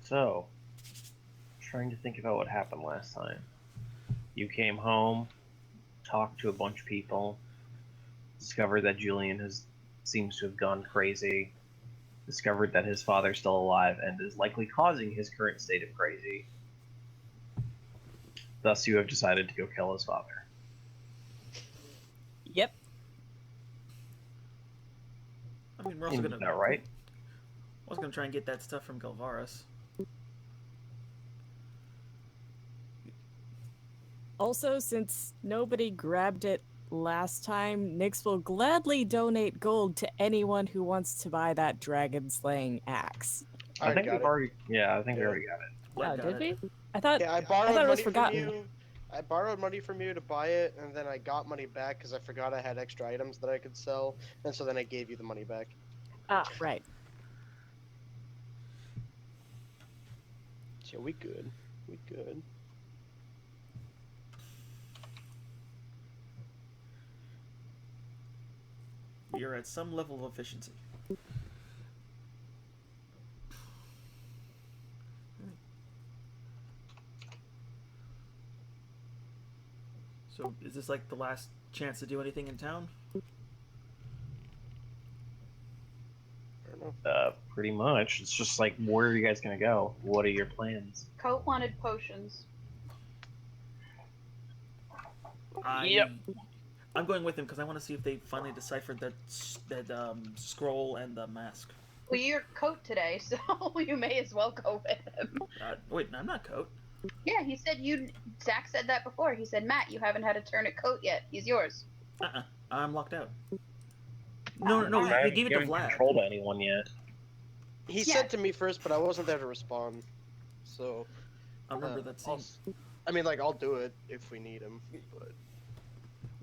So, trying to think about what happened last time. You came home, talked to a bunch of people, discovered that Julian has seems to have gone crazy, discovered that his father's still alive and is likely causing his current state of crazy. Thus, you have decided to go kill his father. Yep. I mean, we're also Isn't gonna that right? try and get that stuff from Galvaris. Also, since nobody grabbed it last time, Nyx will gladly donate gold to anyone who wants to buy that dragon slaying axe. I think got we've it. already. Yeah, I think we Yeah. already got it. Vlad Oh, got did it. we? I thought Yeah, I I borrowed thought it was money from forgotten. you. I borrowed money from you to buy it, and then I got money back because I forgot I had extra items that I could sell, and so then I gave you the money back. Ah, right. So we good. We good. You're at some level of efficiency. So, is this like the last chance to do anything in town? I don't know. Pretty much. It's just like, where are you guys gonna go? What are your plans? Coat wanted potions. Yep. I'm going with him because I want to see if they finally deciphered that scroll and the mask. Well, you're Coat today, so you may as well go with him. Wait, I'm not Coat. Yeah, he said you. Zach said that before. He said, Matt, you haven't had a turn at Coat yet. He's yours. I'm locked out. No, I he gave it to haven't Vlad. controlled anyone yet. He Yeah. said to me first, but I wasn't there to respond. So I remember that scene. I mean, like, I'll do it if we need him, but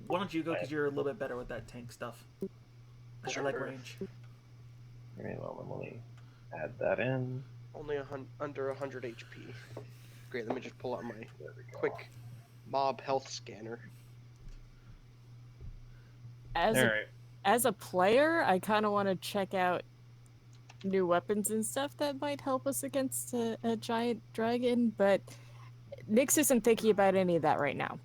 Why don't you go because you're a little bit better with that tank stuff? I like Sure. range. Give me a moment, let me add that in. only under 100 HP. Great. Let me just pull out my There we go. quick mob health scanner. As All a, right. as a player, I kind of want to check out new weapons and stuff that might help us against a giant dragon, but Nyx isn't thinking about any of that right now.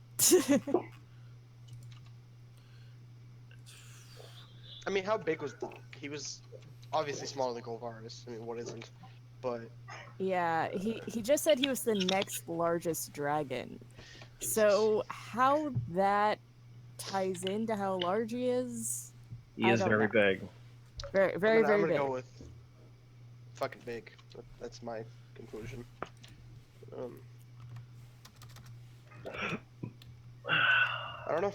I mean, how big was he was obviously smaller than Golvaris. I mean, what isn't? But Yeah, he just said he was the next largest dragon. So how that ties into how large he is, He I is don't very know. big. Very, very, I'm very gonna big. go with fucking big. That's my conclusion. I don't know.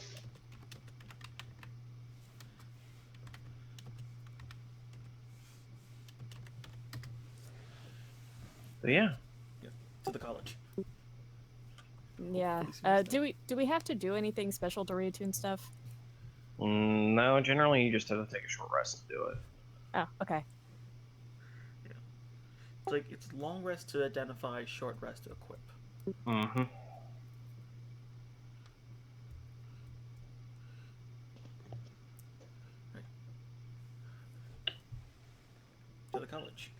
But yeah. To the college. Yeah. Do we have to do anything special to retune stuff? No, generally you just have to take a short rest to do it. Oh, okay. It's like it's long rest to identify, short rest to equip. Mm-hmm. To the college.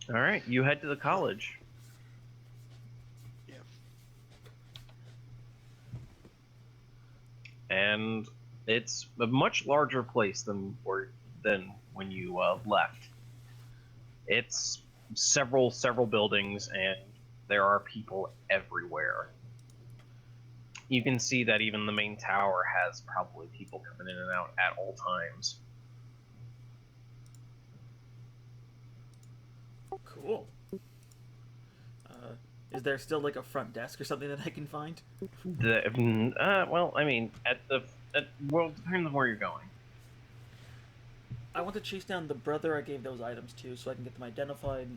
All right, you head to the college. Yeah. And it's a much larger place than when you left. It's several buildings, and there are people everywhere. You can see that even the main tower has probably people coming in and out at all times. Cool. Is there still like a front desk or something that I can find? Well, I mean, well, depending on where you're going. I want to chase down the brother I gave those items to so I can get them identified,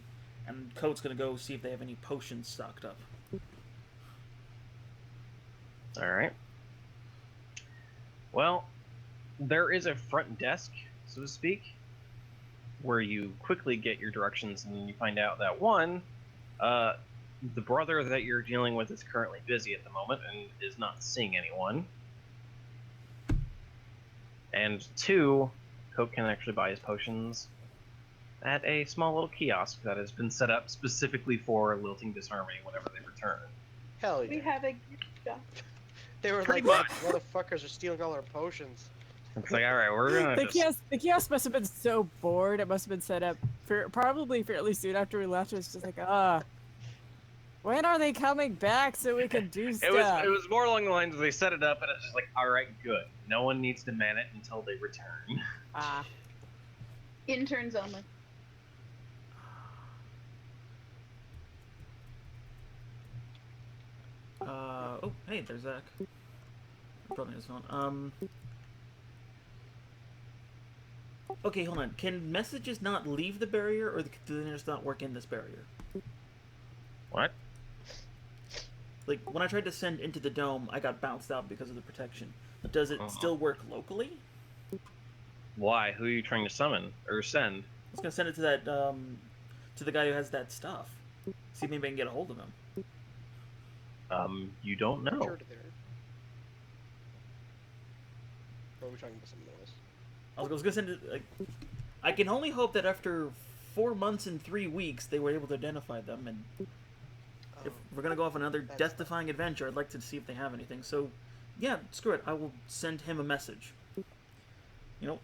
and Code's gonna go see if they have any potions stocked up. All right. Well, there is a front desk, so to speak, where you quickly get your directions, and you find out that one, the brother that you're dealing with is currently busy at the moment and is not seeing anyone. And two, Coke can actually buy his potions at a small little kiosk that has been set up specifically for lilting disarming whenever they return. Hell We yeah. have a gift shop. They were Pretty like, much. motherfuckers are stealing all our potions. It's like, all right, we're gonna The kiosk must have been so bored. It must have been set up probably fairly soon after we left. It was just like, when are they coming back so we can do stuff? It was more along the lines of they set it up and it's just like, all right, good. No one needs to man it until they return. Ah, Interns only. Oh, hey, there's Zach. Probably his phone. Okay, hold on. Can messages not leave the barrier, or do they just not work in this barrier? What? Like, when I tried to send into the dome, I got bounced out because of the protection. But does it still work locally? Why? Who are you trying to summon or send? I was gonna send it to that, to the guy who has that stuff. See if maybe I can get a hold of him. You don't know. Sure to there. Or are we talking about something else? I was gonna send it, like... I can only hope that after 4 months and 3 weeks, they were able to identify them, and... If we're gonna go off another that's death-defying adventure, I'd like to see if they have anything. So, yeah, screw it. I will send him a message. You know,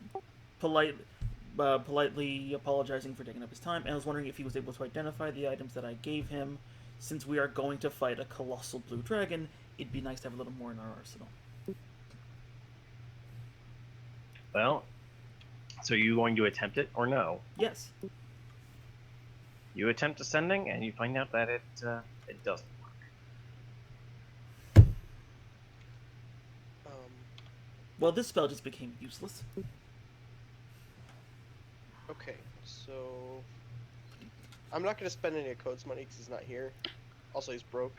politely apologizing for taking up his time, and I was wondering if he was able to identify the items that I gave him. Since we are going to fight a colossal blue dragon, it'd be nice to have a little more in our arsenal. Well, so are you going to attempt it or no? Yes. You attempt ascending and you find out that it doesn't work. Well, this spell just became useless. Okay, so I'm not gonna spend any of Code's money because he's not here. Also, he's broke.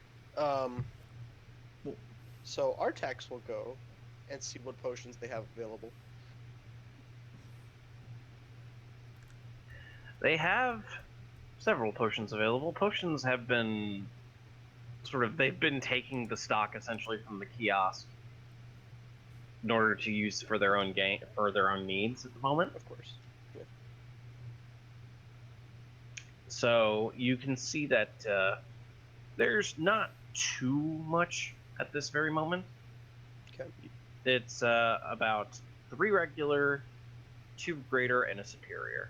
So Artax will go and see what potions they have available. They have several potions available. Potions have been they've been taking the stock essentially from the kiosk in order to use for their own needs at the moment. Of course. Yeah. So you can see that there's not too much at this very moment. Okay. It's about 3 regular, 2 greater, and a superior.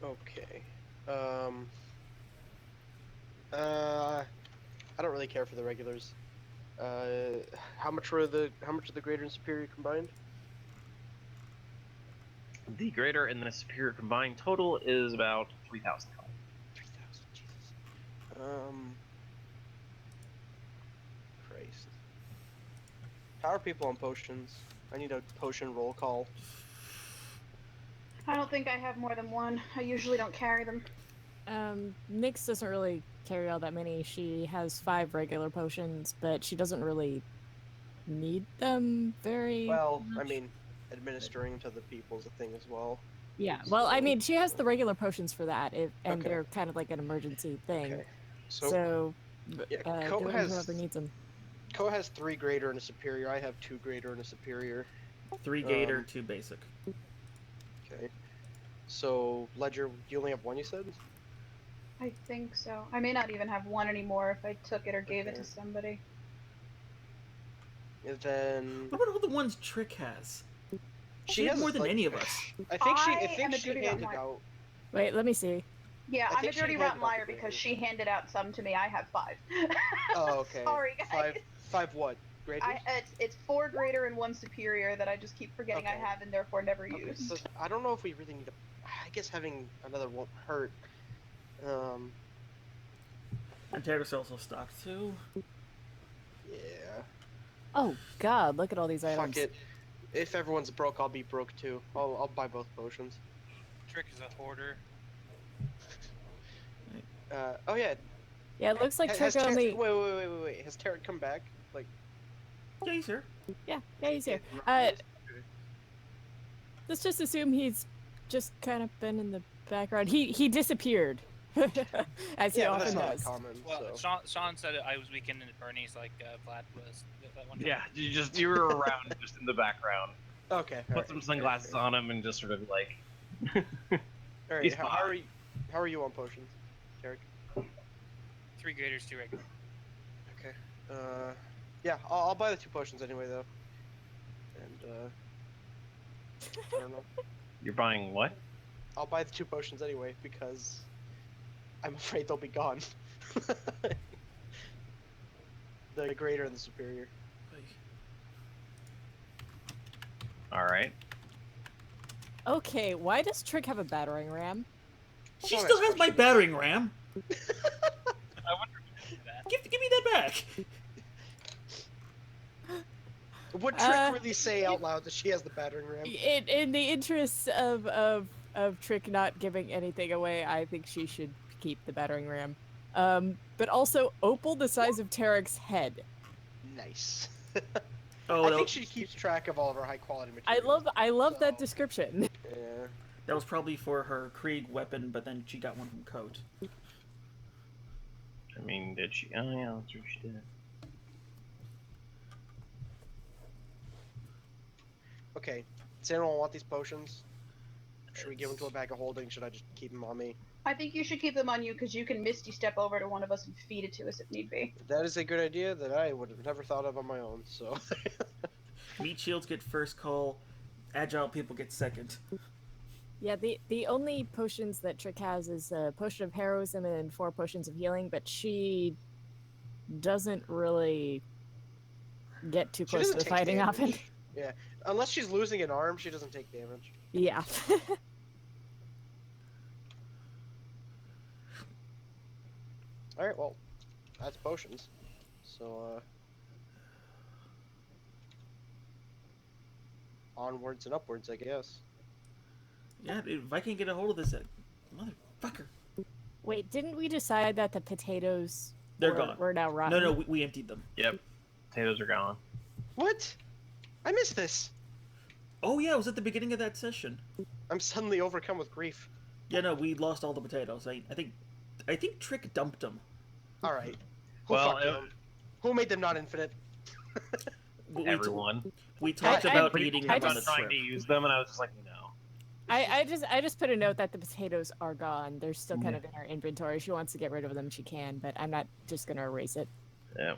Okay. I don't really care for the regulars. How much are the greater and superior combined? The greater and the superior combined total is about 3,000. 3,000. Jesus. Christ. How are people on potions? I need a potion roll call. I don't think I have more than one. I usually don't carry them. Nyx doesn't really carry all that many. She has 5 regular potions, but she doesn't really need them very Well, I much. mean, administering to the people is a thing as well. Yeah, well, I mean, she has the regular potions for that, and Okay. they're kind of like an emergency thing. Okay. So, yeah, give Ko them has whoever needs them. Ko has 3 greater and a superior. I have 2 greater and a superior. 3 gator, 2 basic. Okay. So Ledger, you only have 1. You said. I think so. I may not even have one anymore if I took it or gave it Okay. to somebody. And then What about all the ones Trick has? She has has more than like- any of us. I think she. I I am think a she dirty handed liar. out. Wait, let me see. Yeah, I I'm a think she dirty handed rotten out liar the because graders. she handed out some to me. I have 5. Oh, okay. Sorry, guys. 5 what? Graders? It's 4 greater and 1 superior that I just keep forgetting I Okay. have and therefore never Okay, use. so I don't know if we really need to. I guess having another won't hurt. And Terra's also stocked too. Yeah. Oh God, look at all these items. Fuck it. If everyone's broke, I'll be broke too. I'll buy both potions. Trick is a hoarder. Oh yeah. Yeah, it looks like Has Trick only. Wait. Has Tarot come back? Like. Yeah, he's here. Yeah, he's here. Okay. Let's just assume he's just kind of been in the background. He disappeared, as he Yeah, but often that's not does. common. Well, So. Sean said I was weakened in Bernie's like Vlad was that one time. Yeah, you were around just in the background. Okay. Put some sunglasses on him and just sort of like All right, He's how fine. are you? How are you on potions, Derek? 3 graders, 2 regular. Okay. Yeah, I'll buy the 2 potions anyway, though. And I don't know. You're buying what? I'll buy the 2 potions anyway because I'm afraid they'll be gone. The greater and the superior. All right. Okay, why does Trick have a battering ram? She Oh, still that's has my question. battering ram. I wonder if that. Give me that back. Would Trick really say out loud that she has the battering ram? In the interests of Trick not giving anything away, I think she should keep the battering ram. But also opal the size of Tarek's head. Nice. Oh, I that think was, she keeps track of all of her high quality I materials. love that So- description. Yeah. that was probably for her Krieg weapon, but then she got one from Coat. I mean, did she? Oh yeah, that's what she did. Okay. Does anyone want these potions? Should we give them to a bag of holding? Should I just keep them on me? I think you should keep them on you because you can Misty step over to one of us and feed it to us if need be. If that is a good idea that I would have never thought of on my own, so. Meat shields get first call. Agile people get second. Yeah, the only potions that Trick has is a potion of heroism and 4 potions of healing, but she doesn't really get too She close to doesn't the take fighting damage. often. Yeah. Unless she's losing an arm, she doesn't take damage. Yeah. Alright, well, that's potions. So, onwards and upwards, I guess. Yeah, if I can't get a hold of this, motherfucker. Wait, didn't we decide that the potatoes They're were, gone. were now rotten? No, we emptied them. Yep. Potatoes are gone. What? I missed this. Oh yeah, it was at the beginning of that session. I'm suddenly overcome with grief. Yeah, no, we lost all the potatoes. I think Trick dumped them. Alright. Who Well, fucked them? Who made them not infinite? Everyone. We talked I- about I- eating I them on a just- trying trip. to use them, and I was just like, no. I just put a note that the potatoes are gone. They're still kind of in our inventory. If she wants to get rid of them, she can, but I'm not just gonna erase it. Yeah.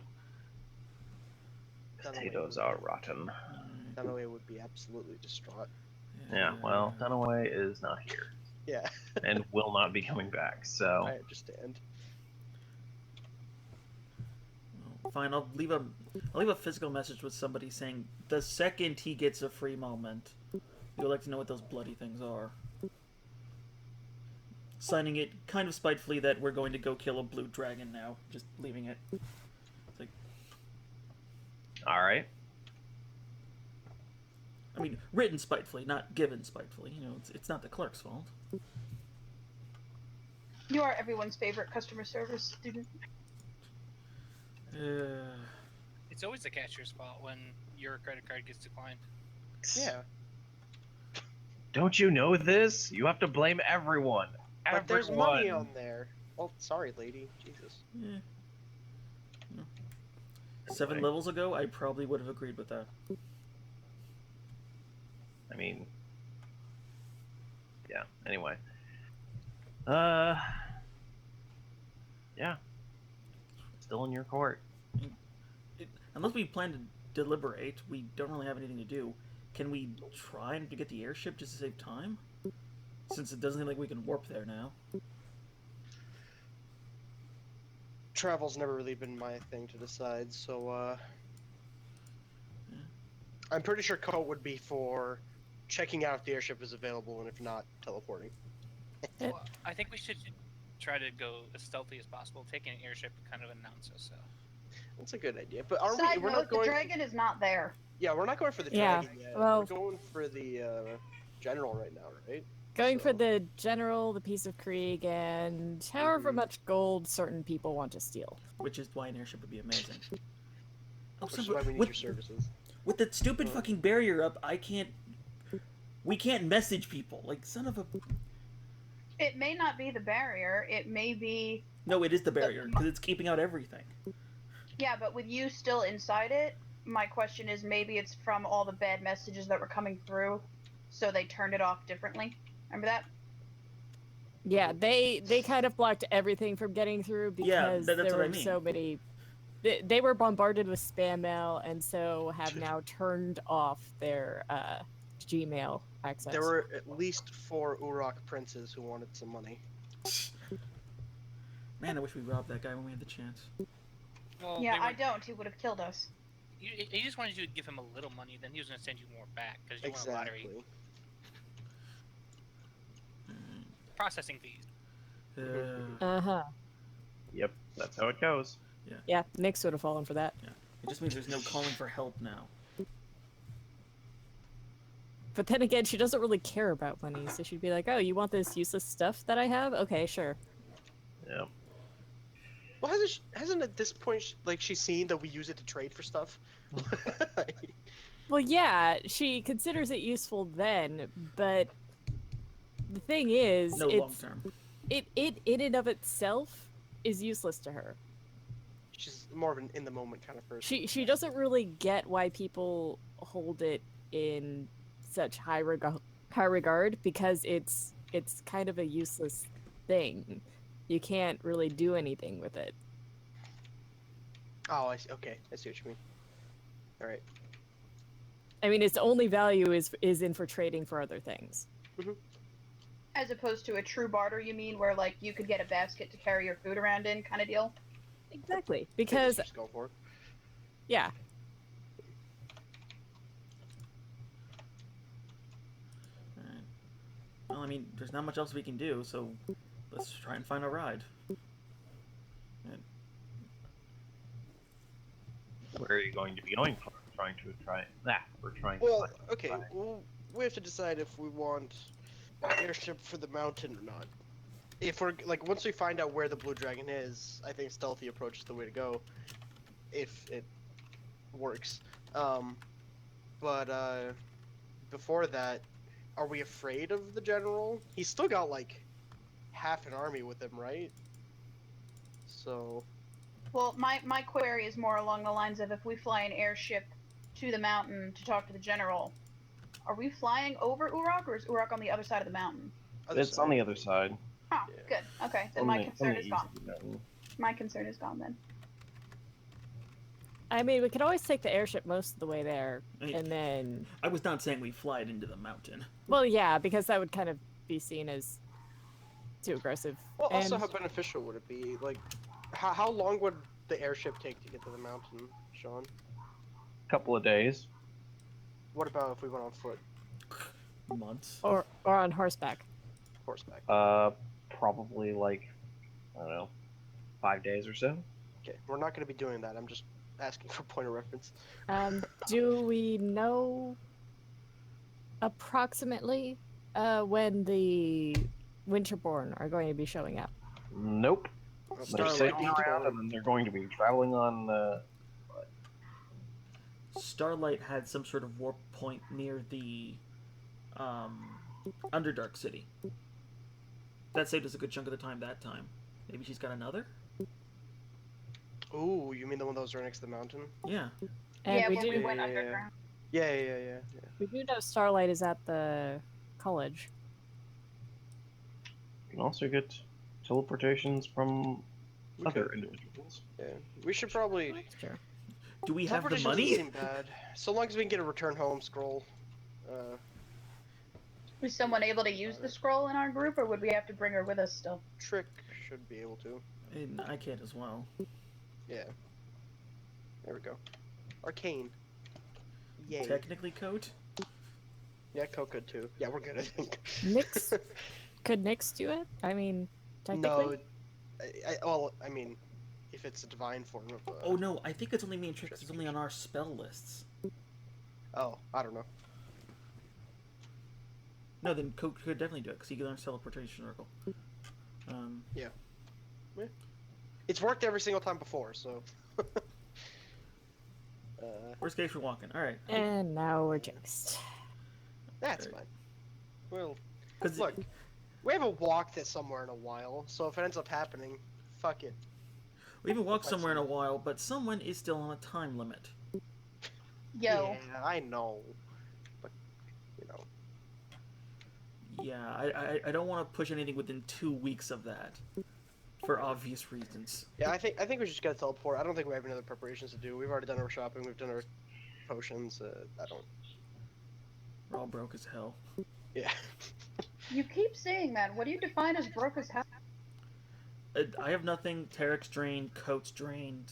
Dunaway Potatoes would- are rotten. Dunaway would be absolutely distraught. Yeah. Well, Dunaway is not here Yeah, and will not be coming back. So. I understand. Fine, I'll leave a physical message with somebody saying the second he gets a free moment, you'll like to know what those bloody things are. Signing it kind of spitefully that we're going to go kill a blue dragon now. Just leaving it. It's like, All right. I mean, written spitefully, not given spitefully. You know, it's not the clerk's fault. You are everyone's favorite customer service student. It's always the cashier's fault when your credit card gets declined. Yeah, Don't you know this? You have to blame everyone. but there's money Everyone. on there. Oh, sorry, lady. Jesus. Yeah. 7 levels ago, I probably would have agreed with that. I mean, yeah. Anyway, yeah. Still in your court. Unless we plan to deliberate, we don't really have anything to do. Can we try to get the airship just to save time? Since it doesn't seem like we can warp there now. Travel's never really been my thing to decide, so Yeah. I'm pretty sure code would be for checking out if the airship is available, and if not, teleporting. Well, I think we should try to go as stealthy as possible. Taking an airship kind of announce us. So That's a good idea. But are Side we're note, not going. the dragon is not there. Yeah, we're not going for the Yeah, dragon yet. well- We're going for the general right now, right? Going for So- the general, the piece of Krieg, and however Mhm. much gold certain people want to steal. Which is why an airship would be amazing. Oh, Which son is of why a- we need with, your services. with that stupid fucking barrier up, we can't message people. Like, son of a... It may not be the barrier. It may be. No, it is the barrier, because it's keeping out everything. Yeah, but with you still inside it, my question is maybe it's from all the bad messages that were coming through, so they turned it off differently. Remember that? Yeah, they kind of blocked everything from getting through Yeah, because that's there what I were mean. so many. They were bombarded with spam mail, and so have now turned off their Gmail access. There were at least 4 Urok princes who wanted some money. Man, I wish we robbed that guy when we had the chance. Well, Yeah, they were, I don't. He would have killed us. he just wanted you to give him a little money, then he was going to send you more back because you won a lottery. Exactly. Processing fees. Uh-huh. Yep, that's how it goes. Yeah, Nyx would have fallen for that. It just means there's no calling for help now. But then again, she doesn't really care about money, so she'd be like, "Oh, you want this useless stuff that I have? Okay, sure." Yep. Well, hasn't at this point like she's seen that we use it to trade for stuff? Well, yeah, she considers it useful then, but the thing is, No long term. it in and of itself is useless to her. She's more of an in the moment kind of person. She doesn't really get why people hold it in such high regard because it's kind of a useless thing. You can't really do anything with it. Oh, I see. Okay, I see what you mean. All right. I mean, its only value is in for trading for other things. As opposed to a true barter, you mean, where like you could get a basket to carry your food around in, kind of deal. Exactly, That's because what she's going for. yeah, Alright. Well, I mean, there's not much else we can do, so let's try and find a ride. Where are you going to be going for? We're trying to Well, find- okay. Well, we have to decide if we want airship for the mountain or not. If we're like, once we find out where the Blue Dragon is, I think stealthy approach is the way to go. If it works. But before that, are we afraid of the general? He's still got like half an army with him, right? So Well, my query is more along the lines of if we fly an airship to the mountain to talk to the general, are we flying over Urok, or is Urok on the other side of the mountain? It's on the other side. Oh, Yeah. good. Okay, then On my the- concern on the is east gone. of the mountain. My concern is gone then. I mean, we could always take the airship most of the way there, I mean, and then, I was not saying we fly it into the mountain. well, yeah, because that would kind of be seen as too aggressive. Well, also, And- how beneficial would it be? Like, how long would the airship take to get to the mountain, Sean? Couple of days. What about if we went on foot, Months. or on horseback. horseback? Probably like, I don't know, 5 days or so. Okay, we're not going to be doing that. I'm just asking for point of reference. Do we know approximately when the Winterborn are going to be showing up? Nope. They're Starlight sailing Detour. around and then they're going to be traveling on. Starlight had some sort of warp point near the Underdark City. That saved us a good chunk of the time that time. Maybe she's got another? Ooh, you mean the one that was right next to the mountain? Yeah. And yeah, we when do we went Yeah. underground. Yeah. we do know Starlight is at the college. You can also get teleportations from We other could. individuals. Yeah, we should probably. Sure. Do we have the Teleportation money? doesn't seem bad. So long as we can get a return home scroll. Was someone able to use the scroll in our group, or would we have to bring her with us still? Trick should be able to. And I can't as well. Yeah. There we go. Arcane. Yay. Technically, Coat? Yeah, Coco too. Yeah, we're good, I think. Nyx? Could Nyx do it? I mean, technically. No. Well, I mean, if it's a divine form of. Oh no, I think it's only me and Trix. It's only on our spell lists. Oh, I don't know. No, then Coat could definitely do it because he learns teleportation oracle. It's worked every single time before, so. Worst case, we're walking. All right. And now we're jinxed. That's Right. fine. Well, Because look, we haven't walked this somewhere in a while, so if it ends up happening, fuck it. we haven't walked somewhere in a while, but someone is still on a time limit. Yo. Yeah, I know. But, you know. Yeah, I don't want to push anything within 2 weeks of that, for obvious reasons. Yeah, I think we just gotta teleport. I don't think we have any other preparations to do. We've already done our shopping. We've done our potions. I don't. We're all broke as hell. Yeah. You keep saying that. What do you define as broke as hell? I have nothing. Tarek's drained. Coat's drained.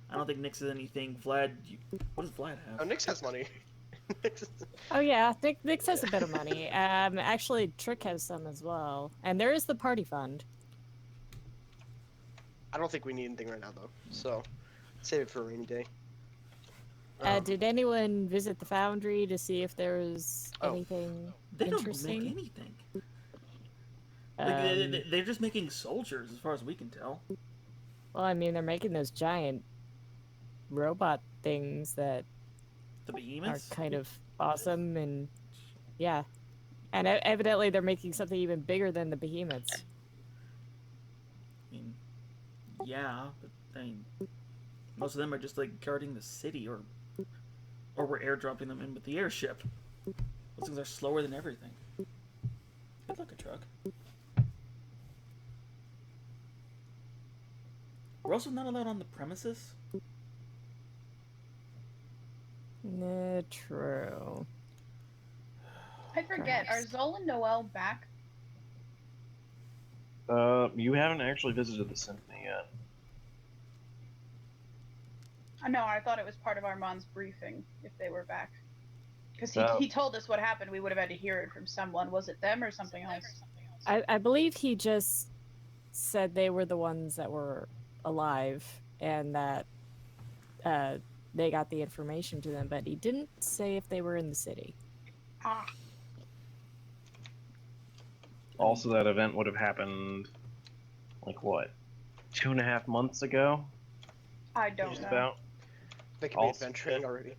I don't think Nyx has anything. Vlad, what does Vlad Oh, have? Nyx has money. Oh yeah, Nyx has a bit of money. Actually, Trick has some as well, and there is the party fund. I don't think we need anything right now though. So save it for a rainy day. Did anyone visit the foundry to see if there was Oh. anything They don't interesting? make anything. Like, Um, they're just making soldiers, as far as we can tell. well, I mean, they're making those giant robot things that The are behemoths. kind of awesome, and yeah, and evidently they're making something even bigger than the behemoths. I mean, yeah, but I mean, most of them are just like guarding the city, or we're airdropping them in with the airship. Those things are slower than everything. Good luck, a truck. We're also not allowed on the premises. True. I forget. Are Perhaps. Zol and Noel back? You haven't actually visited the symphony yet. No, I thought it was part of Armand's briefing if they were back. Because Oh. he told us what happened. We would have had to hear it from someone. Was it them or something else? I believe he just said they were the ones that were alive and that they got the information to them, but he didn't say if they were in the city. Ah, Also, that event would have happened, like what, 2.5 months ago? I don't Just know. about. They could be Also- adventuring already.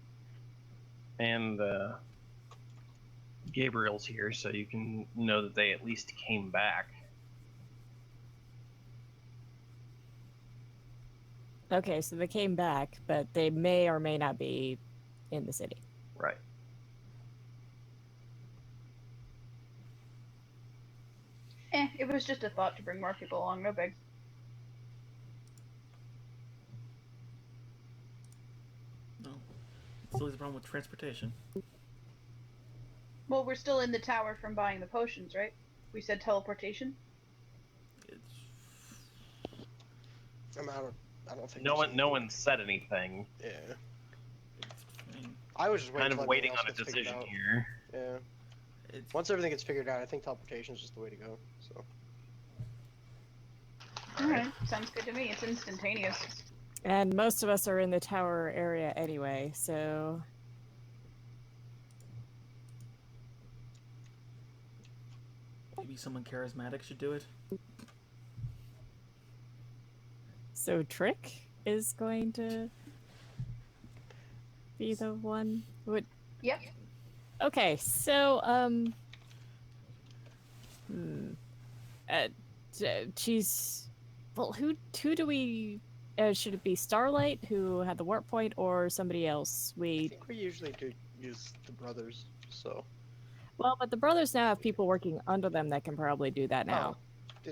And Gabriel's here, so you can know that they at least came back. Okay, so they came back, but they may or may not be in the city. Right. It was just a thought to bring more people along. No big. No, it's always a problem with transportation. Well, we're still in the tower from buying the potions, right? We said teleportation. It's I don't think. No there's one said anything. Yeah. I mean, I was just Kind till of everything waiting else on a gets figured decision out. here. Yeah. it's Once everything gets figured out, I think teleportation is just the way to go. So. Alright, sounds good to me. It's instantaneous. And most of us are in the tower area anyway, so maybe someone charismatic should do it. Trick is going to be the one. Would Yep. okay, so she's well. Who do we? Should it be Starlight who had the warp point, or somebody else? I think we usually do use the brothers. So. Well, but the brothers now have people working under them that can probably do that now.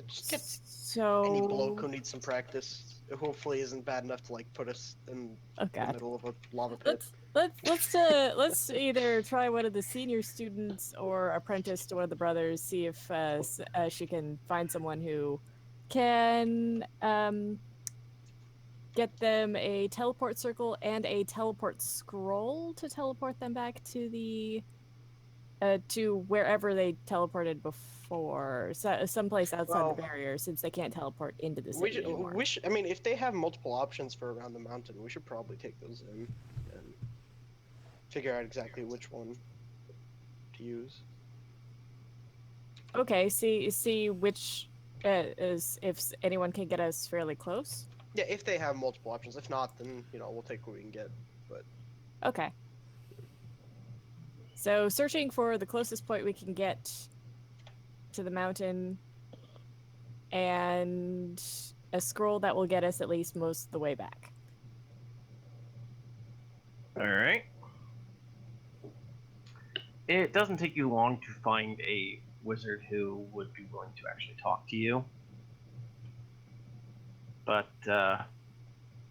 Just get So any bloke who needs some practice. It hopefully isn't bad enough to like put us in oh the god. middle of a lava pit. Let's either try one of the senior students or apprentice to one of the brothers, see if she can find someone who can get them a teleport circle and a teleport scroll to teleport them back to the to wherever they teleported before, so someplace outside Well, the barrier, since they can't teleport into the city anymore. I mean, if they have multiple options for around the mountain, we should probably take those in and figure out exactly which one to use. Okay, see which is if anyone can get us fairly close. Yeah, if they have multiple options. If not, then we'll take what we can get. But Okay. So searching for the closest point we can get to the mountain and a scroll that will get us at least most of the way back. Alright. It doesn't take you long to find a wizard who would be willing to actually talk to you. But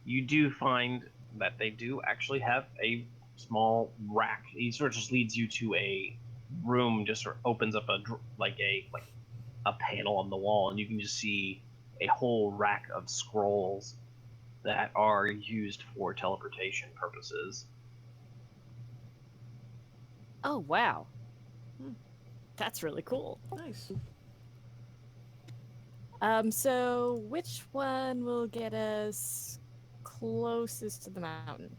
you do find that they do actually have a small rack. He sort of just leads you to a room, just sort of opens up a panel on the wall, and you can just see a whole rack of scrolls that are used for teleportation purposes. Oh, wow. That's really cool. Nice. So which one will get us closest to the mountain?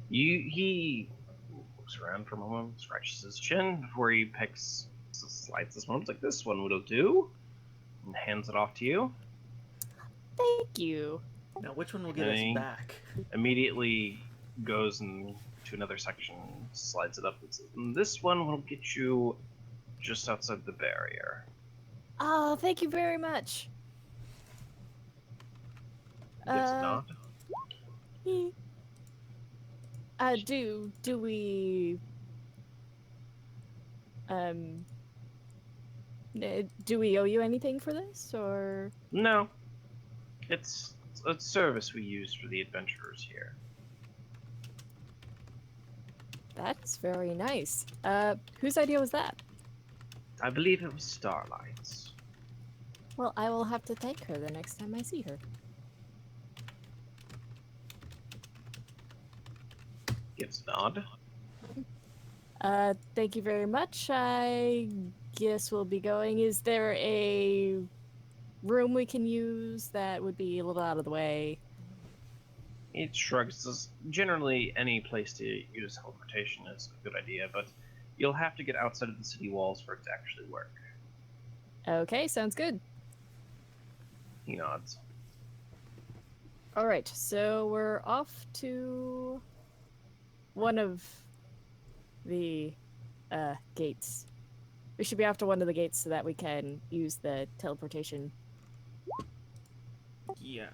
He looks around for a moment, scratches his chin before he slides this one. It's like, this one will do, and hands it off to you. Thank you. Now, which one will get Okay. us back? Immediately goes to another section, slides it up, and says, this one will get you just outside the barrier. Oh, thank you very much. Gives a nod. Do we do we owe you anything for this, or? No. It's a service we use for the adventurers here. That's very nice. Whose idea was that? I believe it was Starlight's. Well, I will have to thank her the next time I see her. Gives a nod. Thank you very much. I guess we'll be going. Is there a room we can use that would be a little out of the way? It shrugs. Says, generally, any place to use teleportation is a good idea, but you'll have to get outside of the city walls for it to actually work. Okay, sounds good. He nods. All right, so we're off to one of the gates. We should be off to one of the gates so that we can use the teleportation. Yeah.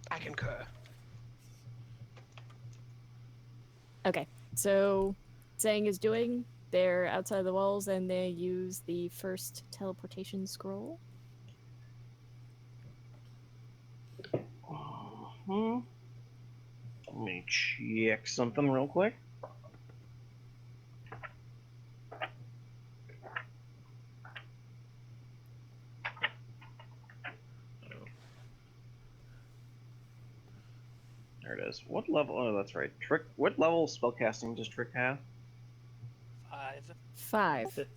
I concur. Okay, so saying is doing. They're outside the walls and they use the first teleportation scroll. Let me check something real quick. There it is. What level? Oh, that's right. Trick. What level of spellcasting does Trick have? 5. 5.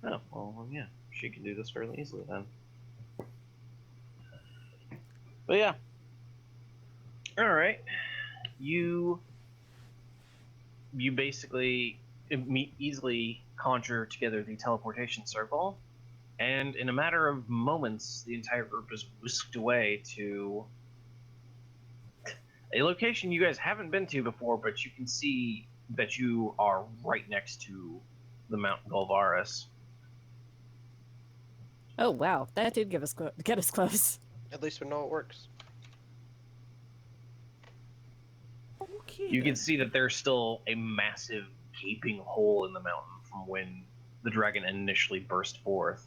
Oh, well, yeah. She can do this fairly easily then. But yeah. Alright. You basically easily conjure together the teleportation circle, and in a matter of moments, the entire group is whisked away to a location you guys haven't been to before, but you can see that you are right next to the Mount Golvaris. Oh wow, that did get us close. At least we know it works. Okay. You can then. see that there's still a massive gaping hole in the mountain from when the dragon initially burst forth.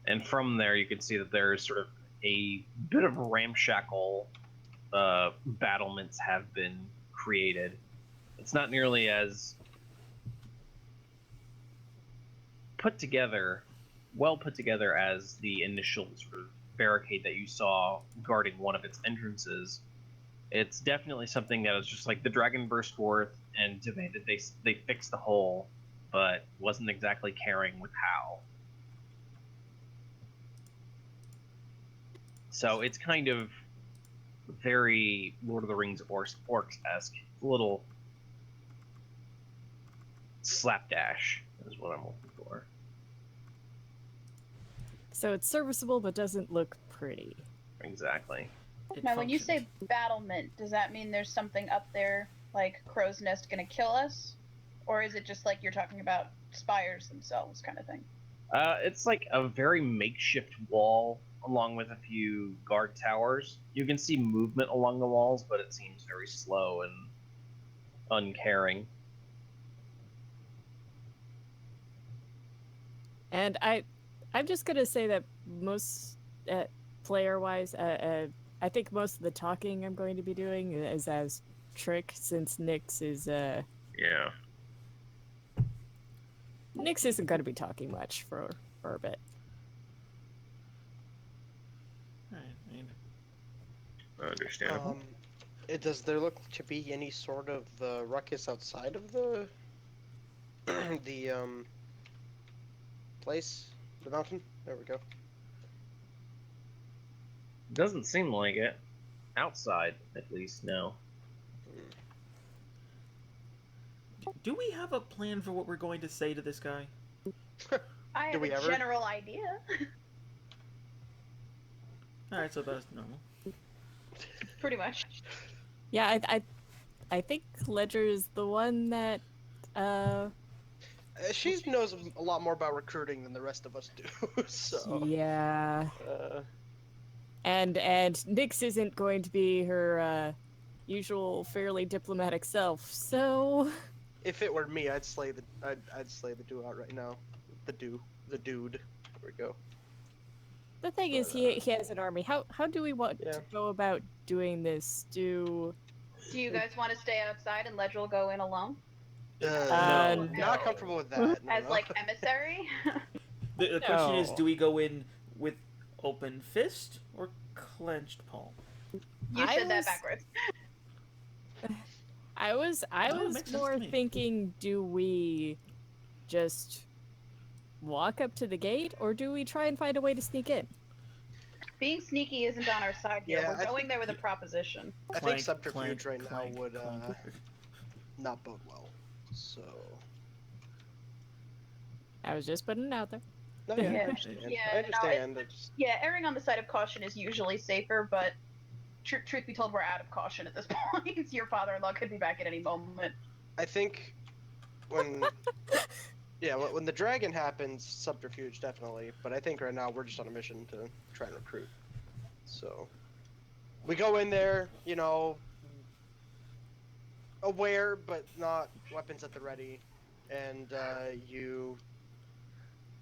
And from there, you can see that there's sort of a bit of ramshackle battlements have been created. It's not nearly as well put together as the initial sort of barricade that you saw guarding one of its entrances. It's definitely something that was just like the dragon burst forth and demanded they fix the hole, but wasn't exactly caring with how. So it's kind of very Lord of the Rings orcs-esque. A little slapdash is what I'm looking for. So it's serviceable but doesn't look pretty. Exactly. It Now, when you functions. say battlement, does that mean there's something up there, like Crow's Nest, gonna kill us? Or is it just like you're talking about spires themselves kind of thing? It's like a very makeshift wall along with a few guard towers. You can see movement along the walls, but it seems very slow and uncaring. And I'm just gonna say that most player-wise, I think most of the talking I'm going to be doing is as Trick, since Nyx is Yeah. Nyx isn't going to be talking much for a bit. Alright, I mean, Understandable. Does there look to be any sort of ruckus outside of the the place, the mountain? There we go. Doesn't seem like it. Outside, at least, no. do we have a plan for what we're going to say to this guy? I Do have we a ever? general idea. Alright, so that's normal. Pretty much. Yeah, I think Ledger is the one that She knows a lot more about recruiting than the rest of us do. So yeah. uh, And Nyx isn't going to be her usual fairly diplomatic self. So if it were me, I'd slay the dude out right now. The dude. There we go. the thing is, he has an army. How do we want Yeah. to go about doing this? Do you guys want to stay outside and Ledger will go in alone No. Not comfortable with that. No, as no. like emissary? The question is, No. do we go in with open fist or clenched palm? You I said that was- backwards. I was No, it makes sense more to me. thinking, do we just walk up to the gate, or do we try and find a way to sneak in? Being sneaky isn't on our side here. Yeah, We're I going think- there with a proposition. I think Clank, subterfuge clank, right clank, now would clank. not bode well. So I was just putting it out there. no, Yeah. yeah, I Yeah. understand. Yeah, I no, understand. It's- Yeah, erring on the side of caution is usually safer, but truth be told, we're out of caution at this point. Your father-in-law could be back at any moment. I think when when the dragon happens, subterfuge definitely. But I think right now we're just on a mission to try and recruit. So we go in there, aware but not weapons at the ready, and you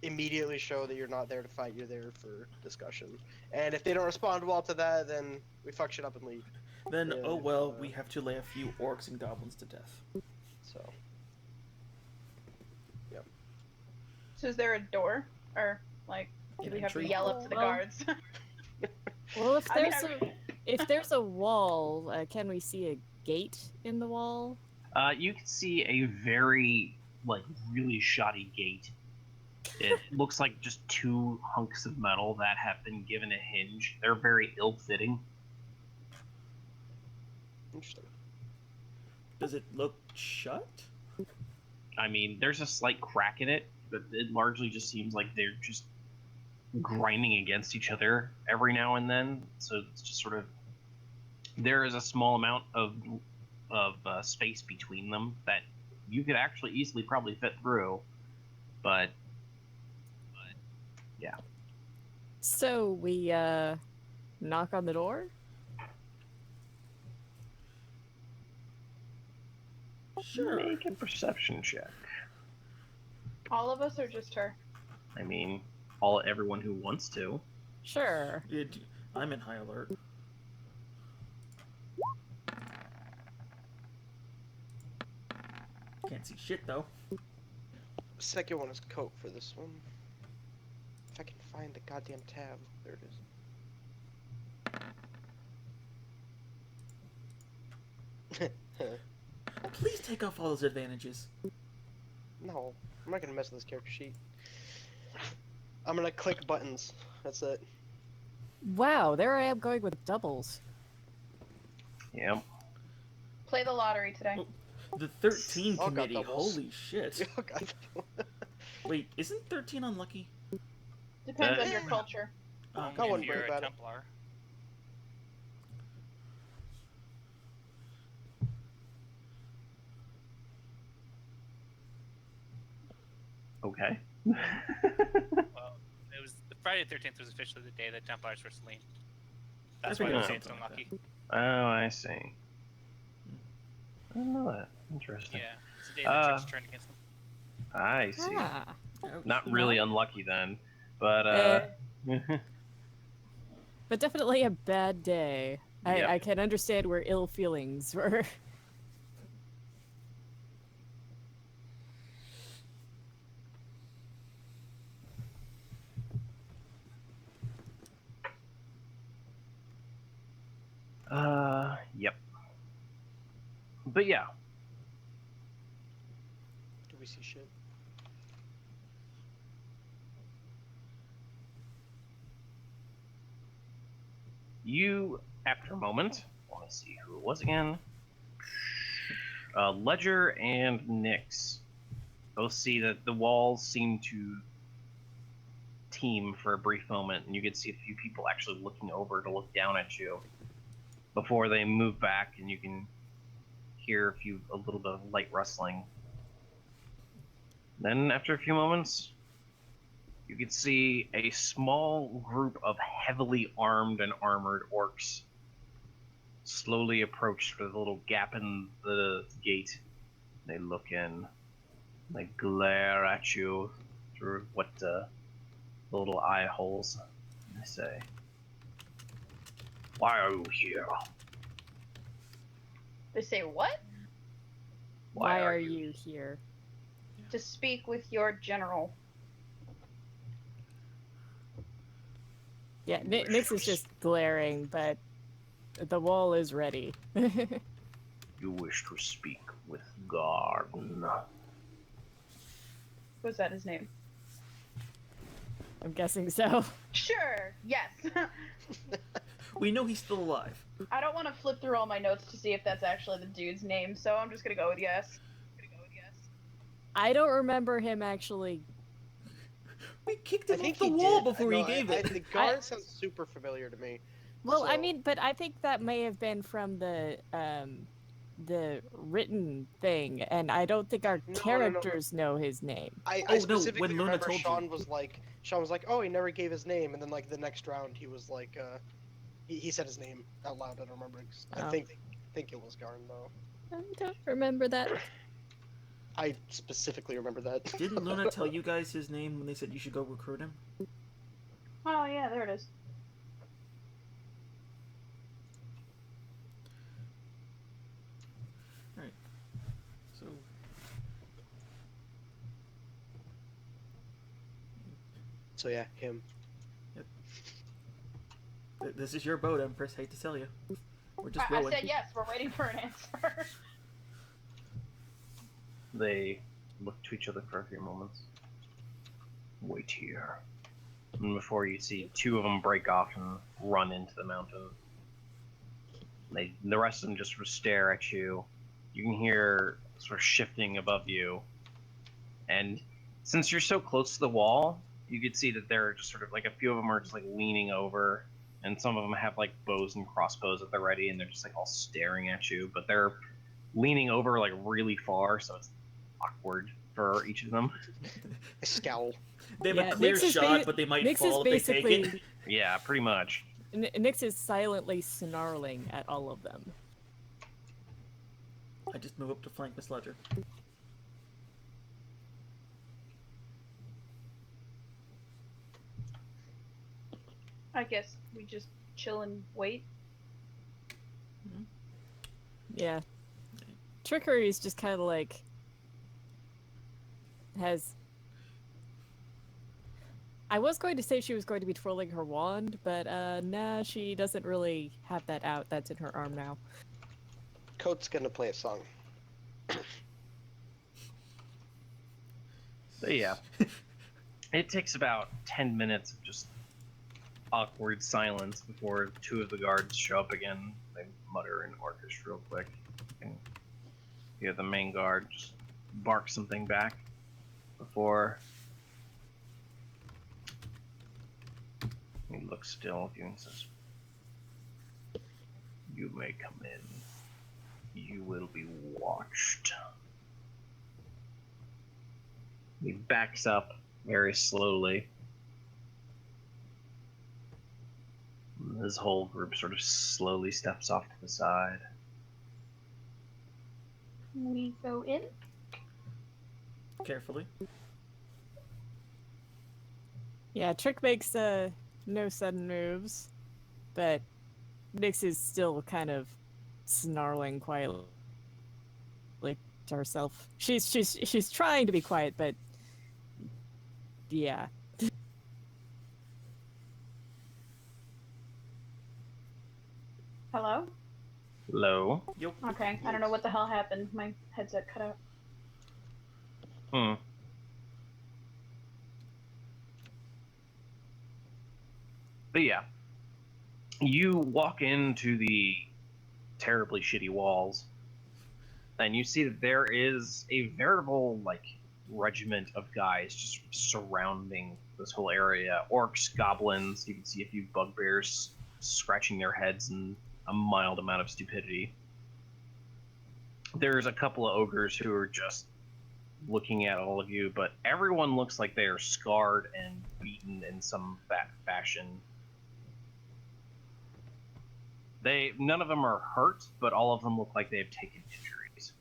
immediately show that you're not there to fight. You're there for discussion. And if they don't respond well to that, then we fuck shit up and leave. Then, Yeah, oh well, we have to lay a few orcs and goblins to death. So So is there a door? Or, like, do An we have to entry? yell up to the Well- guards? Well, if I mean, there's a wall, can we see a gate in the wall? You can see a very, really shoddy gate. It looks like just two hunks of metal that have been given a hinge. They're very ill-fitting. interesting. Does it look shut? I mean, there's a slight crack in it, but it largely just seems like they're just grinding against each other every now and then. So it's just sort of, there is a small amount of space between them that you could actually easily probably fit through, but yeah. So we knock on the door. Sure. Make a perception check. All of us or just her? I mean, everyone who wants to. Sure. I'm in high alert. Can't see shit though. Second one is coat for this one. If I can find the goddamn tab. There it is. Please take off all those advantages. No, I'm not gonna mess with this character sheet. I'm gonna click buttons. That's it. Wow, there I am going with doubles. Yeah. Play the lottery today. The 13 All got committee, doubles. holy shit. Oh, God. Wait, isn't 13 unlucky? Depends on your culture. Oh, I wouldn't If you're worry a about it. Templar. Okay. Well, it was Friday the 13th was officially the day that Templars were slain. That's I why figured we it say was it's something like unlucky. Oh, I see. I didn't know that. Interesting. Yeah, it's the day that tricks turned against them. I see. Ah. Ouch. Not really unlucky then, but But definitely a bad day. Yep. I can understand where ill feelings were. Yep. But yeah, Do we see shit? you, after a moment, let me see who it was again. Ledger and Nyx both see that the walls seem to team for a brief moment, and you can see a few people actually looking over to look down at you before they move back, and you can hear a little bit of light rustling. Then, after a few moments, you can see a small group of heavily armed and armored orcs slowly approach through the little gap in the gate. They look in. They glare at you through the little eye holes. They say, "Why are you here? They say what? Why are you here? To speak with your general. Yeah, Nyx is just glaring, but the wall is ready. You wish to speak with Garden." Was that his name? I'm guessing so. Sure, yes. We know he's still alive. I don't want to flip through all my notes to see if that's actually the dude's name, so I'm just gonna go with yes. I don't remember him actually. We kicked him I think off the he wall did. before he gave it. The guard sounds super familiar to me. Well, I So- mean, but I think that may have been from the written thing, and I don't think our No. characters know his name. I Oh, no, specifically when Luna remember told you. Sean was like, oh, he never gave his name, and then like the next round he was like, he said his name out loud. I don't remember. I Oh. think it was Garn though. I don't remember that. I specifically remember that. Didn't Luna tell you guys his name when they said you should go recruit him? Oh yeah, there it is. So So yeah, him. this is your boat, Empress. Hate to tell you. We're just I rowing. said yes. We're waiting for an answer. They look to each other for a few moments. Wait here. And before you see two of them break off and run into the mountain, the rest of them just sort of stare at you. You can hear sort of shifting above you. And since you're so close to the wall, you could see that they're just sort of like a few of them are just like leaning over, and some of them have like bows and crossbows at the ready, and they're just like all staring at you. But they're leaning over like really far, so it's awkward for each of them. I scowl. They have Yeah, a clear Nyx is shot, but they might Nyx fall is if they take it. basically Yeah, pretty much. Nyx is silently snarling at all of them. I just move up to flank Miss Ledger. I guess we just chill and wait. Yeah. Trickery is just kind of like has. I was going to say she was going to be twirling her wand, but nah, she doesn't really have that out. That's in her arm now. Coat's gonna play a song. But yeah, it takes about 10 minutes of just awkward silence before two of the guards show up again. They mutter in Orcish real quick. And you hear the main guard just bark something back before he looks still at you and says, "You may come in. You will be watched." He backs up very slowly This whole group sort of slowly steps off to the side. We go in. Carefully. Yeah, Trick makes no sudden moves, but Nyx is still kind of snarling quietly to herself. She's trying to be quiet, but yeah. Hello? Low. Yep. Okay, I don't know what the hell happened. My headset cut out. Hmm. But yeah, you walk into the terribly shitty walls, and you see that there is a veritable, like, regiment of guys just surrounding this whole area. Orcs, goblins, you can see a few bugbears scratching their heads in a mild amount of stupidity. There's a couple of ogres who are just looking at all of you, but everyone looks like they are scarred and beaten in some fashion. None of them are hurt, but all of them look like they've taken injuries.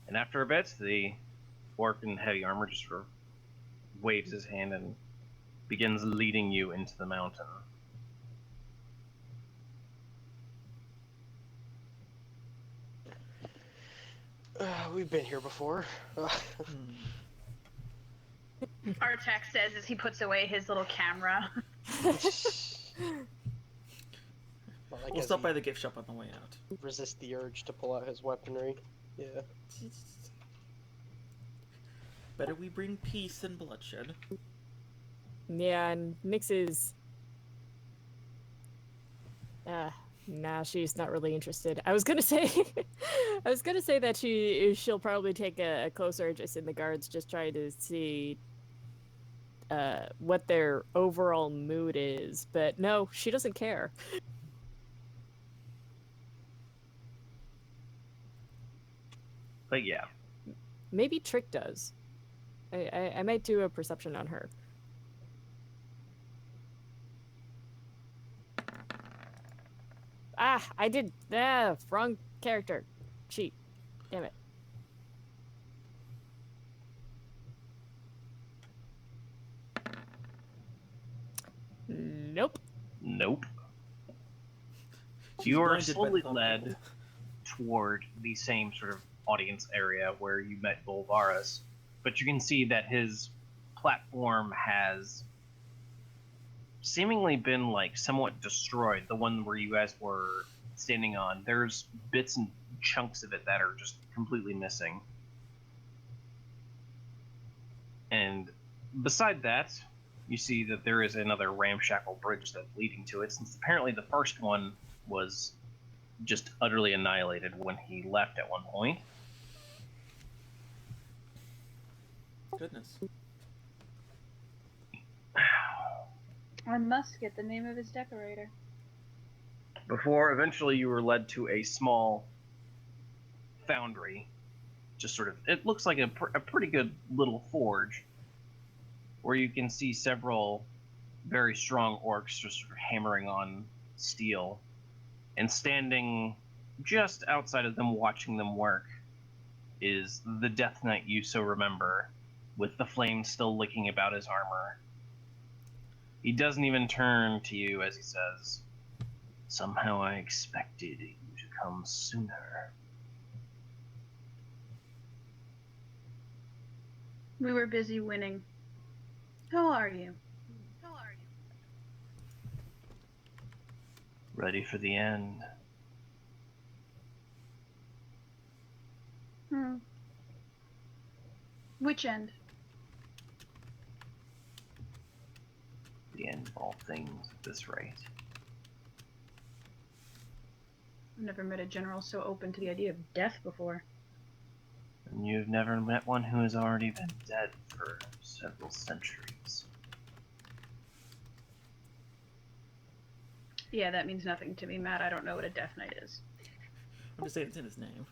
And after a bit, the orc in heavy armor just sort of waves his hand and begins leading you into the mountain. We've been here before. Artax says as he puts away his little camera. Well, I We'll guess stop he by the gift shop on the way out. resist the urge to pull out his weaponry. Yeah. Better we bring peace than bloodshed. Yeah, and Nyx is... nah, she's not really interested. I was gonna say... I was gonna say that she'll probably take a closer interest in the guards, just trying to see what their overall mood is. But no, she doesn't care. But yeah. Maybe Trick does. I might do a perception on her. I did... wrong character. Cheat. Damn it. Nope. Nope. She's You are blinded by the slowly thought led bubble. toward the same sort of audience area where you met Volvaris, but you can see that his platform has seemingly been, like, somewhat destroyed. The one where you guys were standing on, there's bits and chunks of it that are just completely missing. And beside that, you see that there is another ramshackle bridge that's leading to it, since apparently the first one was just utterly annihilated when he left at one point. Goodness. I must get the name of his decorator. Before eventually you were led to a small foundry. Just sort of, it looks like a pretty good little forge, where you can see several very strong orcs just sort of hammering on steel. And standing just outside of them, watching them work, is the Death Knight you so remember, with the flames still licking about his armor. He doesn't even turn to you as he says, "Somehow I expected you to come sooner." We were busy winning. How are you? Ready for the end. Which end? The end of all things at this rate. I've never met a general so open to the idea of death before. And you've never met one who has already been dead for several centuries. Yeah, that means nothing to me, Matt. I don't know what a Death Knight is. I'm just saying it's in his name.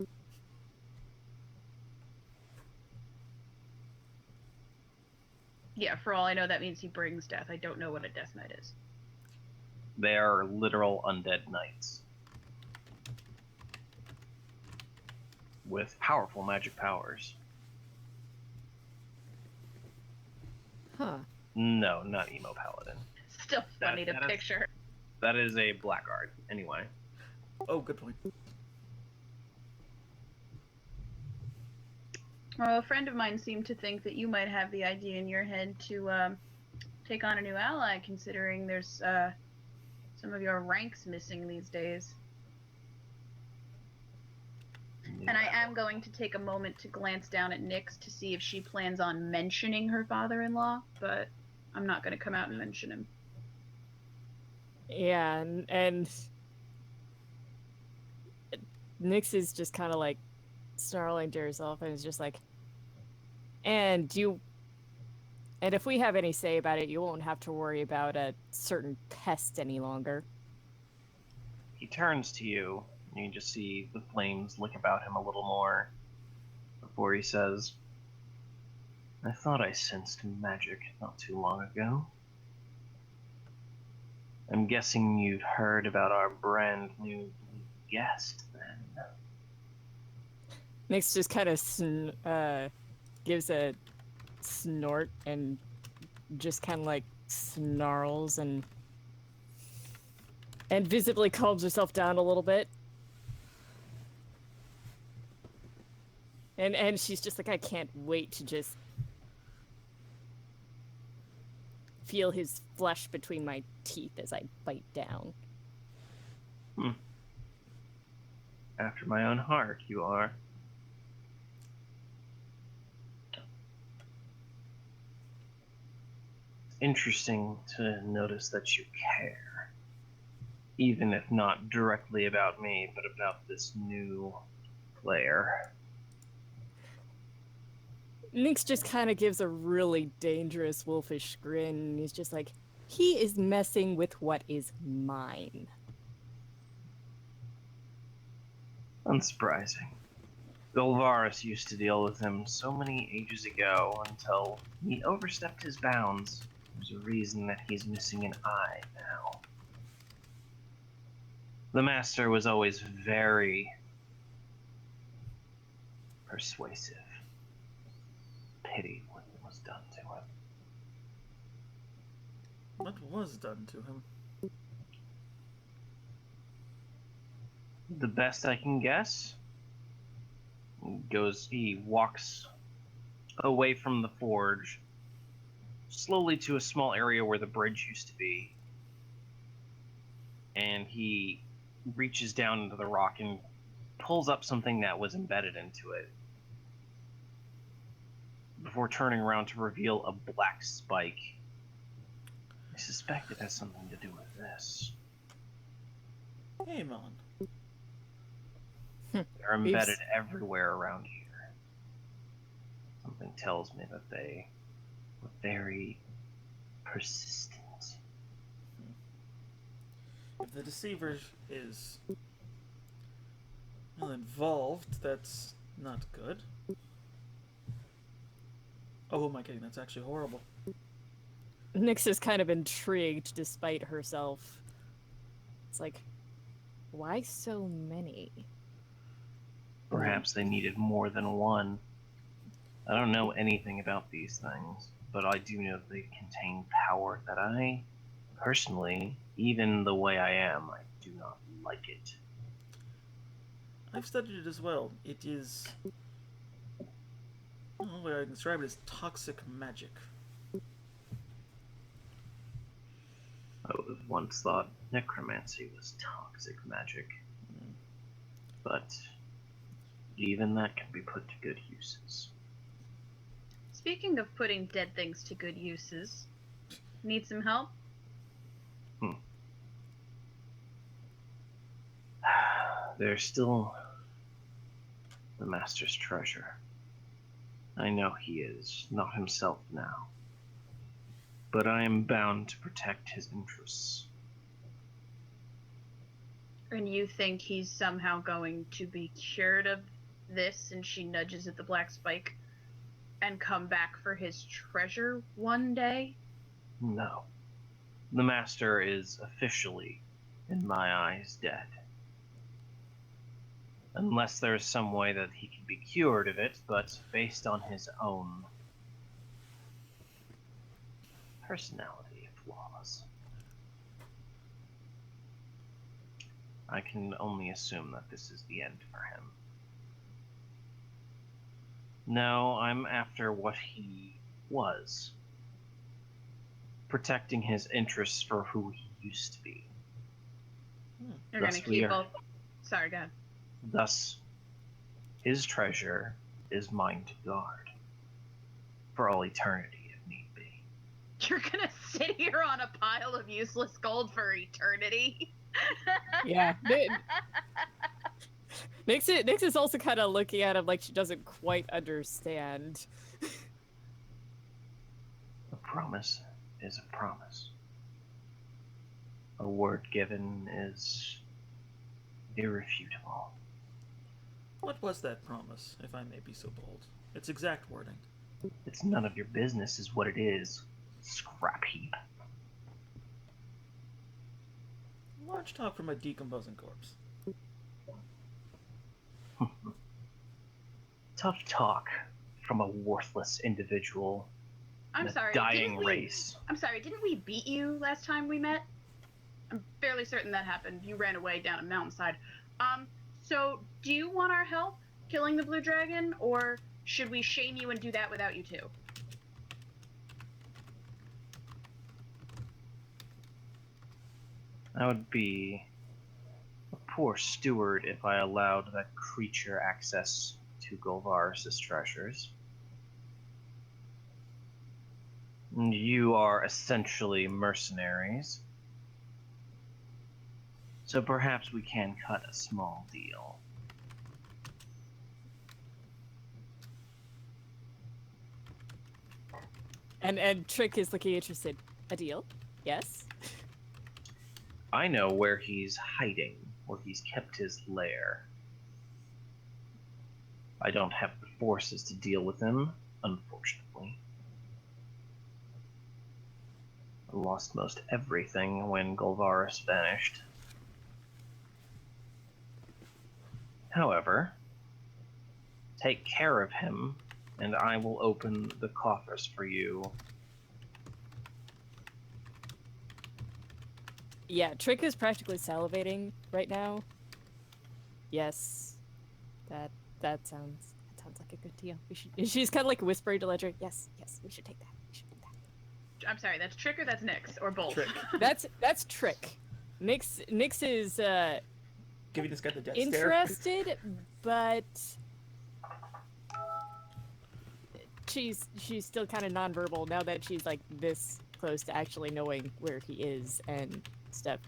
Yeah, for all I know, that means he brings death. I don't know what a Death Knight is. They are literal undead knights with powerful magic powers. Huh. No, not emo paladin. Still funny to that is- picture. That is a blackguard. Anyway, Oh, good point. Well, a friend of mine seemed to think that you might have the idea in your head to take on a new ally, considering there's some of your ranks missing these days. And I am going to take a moment to glance down at Nyx to see if she plans on mentioning her father-in-law, but I'm not going to come out and mention him. Yeah, and Nyx is just kind of like snarling to herself and is just like, and if we have any say about it, you won't have to worry about a certain pest any longer. He turns to you, and you just see the flames lick about him a little more before he says, I thought I sensed magic not too long ago. I'm guessing you've heard about our brand new guest, then. Nyx just kind of gives a snort and just kind of like snarls and visibly calms herself down a little bit. And she's just like, I can't wait to just feel his flesh between my teeth as I bite down. After my own heart, you are. Interesting to notice that you care. Even if not directly about me, but about this new player. Nyx just kind of gives a really dangerous wolfish grin, and he's just like, he is messing with what is mine. Unsurprising. Golvaris used to deal with him so many ages ago until he overstepped his bounds. There's a reason that he's missing an eye now. The Master was always very persuasive. Pity what was done to him. What was done to him? The best I can guess. He walks away from the forge, slowly to a small area where the bridge used to be. And he reaches down into the rock and pulls up something that was embedded into it, before turning around to reveal a black spike. I suspect it has something to do with this. Hey, Melon. They're embedded everywhere around here. Something tells me that they were very persistent. If the deceiver is well involved, that's not good. Oh, who am I kidding? That's actually horrible. Nyx is kind of intrigued despite herself. It's like, why so many? Perhaps they needed more than one. I don't know anything about these things, but I do know they contain power that I, personally, even the way I am, I do not like it. I've studied it as well. It is... well, the way I can describe it is toxic magic. I would have once thought necromancy was toxic magic. But even that can be put to good uses. Speaking of putting dead things to good uses, need some help? There's still the Master's treasure. I know he is not himself now, but I am bound to protect his interests. And you think he's somehow going to be cured of this? And she nudges at the black spike. and come back for his treasure one day? No. The master is officially, in my eyes, dead. Unless there's some way that he can be cured of it, but based on his own personality flaws, I can only assume that this is the end for him. No, I'm after what he was. Protecting his interests for who he used to be. You're Thus gonna we keep are- all. Sorry, go ahead. Thus, his treasure is mine to guard. For all eternity, if need be. You're gonna sit here on a pile of useless gold for eternity? Yeah. Nyx is also kind of looking at him like she doesn't quite understand. A promise is a promise. A word given is irrefutable. What was that promise, if I may be so bold? Its exact wording. It's none of your business is what it is. Scrap heap. Why don't you talk from a decomposing corpse? Tough talk from a worthless individual I'm in a sorry. dying didn't we, race. I'm sorry. Didn't we beat you last time we met? I'm fairly certain that happened. You ran away down a mountainside. So do you want our help killing the blue dragon, or should we shame you and do that without you two? I would be a poor steward if I allowed that creature access to Golvaris' treasures. And you are essentially mercenaries. So perhaps we can cut a small deal. And Trick is looking interested. A deal? Yes? I know where he's hiding, where he's kept his lair. I don't have the forces to deal with him, unfortunately. I lost most everything when Golvaris vanished. However, take care of him, and I will open the coffers for you. Yeah, Trick is practically salivating right now. Yes. That sounds like a good deal. We should. She's kind of like whispering to Ledger. Yes, we should take that. We should take that. I'm sorry. That's Trick or that's Nyx or both? Trick. That's Trick. Nyx is Giving this guy the death stare. interested, but she's still kind of nonverbal now that she's like this close to actually knowing where he is and stuff.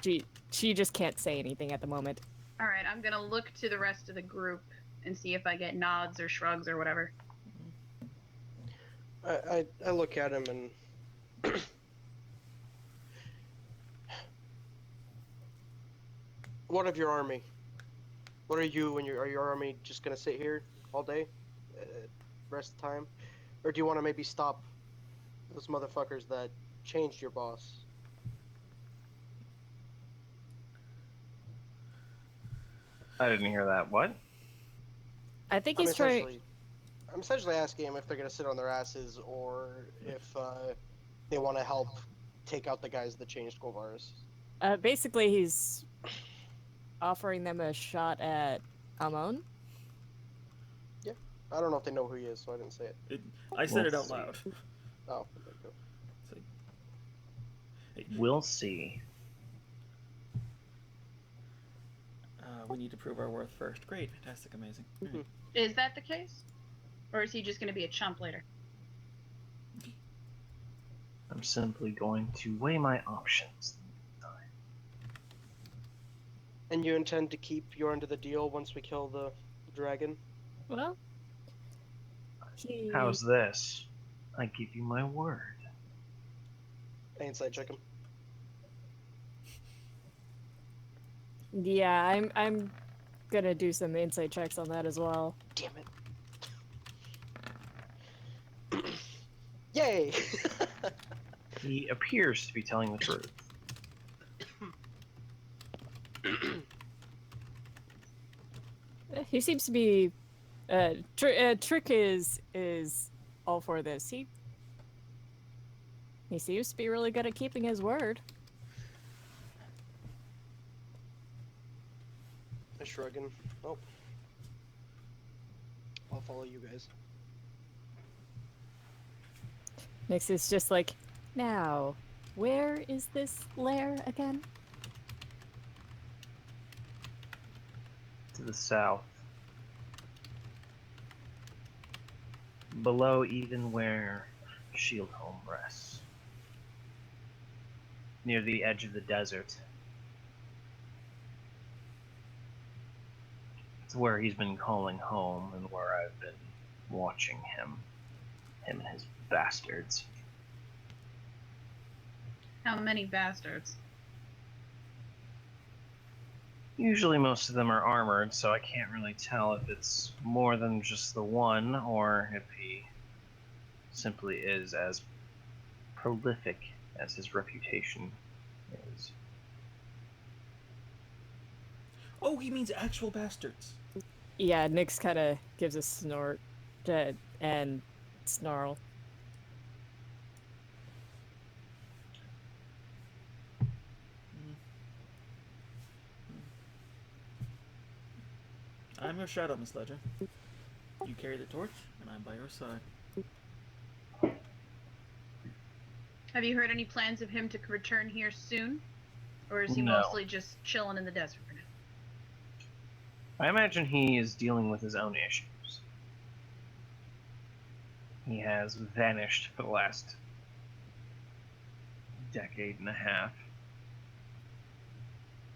She just can't say anything at the moment. All right. I'm gonna look to the rest of the group and see if I get nods or shrugs or whatever. I look at him and what of your army? What are you and are your army just gonna sit here all day, rest of the time, or do you want to maybe stop those motherfuckers that changed your boss? I didn't hear that. What? I think I'm he's trying. essentially asking him if they're gonna sit on their asses or if they want to help take out the guys that changed Golvaris. Basically, he's offering them a shot at Amon. I don't know if they know who he is, so I didn't say it. I said it We'll out see. loud. Oh, okay, cool. It's like, hey, We'll see. we need to prove our worth first. Great, fantastic, amazing. Mhm. Alright. Is that the case, or is he just gonna be a chump later? I'm simply going to weigh my options. And you intend to keep your end of the deal once we kill the dragon? Well, How's this? I give you my word. I insight check him. Yeah, I'm gonna do some insight checks on that as well. Damn Yay! He appears to be telling the truth. He seems to be. Trick is all for this. He seems to be really good at keeping his word. I'm shrugging. Oh. I'll follow you guys. Nix is just like, now, where is this lair again? To the south. Below even where Shieldholm rests. Near the edge of the desert. It's where he's been calling home and where I've been watching him. Him and his bastards. How many bastards? Usually most of them are armored, so I can't really tell if it's more than just the one, or if he simply is as prolific as his reputation is. Oh, he means actual bastards. Yeah, Nix kind of gives a snort and snarl. I'm your shadow, Miss Ledger. You carry the torch, and I'm by your side. Have you heard any plans of him to return here soon? Or is he No. mostly just chilling in the desert for now? I imagine he is dealing with his own issues. He has vanished for the last decade and a half.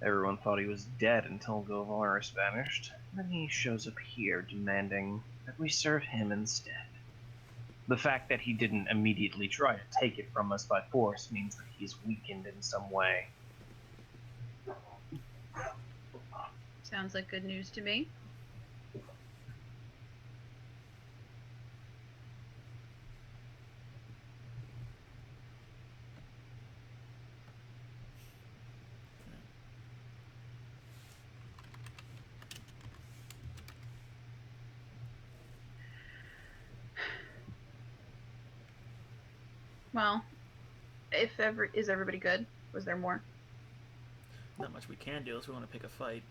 Everyone thought he was dead until Govaris vanished. Then he shows up here demanding that we serve him instead. The fact that he didn't immediately try to take it from us by force means that he's weakened in some way. Sounds like good news to me. Well, is everybody good? Was there more? Not much we can do unless we want to pick a fight.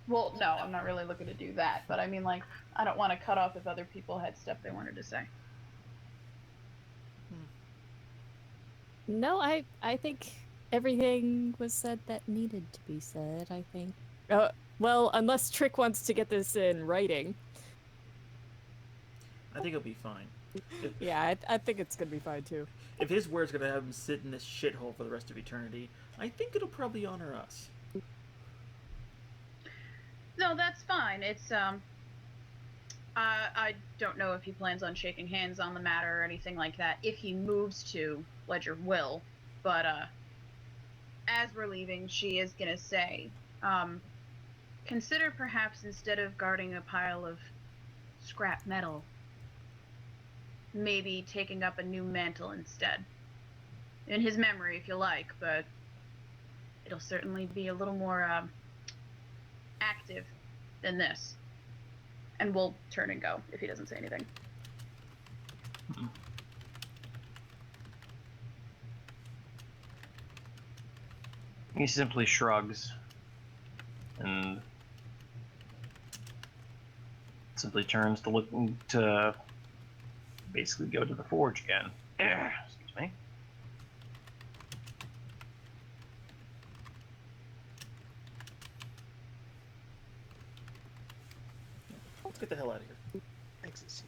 Well, no, I'm not really looking to do that, but I mean, like, I don't want to cut off if other people had stuff they wanted to say. No, I think everything was said that needed to be said, I think. Well, unless Trick wants to get this in writing. I think it'll be fine. Yeah, I think it's gonna be fine too. If his word's gonna have him sit in this shithole for the rest of eternity, I think it'll probably honor us. No, that's fine. It's I don't know if he plans on shaking hands on the matter or anything like that. If he moves to, Ledger will. But as we're leaving, she is gonna say, consider perhaps instead of guarding a pile of scrap metal, maybe taking up a new mantle instead. In his memory, if you like, but it'll certainly be a little more active than this. And we'll turn and go if he doesn't say anything. He simply shrugs and simply turns to look to basically go to the forge again. Excuse me. Let's get the hell out of here. Exit scene.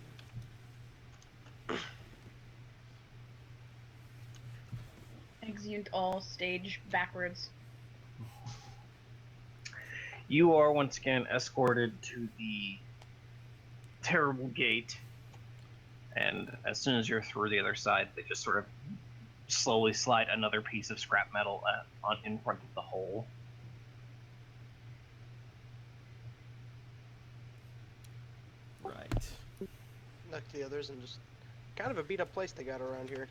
Exeunt all stage backwards. You are once again escorted to the terrible gate, and as soon as you're through the other side, they just sort of slowly slide another piece of scrap metal in front of the hole. Right. Knock the others and just Kind of a beat up place they got around here.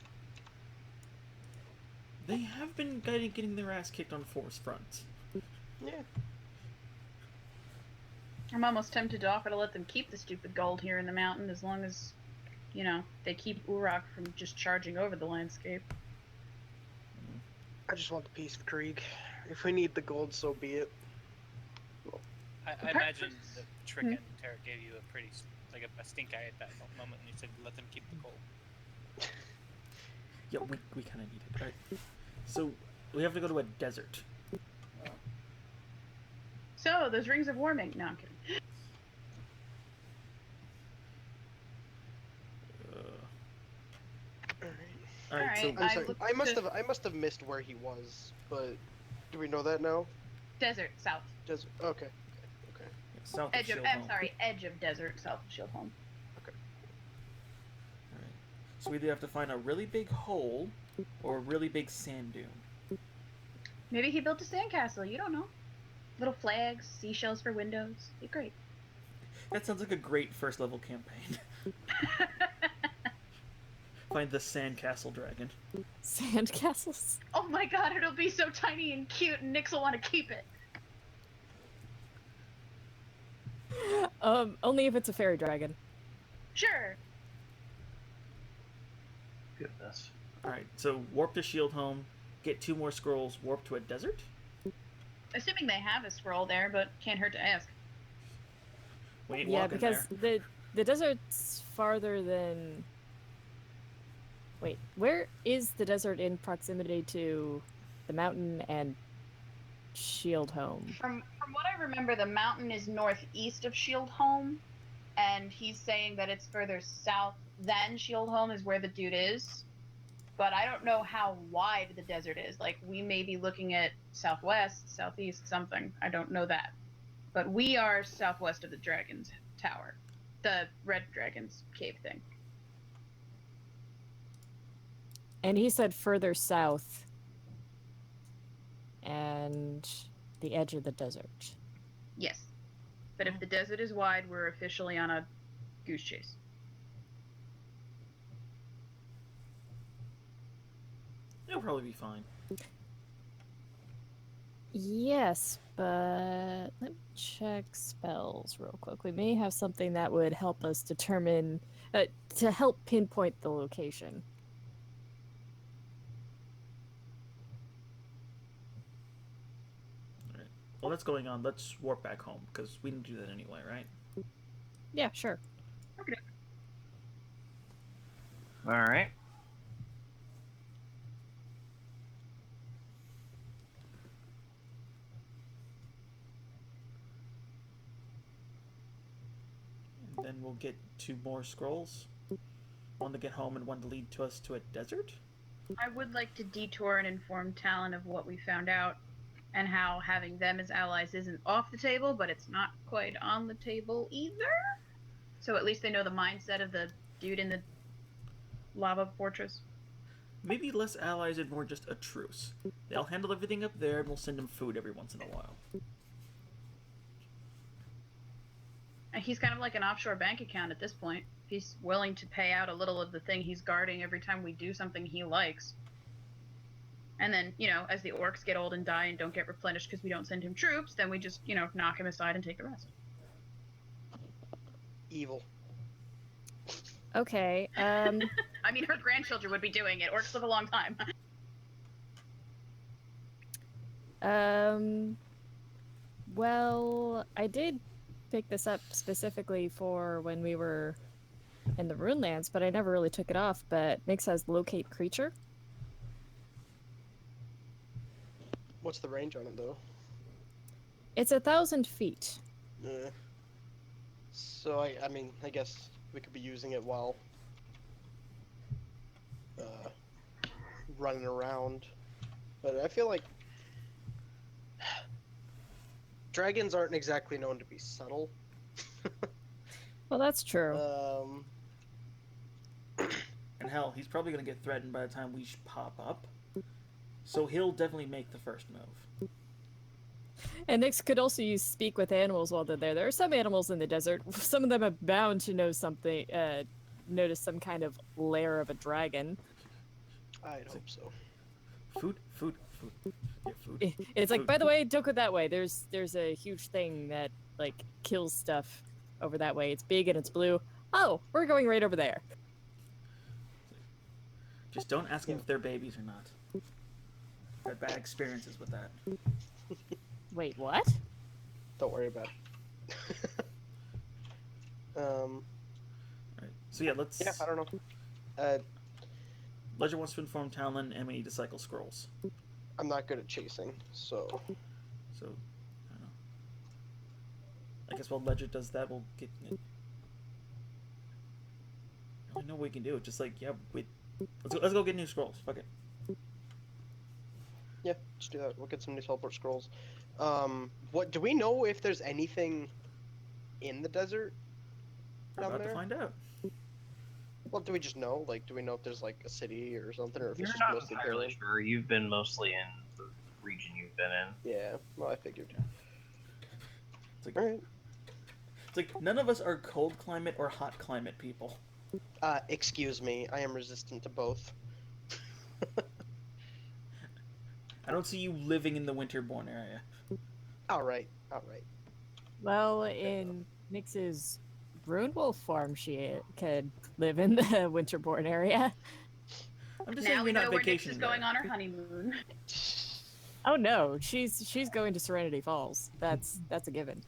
They have been getting their ass kicked on force fronts. Yeah. I'm almost tempted to offer to let them keep the stupid gold here in the mountain as long as, you know, they keep Uruk from just charging over the landscape. I just want the peace of Krieg. If we need the gold, so be it. I imagine the trick and Tara gave you a pretty, like a stink eye at that moment when you said let them keep the gold. Yeah, we kind of need it, right? So, we have to go to a desert. So, those rings of warming. No, I'm kidding. Alright, so Alright. I'm sorry. looked I must have missed where he was, but do we know that now? Desert, south. Just okay. Okay. south of Edge of, Shield I'm Home. sorry, edge of desert, south of Shield Home. Alright. So we either have to find a really big hole or a really big sand dune. Maybe he built a sandcastle, you don't know. Little flags, seashells for windows. Be great. That sounds like a great first level campaign. Find the sandcastle dragon. Sandcastles? Oh my god, it'll be so tiny and cute, and Nyx will want to keep it. Only if it's a fairy dragon. Sure. Goodness. Alright, so warp to Shield Home, get 2 more scrolls, warp to a desert? Assuming they have a scroll there, but can't hurt to ask. We ain't Yeah, walking because there. the desert's farther than. Wait, where is the desert in proximity to the mountain and Shield Home? From what I remember, the mountain is northeast of Shield Home, and he's saying that it's further south than Shield Home is where the dude is. But I don't know how wide the desert is. Like, we may be looking at southwest, southeast, something. I don't know that. But we are southwest of the Dragon's Tower. The Red Dragon's cave thing. And he said further south and the edge of the desert. Yes. But if the desert is wide, we're officially on a goose chase. It'll probably be fine. Yes, but let me check spells real quick. We may have something that would help us determine, to help pinpoint the location. While that's going on, let's warp back home, because we didn't do that anyway, right? Yeah, sure. All right. And then we'll get 2 more scrolls. One to get home and one to lead to us to a desert? I would like to detour and inform Talon of what we found out and how having them as allies isn't off the table, but it's not quite on the table either. So at least they know the mindset of the dude in the lava fortress. Maybe less allies and more just a truce. They'll handle everything up there and we'll send them food every once in a while. And he's kind of like an offshore bank account at this point. He's willing to pay out a little of the thing he's guarding every time we do something he likes. And then, you know, as the orcs get old and die and don't get replenished because we don't send him troops, then we just, you know, knock him aside and take the rest. Evil. Okay, I mean, her grandchildren would be doing it. Orcs live a long time. well, I did pick this up specifically for when we were in the Runelands, but I never really took it off. But Nyx has locate creature. What's the range on it though? It's 1,000 feet. So I mean, I guess we could be using it while running around, but I feel like dragons aren't exactly known to be subtle. Well, that's true. And hell, he's probably going to get threatened by the time we pop up. So he'll definitely make the first move. And Nyx could also use speak with animals while they're there. There are some animals in the desert. Some of them are bound to know something, notice some kind of lair of a dragon. I'd hope so. Food. Yeah, food. It's like, Food. by the way, don't go that way. There's a huge thing that like kills stuff over that way. It's big and it's blue. Oh, we're going right over there. Just don't ask them if they're babies or not. I've had bad experiences with that. Wait, what? Don't worry about it. Alright. So yeah, let's. Yeah, I don't know. Ledger wants to inform Talon, and we need to cycle scrolls. I'm not good at chasing, so So, I don't know. I guess while Ledger does that, we'll get. I don't know what we can do. Just like, yeah, let's go get new scrolls. Fuck it. yeah, let's do that. We'll get some new teleport scrolls. What do we know if there's anything in the desert I'm down about there? to find out. Well, do we just know? Like, do we know if there's like a city or something, or if You're it's just not mostly entirely desert? sure. You've been mostly in the region you've been in. Yeah, well, I figured. It's like, All right. it's like none of us are cold climate or hot climate people. Excuse me, I am resistant to both. I don't see you living in the Winterborn area. All right, all right. Well, in Nyx's Runewolf farm, she could live in the Winterborn area. I'm just saying Now we're we not know where Nyx vacationing is going there. on her honeymoon. Oh no, she's going to Serenity Falls. That's a given.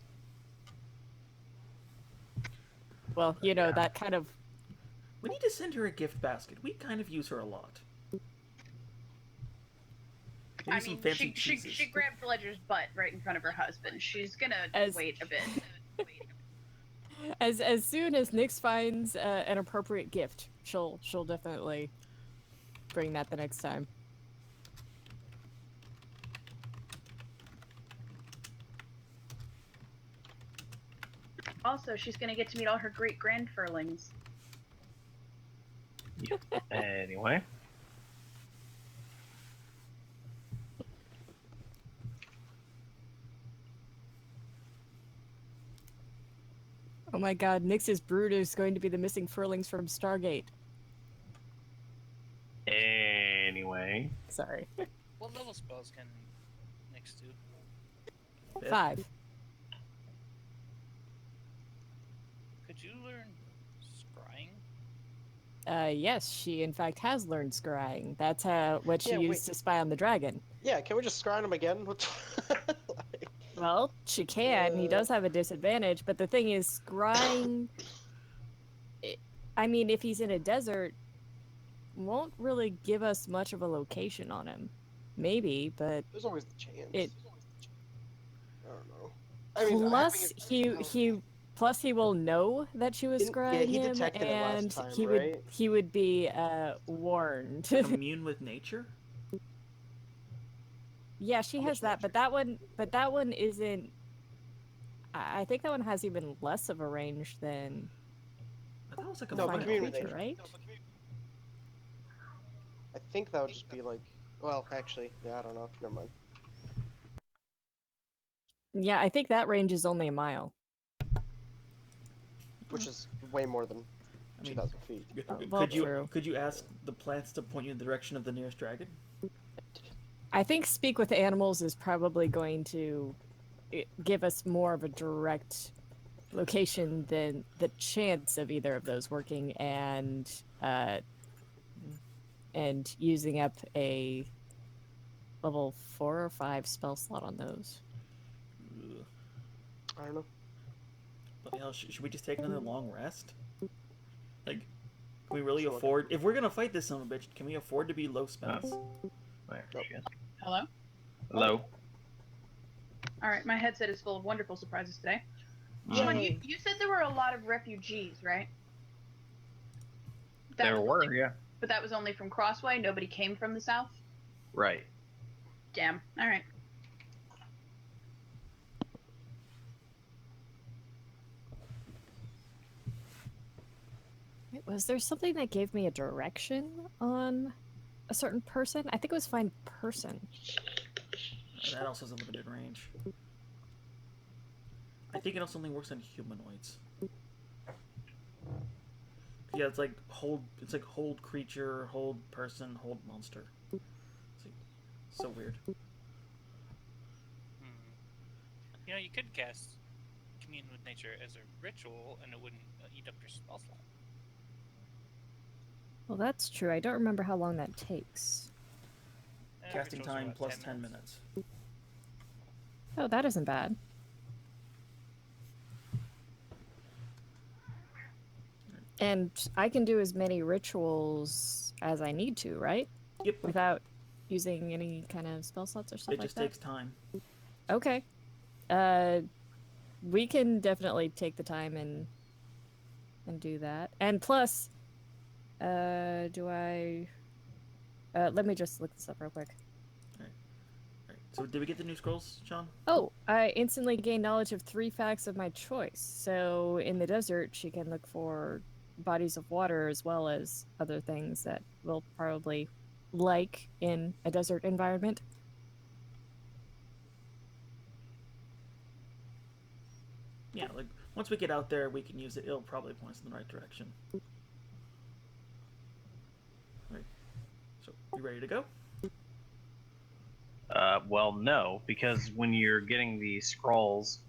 Well, you know, that kind of. We need to send her a gift basket. We kind of use her a lot. Maybe I some mean, fancy she cheeses. grabbed Ledger's butt right in front of her husband. She's gonna As- wait a bit. As soon as Nyx finds an appropriate gift, she'll definitely bring that the next time. Also, she's gonna get to meet all her great grandfurlings. Anyway. Oh my god, Nyx's brood is going to be the missing furlings from Stargate. Anyway. Sorry. What level spells can Nyx do? Fifth. 5. Could you learn scrying? Yes, she in fact has learned scrying. That's what she Yeah, used wait. to spy on the dragon. Yeah, can we just scry him again? What the- like, Well, she can. He does have a disadvantage, but the thing is, scrying. I mean, if he's in a desert, won't really give us much of a location on him. Maybe, but there's always the chance. It- I don't know. I mean, plus plus he will know that she was Didn't- yeah, scrying he him, detected it last and time, he right? would be warned. Commune with nature? Yeah, she How has much that, but that one isn't. I think that one has even less of a range than I thought it was like a No, but final final commune with creature, nature. right? I think that would just be like, well, actually, yeah, I don't know. Never mind. Yeah, I think that range is only a mile. Which is way more than I mean, 2,000 feet. well, true. Could you ask the plants to point you in the direction of the nearest dragon? I think speak with animals is probably going to give us more of a direct location than the chance of either of those working and using up a level 4 or 5 spell slot on those. Ugh. I don't know. Bloody hell, should we just take another long rest? Like, can we really Sure. afford... If we're gonna fight this son of a bitch, can we afford to be low spells? There Nope. she is. Hello? Hello. Alright, my headset is full of wonderful surprises today. Mm. Sean, you said there were a lot of refugees, right? That There was were, only- yeah. But that was only from Crossway? Nobody came from the south? Right. Damn. Alright. Wait, was there something that gave me a direction on a certain person? I think it was find person. That also has a limited range. I think it also only works on humanoids. Yeah, it's like hold. It's like hold creature, hold person, hold monster. It's like, so weird. You know, you could cast Commune with Nature as a ritual, and it wouldn't eat up your spell slot. Well, that's true. I don't remember how long that takes. Casting Rituals are time about plus 10 minutes. Oh, that isn't bad. And I can do as many rituals as I need to, right? Yep. Without using any kind of spell slots or stuff It like just that? takes time. Okay. We can definitely take the time and do that. And plus, do I... let me just look this up real quick. Alright. So did we get the new scrolls, Sean? Oh, I instantly gain knowledge of 3 facts of my choice. So in the desert, she can look for bodies of water as well as other things that we'll probably like in a desert environment. Yeah, like once we get out there, we can use it. It'll probably point us in the right direction. Alright. So, you ready to go? Well, no, because when you're getting the scrolls,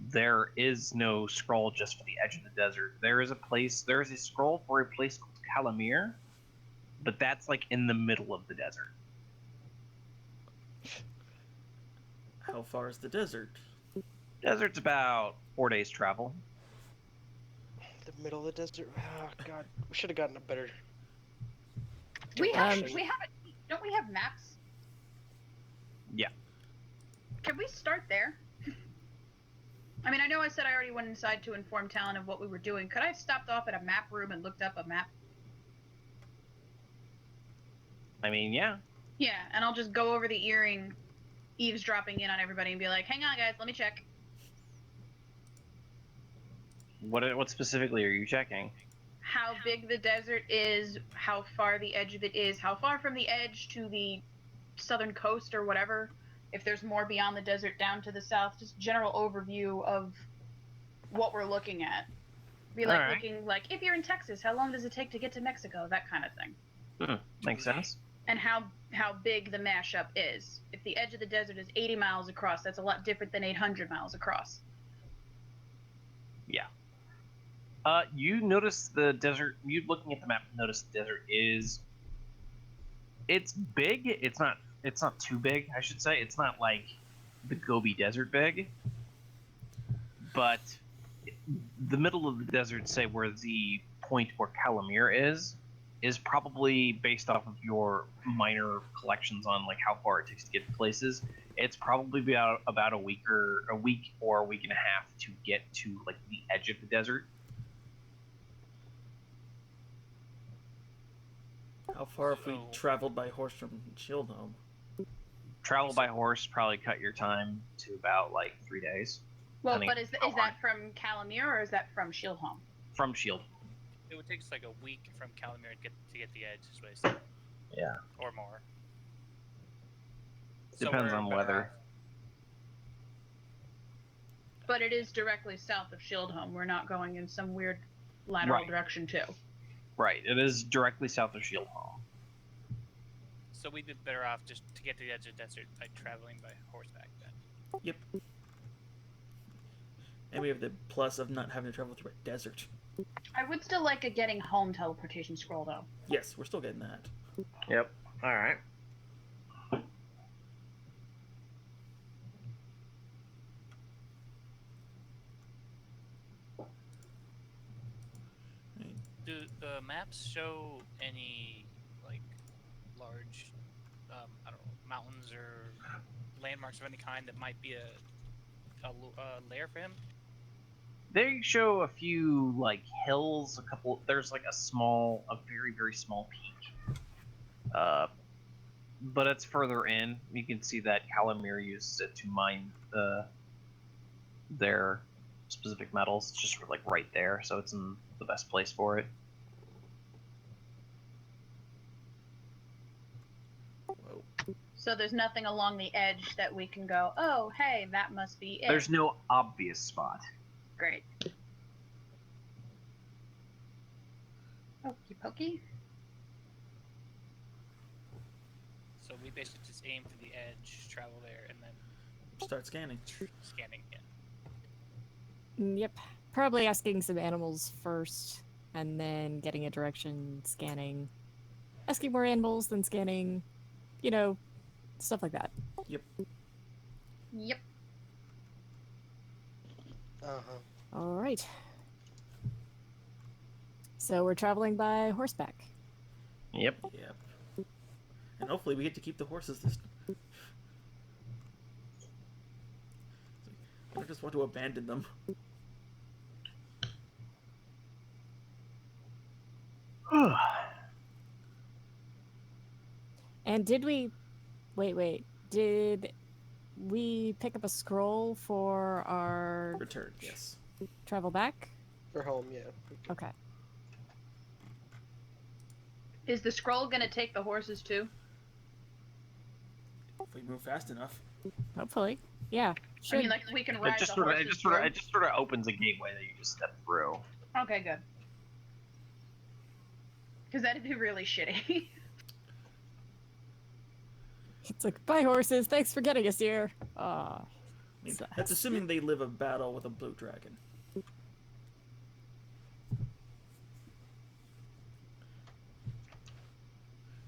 there is no scroll just for the edge of the desert. There is a scroll for a place called Calamir, but that's like in the middle of the desert. How far is the desert? Desert's about 4 days travel. The middle of the desert. Oh god, we should have gotten a better. We have direction. don't we have maps? Yeah. Can we start there? I mean, I know I said I already went inside to inform Talon of what we were doing. Could I have stopped off at a map room and looked up a map? I mean, yeah. Yeah, and I'll just go over the earring, eavesdropping in on everybody and be like, hang on guys, let me check. What specifically are you checking? How big the desert is, how far the edge of it is, how far from the edge to the southern coast or whatever, if there's more beyond the desert down to the south, just general overview of what we're looking at. Be like Alright. looking like, if you're in Texas, how long does it take to get to Mexico? That kind of thing. Makes sense. And how big the mashup is. If the edge of the desert is 80 miles across, that's a lot different than 800 miles across. Yeah. You notice the desert. You looking at the map, notice the desert is. It's big. It's not. It's not too big. I should say. It's not like the Gobi Desert big. But the middle of the desert, say where the point where Calamir is probably based off of your minor collections on like how far it takes to get to places. It's probably about a week or a week and a half to get to like the edge of the desert. How far if we So- traveled by horse from Shieldhome? Travel by horse probably cut your time to about like 3 days Well, Depending but is that from Calamir or is that from Shieldhome? from Shield. It would take us like a week from Calamir to get the edge, is what I said. Yeah. Or more. Depends we're on better weather. off. But it is directly south of Shieldhome. We're not going in some weird lateral Right. direction too. Right. It is directly south of Shield Hall. So we'd be better off just to get to the edge of the desert by traveling by horseback then. Yep. And we have the plus of not having to travel through a desert. I would still like a getting home teleportation scroll though. Yes, we're still getting that. Yep. All right. Do the maps show any like large, I don't know, mountains or landmarks of any kind that might be a lair for him? They show a few like hills, a couple. There's like a very very small peak. But it's further in. You can see that Calamir uses it to mine their specific metals. It's just like right there, so it's in the best place for it. Whoa. So there's nothing along the edge that we can go, oh, hey, that must be it. There's no obvious spot. Great. Okie pokey. So we basically just aim for the edge, travel there, and then Start scanning. scanning. Yeah. Yep. Probably asking some animals first, and then getting a direction, scanning. Asking more animals, then scanning. You know, stuff like that. Yep. Yep. Uh-huh. All right. So we're traveling by horseback. Yep. Yep. And hopefully we get to keep the horses this. I don't just want to abandon them. And did we... Wait. Did we pick up a scroll for our Return. Yes. travel back? For home, yeah. Okay. Is the scroll gonna take the horses too? If we move fast enough. Hopefully. Yeah. I mean, like we can It ride just the sort of, horses it just sort of, through? it just sort of opens a gateway that you just step through. Okay, good. Because that'd be really shitty. It's like, bye horses, thanks for getting us here. Aw. I mean, So- that's assuming they live a battle with a blue dragon.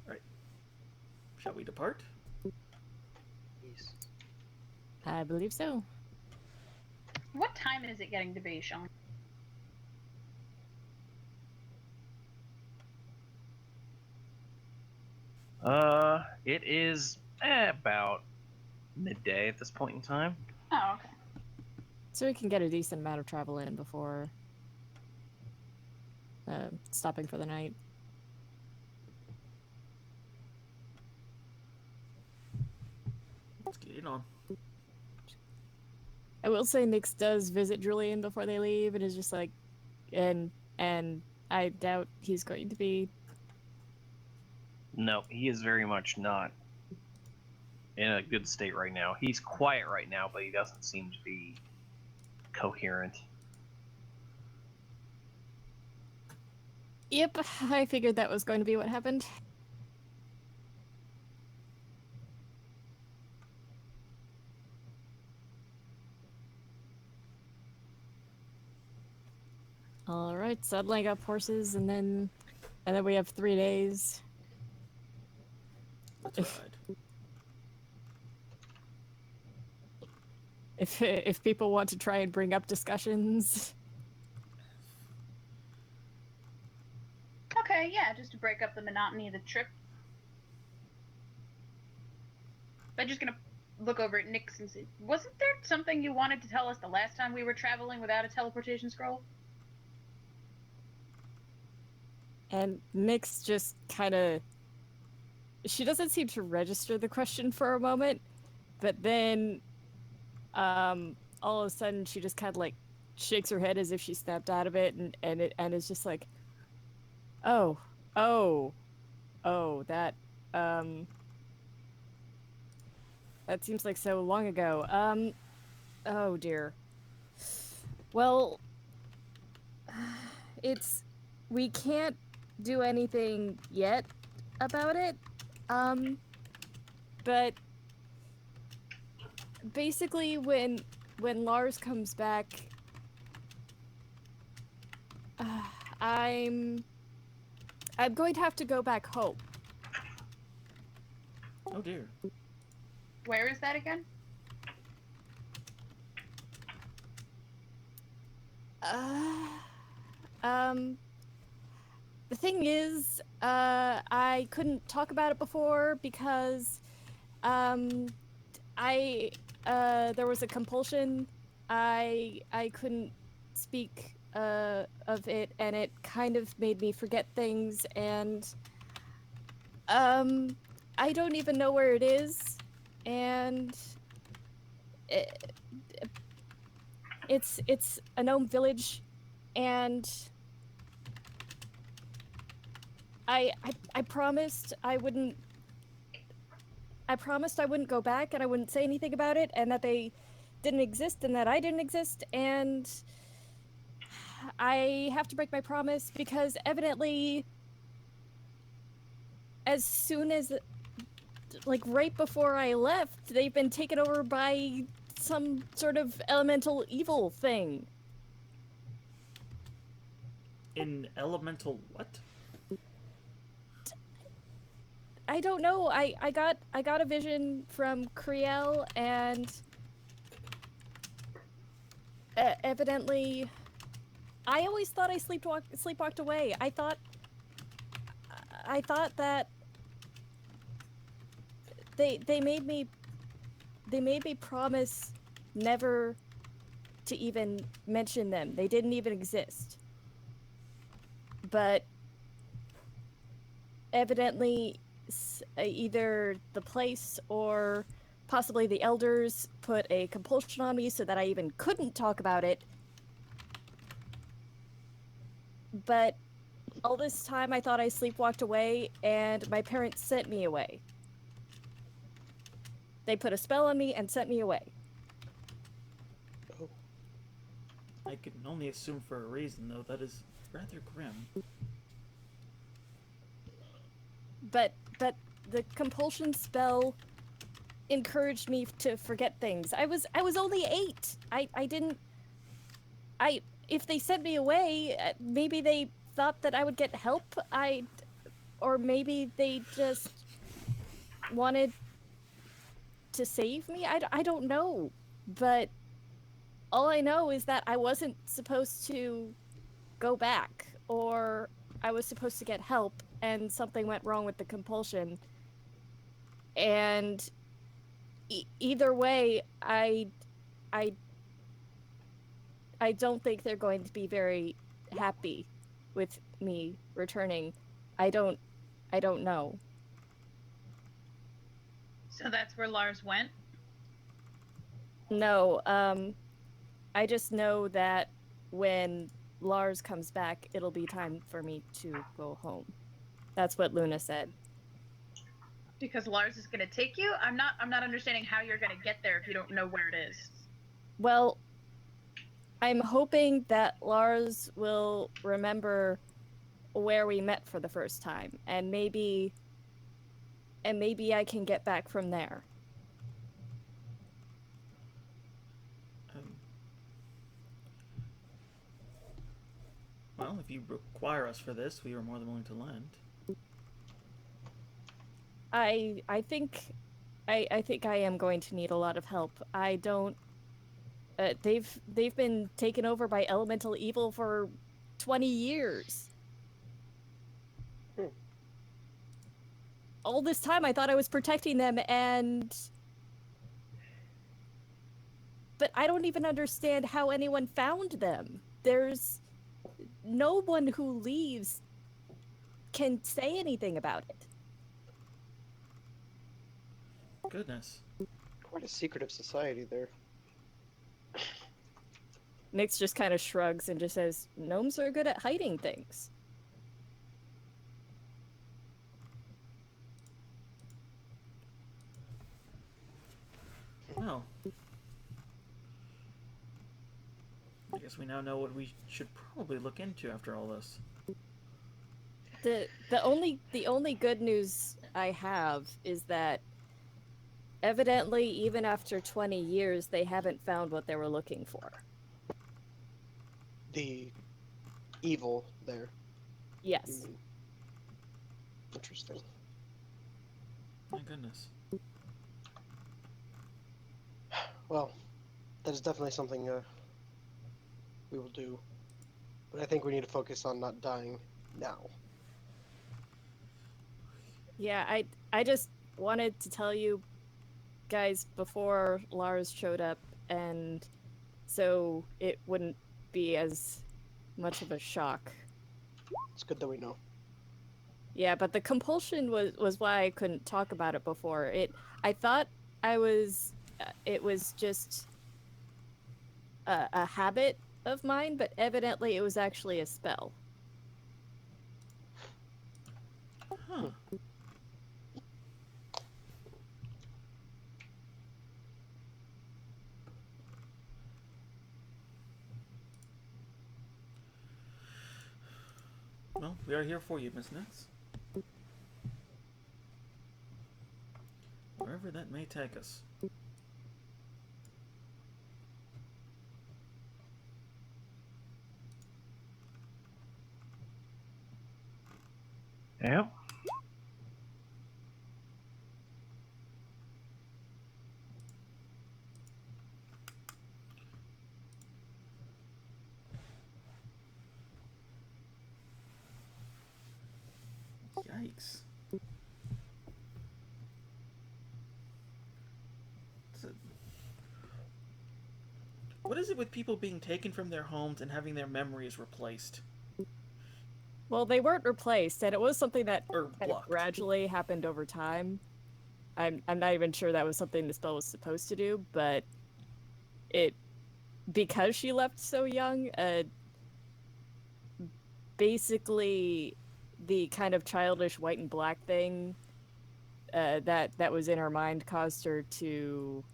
Right. Shall we depart? Peace. I believe so. What time is it getting to be, Sean? It is about midday at this point in time. Oh, okay. So we can get a decent amount of travel in before stopping for the night. Let's get it on. I will say Nyx does visit Julian before they leave and is just like, and I doubt he's going to be. No, he is very much not in a good state right now. He's quiet right now, but he doesn't seem to be coherent. Yep, I figured that was going to be what happened. All right, saddling up horses, and then we have 3 days. Let's ride. If people want to try and bring up discussions. Okay, yeah, just to break up the monotony of the trip. I'm just gonna look over at Nyx and see. Wasn't there something you wanted to tell us the last time we were traveling without a teleportation scroll? And Nyx just kind of... She doesn't seem to register the question for a moment, but then all of a sudden she just kind of like shakes her head as if she snapped out of it, and is just like, oh, that seems like so long ago. Oh dear. Well, we can't do anything yet about it. But basically when Lars comes back, I'm going to have to go back home. Oh dear. Where is that again? The thing is, I couldn't talk about it before because, there was a compulsion. I couldn't speak, of it, and it kind of made me forget things, and, I don't even know where it is, and it's a gnome village, and I promised I wouldn't go back, and I wouldn't say anything about it, and that they didn't exist, and that I didn't exist, and I have to break my promise because evidently, as soon as, like, right before I left, they've been taken over by some sort of elemental evil thing. In elemental what? I don't know. I got a vision from Kriel, and evidently, I always thought I sleepwalked away. I thought that they made me promise never to even mention them. They didn't even exist. But evidently, either the place or possibly the elders put a compulsion on me so that I even couldn't talk about it. But all this time I thought I sleepwalked away, and my parents sent me away. They put a spell on me and sent me away. Oh. I can only assume for a reason, though. That is rather grim. But the compulsion spell encouraged me to forget things. I was only 8. If they sent me away, maybe they thought that I would get help. Or maybe they just wanted to save me. I don't know. But all I know is that I wasn't supposed to go back, or I was supposed to get help, and something went wrong with the compulsion. And either way, I don't think they're going to be very happy with me returning. I don't know. So that's where Lars went? No, I just know that when Lars comes back, it'll be time for me to go home. That's what Luna said. Because Lars is going to take you? I'm not understanding how you're going to get there if you don't know where it is. Well, I'm hoping that Lars will remember where we met for the first time, and maybe I can get back from there. Well, if you require us for this, we are more than willing to lend. I think I am going to need a lot of help. I don't. They've been taken over by elemental evil for 20 years. All this time I thought I was protecting them, but I don't even understand how anyone found them. There's no one who leaves can say anything about it. Goodness. Quite a secretive society there. Nyx just kind of shrugs and just says, gnomes are good at hiding things. Well, I guess we now know what we should probably look into after all this. The only good news I have is that evidently, even after 20 years, they haven't found what they were looking for. The evil there. Yes. Interesting. My goodness. Well, that is definitely something we will do. But I think we need to focus on not dying now. Yeah, I just wanted to tell you guys before Lars showed up, and so it wouldn't be as much of a shock. It's good that we know. Yeah, but the compulsion was why I couldn't talk about it before. I thought it was just a habit of mine, but evidently it was actually a spell. Huh. Well, we are here for you, Miss Nix. Wherever that may take us. Yep. Yikes. What is it with people being taken from their homes and having their memories replaced? Well, they weren't replaced, and it was something that Or kind of blocked? gradually happened over time. I'm not even sure that was something the spell was supposed to do, but it, because she left so young, basically the kind of childish white and black thing that was in her mind caused her to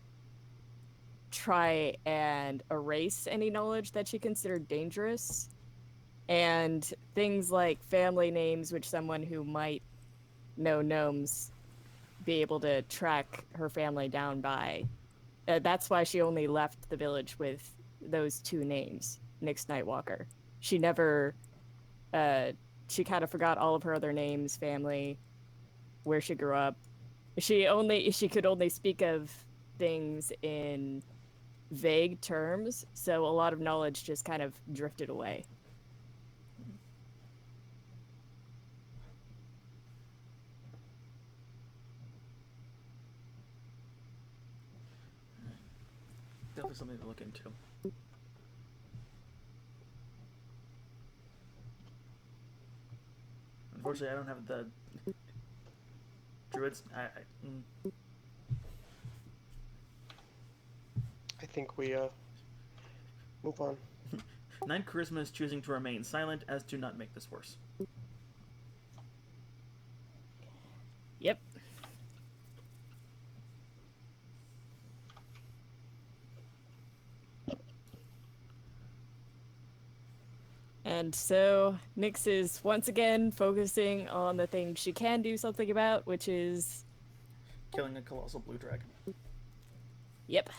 try and erase any knowledge that she considered dangerous. And things like family names, which someone who might know gnomes be able to track her family down by. That's why she only left the village with those two names, Nyx Nightwalker. She never, she kind of forgot all of her other names, family, where she grew up. She could only speak of things in vague terms, so a lot of knowledge just kind of drifted away. Definitely something to look into. Unfortunately, I don't have the druids. I think we move on. 9 charisma is choosing to remain silent, as do not make this worse. Yep. And so Nyx is once again focusing on the thing she can do something about, which is... Killing a colossal blue dragon. Yep.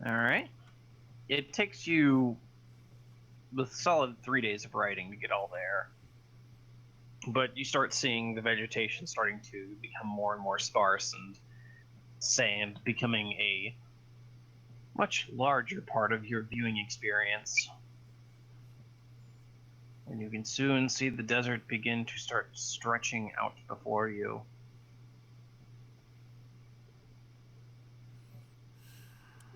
All right. It takes you a solid 3 days of riding to get all there. But you start seeing the vegetation starting to become more and more sparse, and sand becoming a much larger part of your viewing experience. And you can soon see the desert begin to start stretching out before you.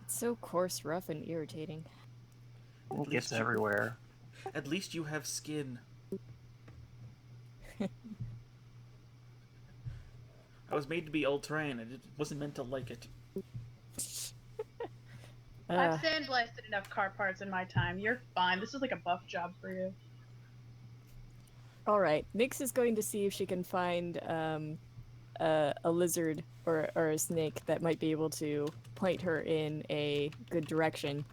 It's so coarse, rough, and irritating. It gets everywhere. At least you have skin. I was made to be all-terrain, and it wasn't meant to like it. I've sandblasted enough car parts in my time. You're fine. This is like a buff job for you. All right, Nyx is going to see if she can find a lizard or a snake that might be able to point her in a good direction.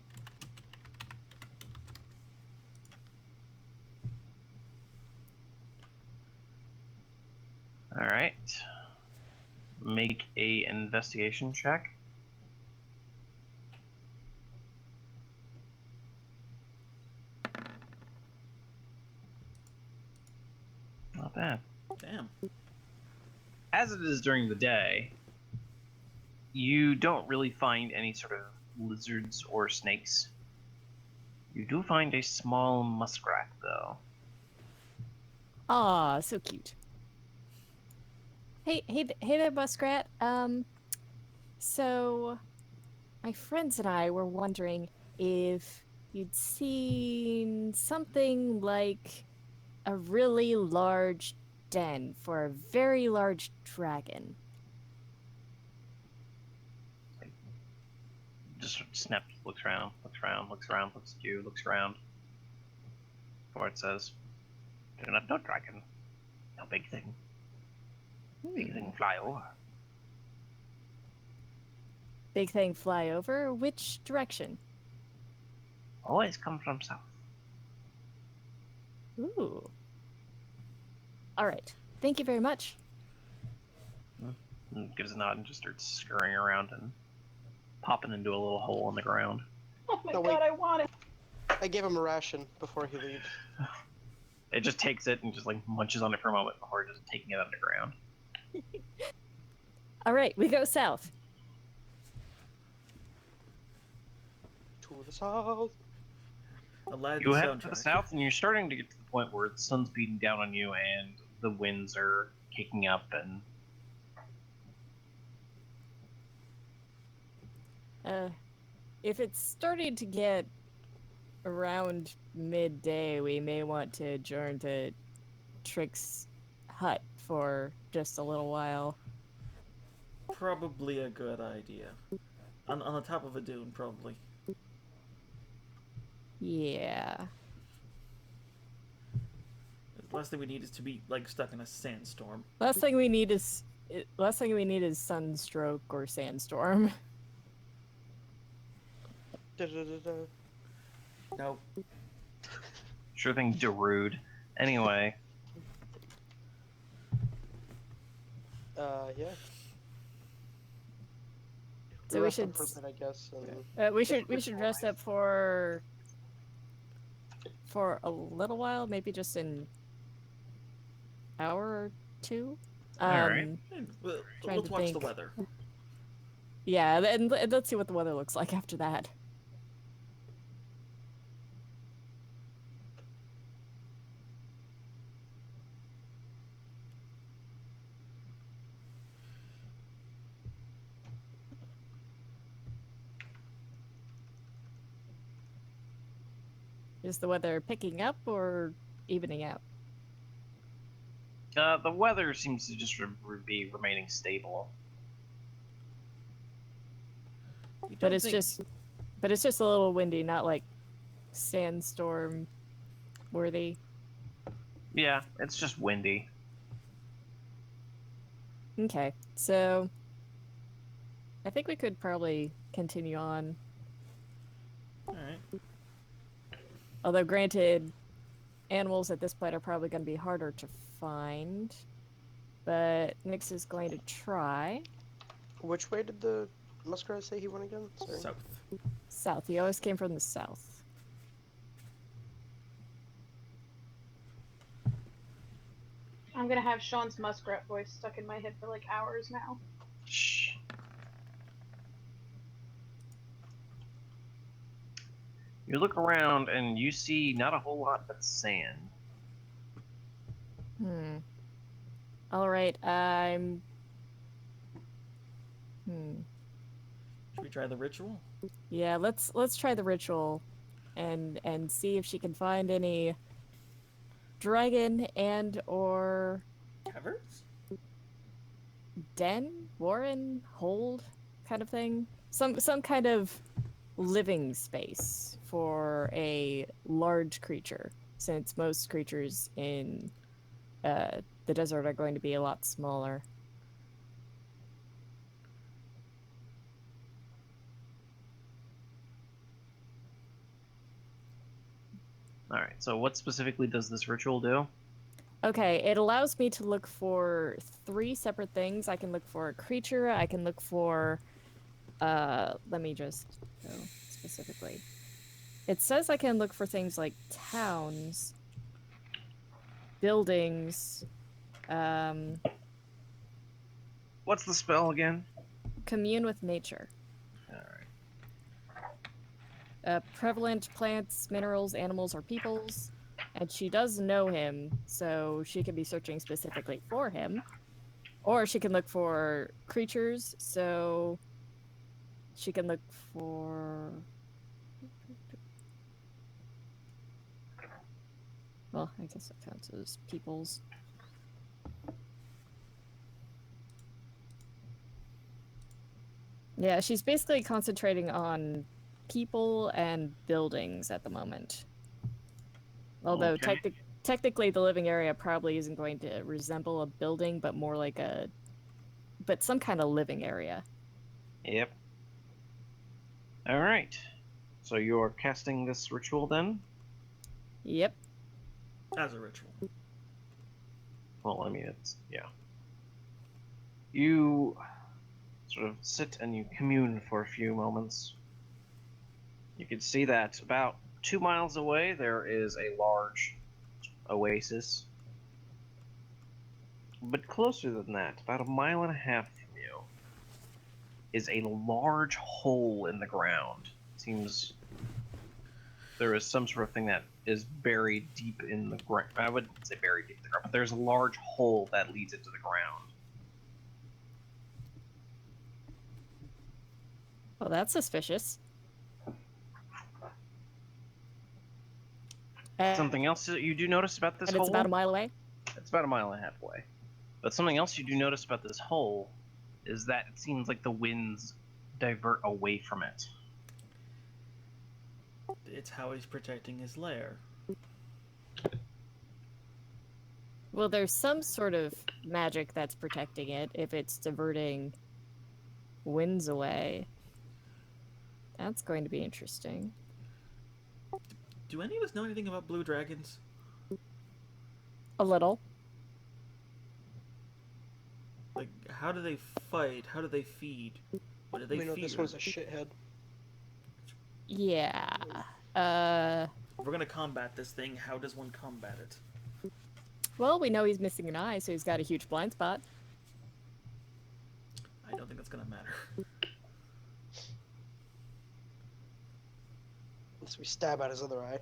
All right. Make a investigation check. Not bad. Damn. As it is during the day, you don't really find any sort of lizards or snakes. You do find a small muskrat, though. Aw, so cute. Hey there, muskrat. So my friends and I were wondering if you'd seen something like a really large den for a very large dragon. Just snaps, looks around, looks at you, looks around. Before it says, "Do not know dragon. No big thing. Big thing fly over." Big thing fly over? Which direction? always come from south. Ooh. All right. Thank you very much. And gives a nod and just starts scurrying around and popping into a little hole in the ground. Oh my No, god, wait. I want it. I gave him a ration before he leaves. It just takes it and just like munches on it for a moment before just taking it underground. All right, we go south. To the south. You head to the south, and you're starting to get to the point where the sun's beating down on you, and the winds are kicking up, and If it's starting to get around midday, we may want to adjourn to Trick's hut for just a little while. Probably a good idea. On the top of a dune, probably. Yeah. The last thing we need is to be like stuck in a sandstorm. Last thing we need is sunstroke or sandstorm. Da-da-da-da. No. sure thing, Darude. Anyway, Yeah. So we Rest up should for a bit, I guess. And we should rest up for a little while, maybe just an hour or two. Alright. Trying Let's to watch the think. weather. Yeah, and let's see what the weather looks like after that. Is the weather picking up or evening out? the weather seems to just be remaining stable. You But don't it's think- just a little windy, not like sandstorm worthy. Yeah, it's just windy. Okay, so I think we could probably continue on. Alright. Although granted, animals at this point are probably going to be harder to find. But Nyx is going to try. which way did the muskrat say he went again? Sorry. South. South. He always came from the south. I'm gonna have Sean's muskrat voice stuck in my head for like hours now. Shh. You look around and you see not a whole lot but sand. All right. Hmm. Should we try the ritual? Yeah. Let's try the ritual, and see if she can find any dragon and or Caverns? den, warren, hold kind of thing. Some kind of living space for a large creature, since most creatures in the desert are going to be a lot smaller. Alright, so what specifically does this ritual do? Okay, it allows me to look for 3 separate things. I can look for a creature, I can look for let me just go specifically. It says I can look for things like towns, buildings, What's the spell again? commune with nature. Alright. Prevalent plants, minerals, animals, or peoples. And she does know him, so she can be searching specifically for him. Or she can look for creatures, so she can look for... Well, I guess that counts as peoples. Yeah, she's basically concentrating on people and buildings at the moment. Although Okay. technically the living area probably isn't going to resemble a building, but more like some kind of living area. Yep. Alright. So you're casting this ritual then? Yep. As a ritual. Well, I mean, it's, yeah. You sort of sit and you commune for a few moments. You can see that about 2 miles away there is a large oasis. But closer than that, about 1.5 miles from you, is a large hole in the ground. Seems there is some sort of thing that is buried deep in the ground. I wouldn't say buried deep in the ground, but there's a large hole that leads into the ground. Well, that's suspicious. Something else that you do notice about this And hole? it's about a mile away? It's about 1.5 miles away. But something else you do notice about this hole is that it seems like the winds divert away from it. It's how he's protecting his lair. Well, there's some sort of magic that's protecting it if it's diverting winds away. That's going to be interesting. Do any of us know anything about blue dragons? A little. Like, how do they fight? How do they feed? What do they We know feed? this one's a shithead. Yeah. If we're gonna combat this thing, how does one combat it? Well, we know he's missing an eye, so he's got a huge blind spot. I don't think that's gonna matter. Unless we stab out his other eye.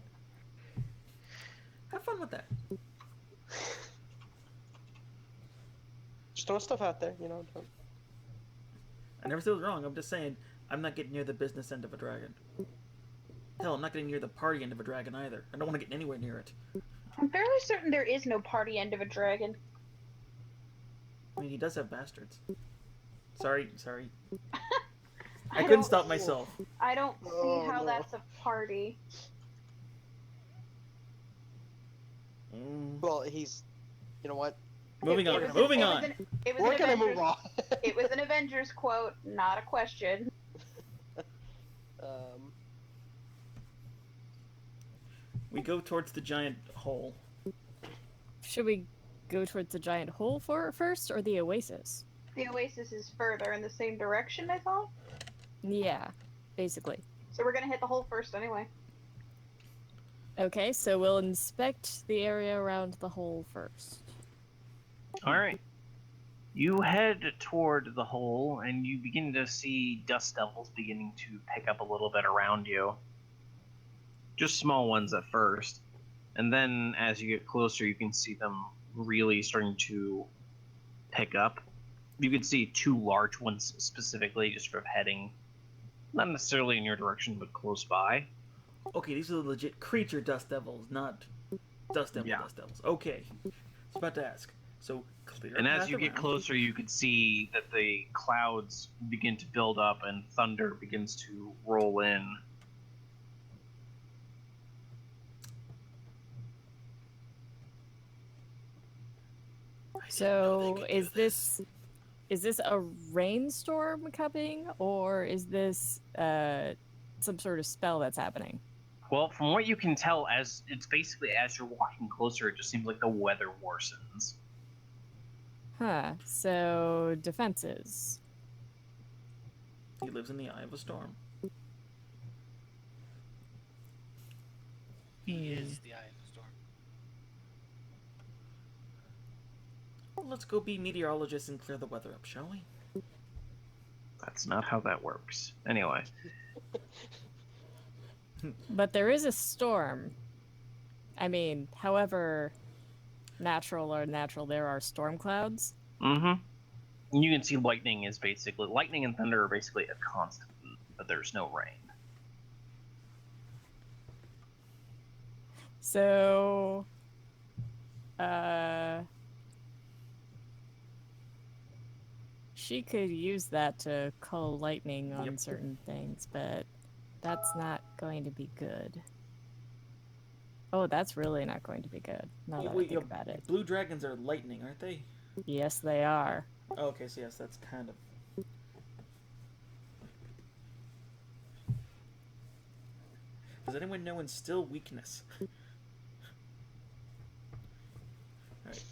Have fun with that. Just throwing stuff out there, you know. Don't... I never said it was wrong. I'm just saying I'm not getting near the business end of a dragon. Hell, I'm not getting near the party end of a dragon either. I don't want to get anywhere near it. I'm fairly certain there is no party end of a dragon. I mean, he does have bastards. Sorry. I I couldn't don't- stop myself. I don't see Oh, how no. that's a party. Well, he's. You know what? Moving It on. was an- Moving it was on. an- it was We're an gonna Avengers- move on. It was an Avengers quote, not a question. We go towards the giant hole. Should we go towards the giant hole first, or the oasis? The oasis is further in the same direction, I thought. Yeah, basically. So we're gonna hit the hole first anyway. Okay, so we'll inspect the area around the hole first. Alright. You head toward the hole, and you begin to see dust devils beginning to pick up a little bit around you. Just small ones at first. And then, as you get closer, you can see them really starting to pick up. You can see 2 large ones specifically, just sort of heading, not necessarily in your direction, but close by. Okay, these are the legit creature dust devils, not dust devil Yeah. dust devils. Okay. I was about to ask. So clear. And as path you get around. closer, you can see that the clouds begin to build up and thunder begins to roll in. I didn't know they So could is do this a rainstorm coming, or is this some sort of spell that's happening? Well, from what you can tell, as it's basically as you're walking closer, it just seems like the weather worsens. Huh. So defenses. He lives in the eye of a storm. He is the eye of the storm. Well, let's go be meteorologists and clear the weather up, shall we? That's not how that works. Anyway, But there is a storm. I mean, however natural or natural there are storm clouds. you can see lightning and thunder are basically a constant, but there's no rain. So she could use that to call lightning on Yep. certain things, but that's not going to be good. Oh, that's really not going to be good. Now that I think about it. Blue dragons are lightning, aren't they? Yes, they are. Oh, okay, so yes, that's kind of. Does anyone know Instill Weakness? Alright. Is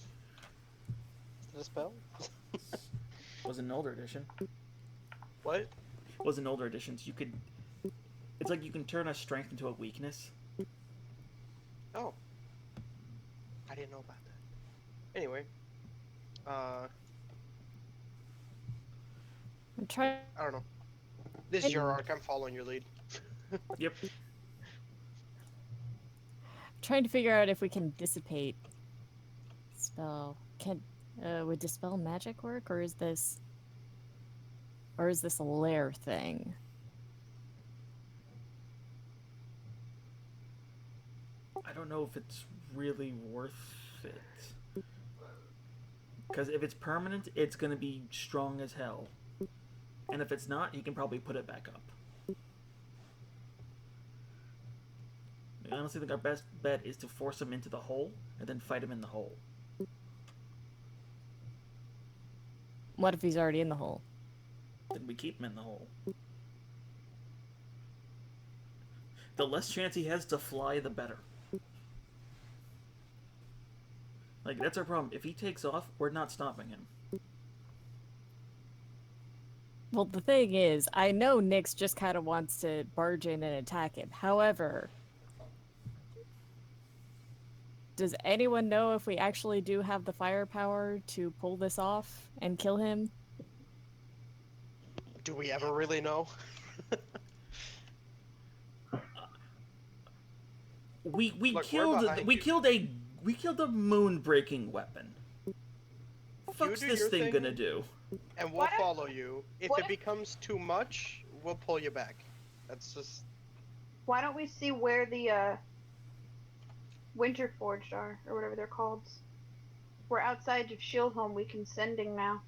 it a spell? Was an older edition. What? Was in older editions. You could. It's like you can turn a strength into a weakness. Oh. I didn't know about that. Anyway. I'm trying. I don't know. This is your arc. I'm following your lead. Yep. Trying to figure out if we can dissipate spell. Would dispel magic work, or is this a lair thing? I don't know if it's really worth it. Because if it's permanent, it's going to be strong as hell. And if it's not, you can probably put it back up. I honestly think our best bet is to force him into the hole, and then fight him in the hole. What if he's already in the hole? Then we keep him in the hole. The less chance he has to fly, the better. Like, that's our problem. If he takes off, we're not stopping him. Well, the thing is, I know Nyx just kind of wants to barge in and attack him. However, does anyone know if we actually do have the firepower to pull this off and kill him? Do we ever really know? We Look, we're killed behind you. we killed a moon breaking weapon. What's do this your thing thing. gonna do? And we'll What if- follow you. If what it if- becomes too much, we'll pull you back. That's just... Why don't we see where the Winter Forged are, or whatever they're called? We're outside of Shieldhome. We can sending now.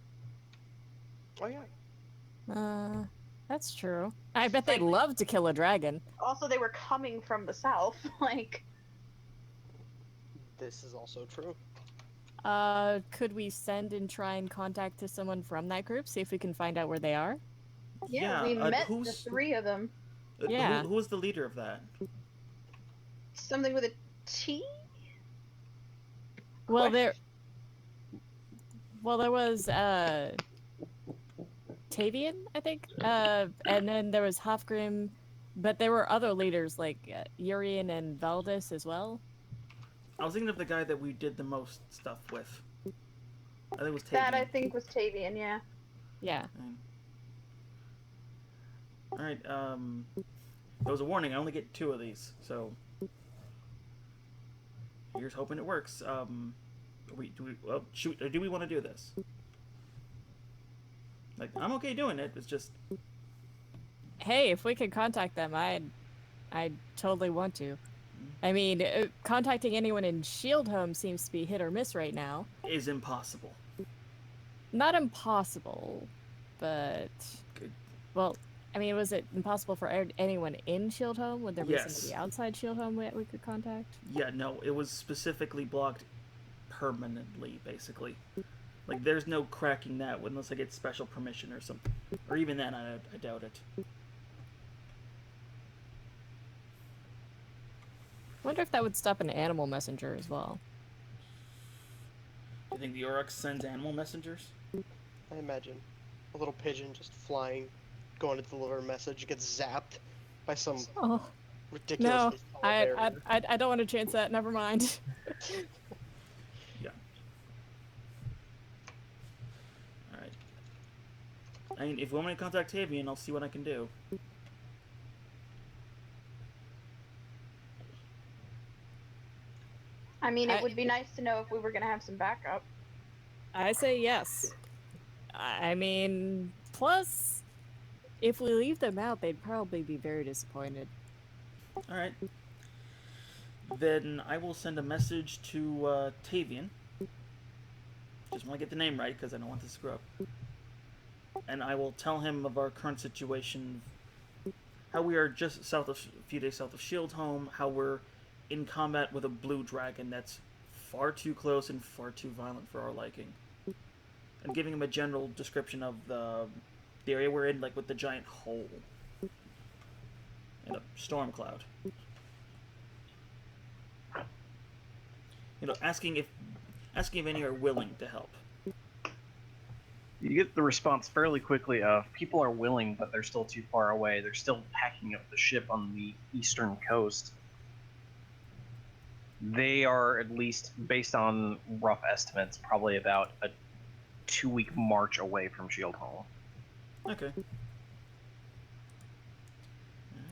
Oh, yeah. That's true. I bet they'd love to kill a dragon. Also, they were coming from the south. Like, This is also true. Could we send and try and contact to someone from that group, see if we can find out where they are? yeah, we met the who's 3 of them. Yeah. Who was the leader of that? Something with a T? Well, Question. there was, Tavian, I think, and then there was Hofgrim, but there were other leaders like Urian and Valdis as well. I was thinking of the guy that we did the most stuff with. I think it was Tavian. That I think was Tavian, yeah. Yeah. Alright, there was a warning, I only get 2 of these, so... Here's hoping it works. Do we want to do this? Like, I'm okay doing it, it's just... Hey, if we could contact them, I'd totally want to. I mean, contacting anyone in Shieldhome seems to be hit or miss right now. is impossible. Not impossible, but... Good. Well, I mean, was it impossible for anyone in Shieldhome? Would there be Yes. somebody outside Shieldhome we could contact? Yeah, no, it was specifically blocked permanently, basically. Like, there's no cracking that unless I get special permission or something. Or even then, I doubt it. Wonder if that would stop an animal messenger as well. Do you think the Aurochs sends animal messengers? I imagine. A little pigeon just flying, going to deliver a message, gets zapped by some Oh, ridiculously tall bear. I don't want to chance that. Never mind. Yeah. Alright. I mean, if you want me to contact Tavian, I'll see what I can do. I mean, it would be nice to know if we were going to have some backup. I say yes. I mean, plus, if we leave them out, they'd probably be very disappointed. Alright. Then I will send a message to Tavian. Just want to get the name right because I don't want to screw up. And I will tell him of our current situation, how we are just a few days south of Shieldhome, how we're in combat with a blue dragon that's far too close and far too violent for our liking. And giving him a general description of the area we're in, like with the giant hole and a storm cloud. asking if any are willing to help. You get the response fairly quickly of people are willing, but they're still too far away. They're still packing up the ship on the eastern coast. They are, at least based on rough estimates, probably about a 2-week march away from Shield Hall. Okay.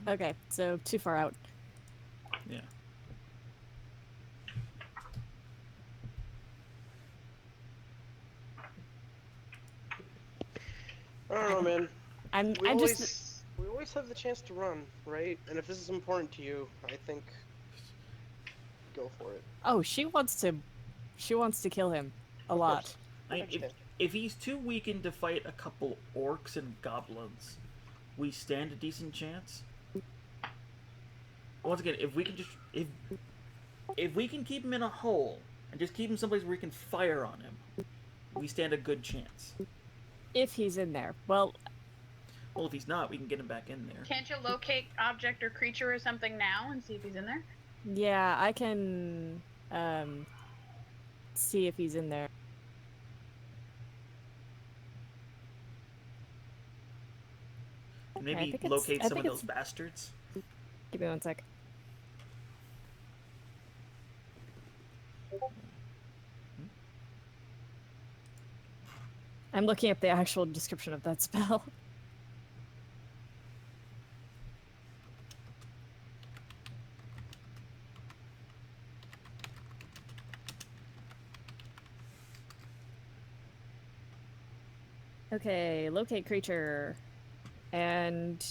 Okay, so too far out. Yeah. I don't know, man. I'm We I'm always, just we always have the chance to run, right? And if this is important to you, I think go for it. oh, she wants to kill him a Of lot. course. I mean, understand. if he's too weakened to fight a couple orcs and goblins, we stand a decent chance. Once again, if we can just if we can keep him in a hole and just keep him someplace where we can fire on him, we stand a good chance. If he's in there. Well, Well, if he's not, we can get him back in there. Can't you locate object or creature or something now and see if he's in there? yeah, I can see if he's in there. Maybe think it's- locate I some of think those bastards. Give me one sec. I'm looking up the actual description of that spell. Okay, locate creature. And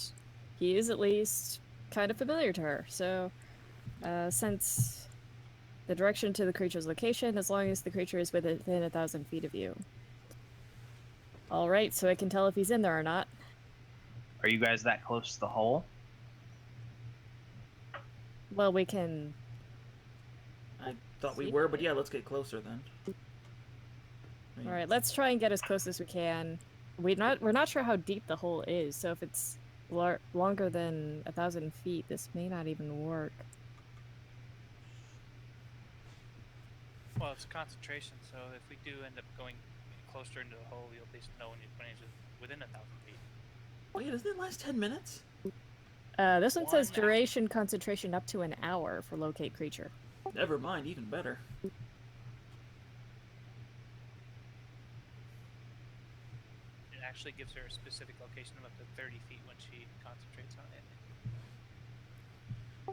he is at least kind of familiar to her, so sense the direction to the creature's location as long as the creature is within 1,000 feet of you. Alright, so I can tell if he's in there or not. Are you guys that close to the hole? Well, we can... I thought we See? were, but yeah, let's get closer then. I mean, Alright, let's try and get as close as we can. We're not sure how deep the hole is, so if it's longer than 1,000 feet, this may not even work. Well, it's concentration, so if we do end up going closer into the hole, you'll at least know when it's within 1,000 feet. Wait, doesn't it last 10 minutes? This one says 1 hour. duration concentration up to an hour for locate creature. Never mind, even better. It actually gives her a specific location of up to 30 feet when she concentrates on it.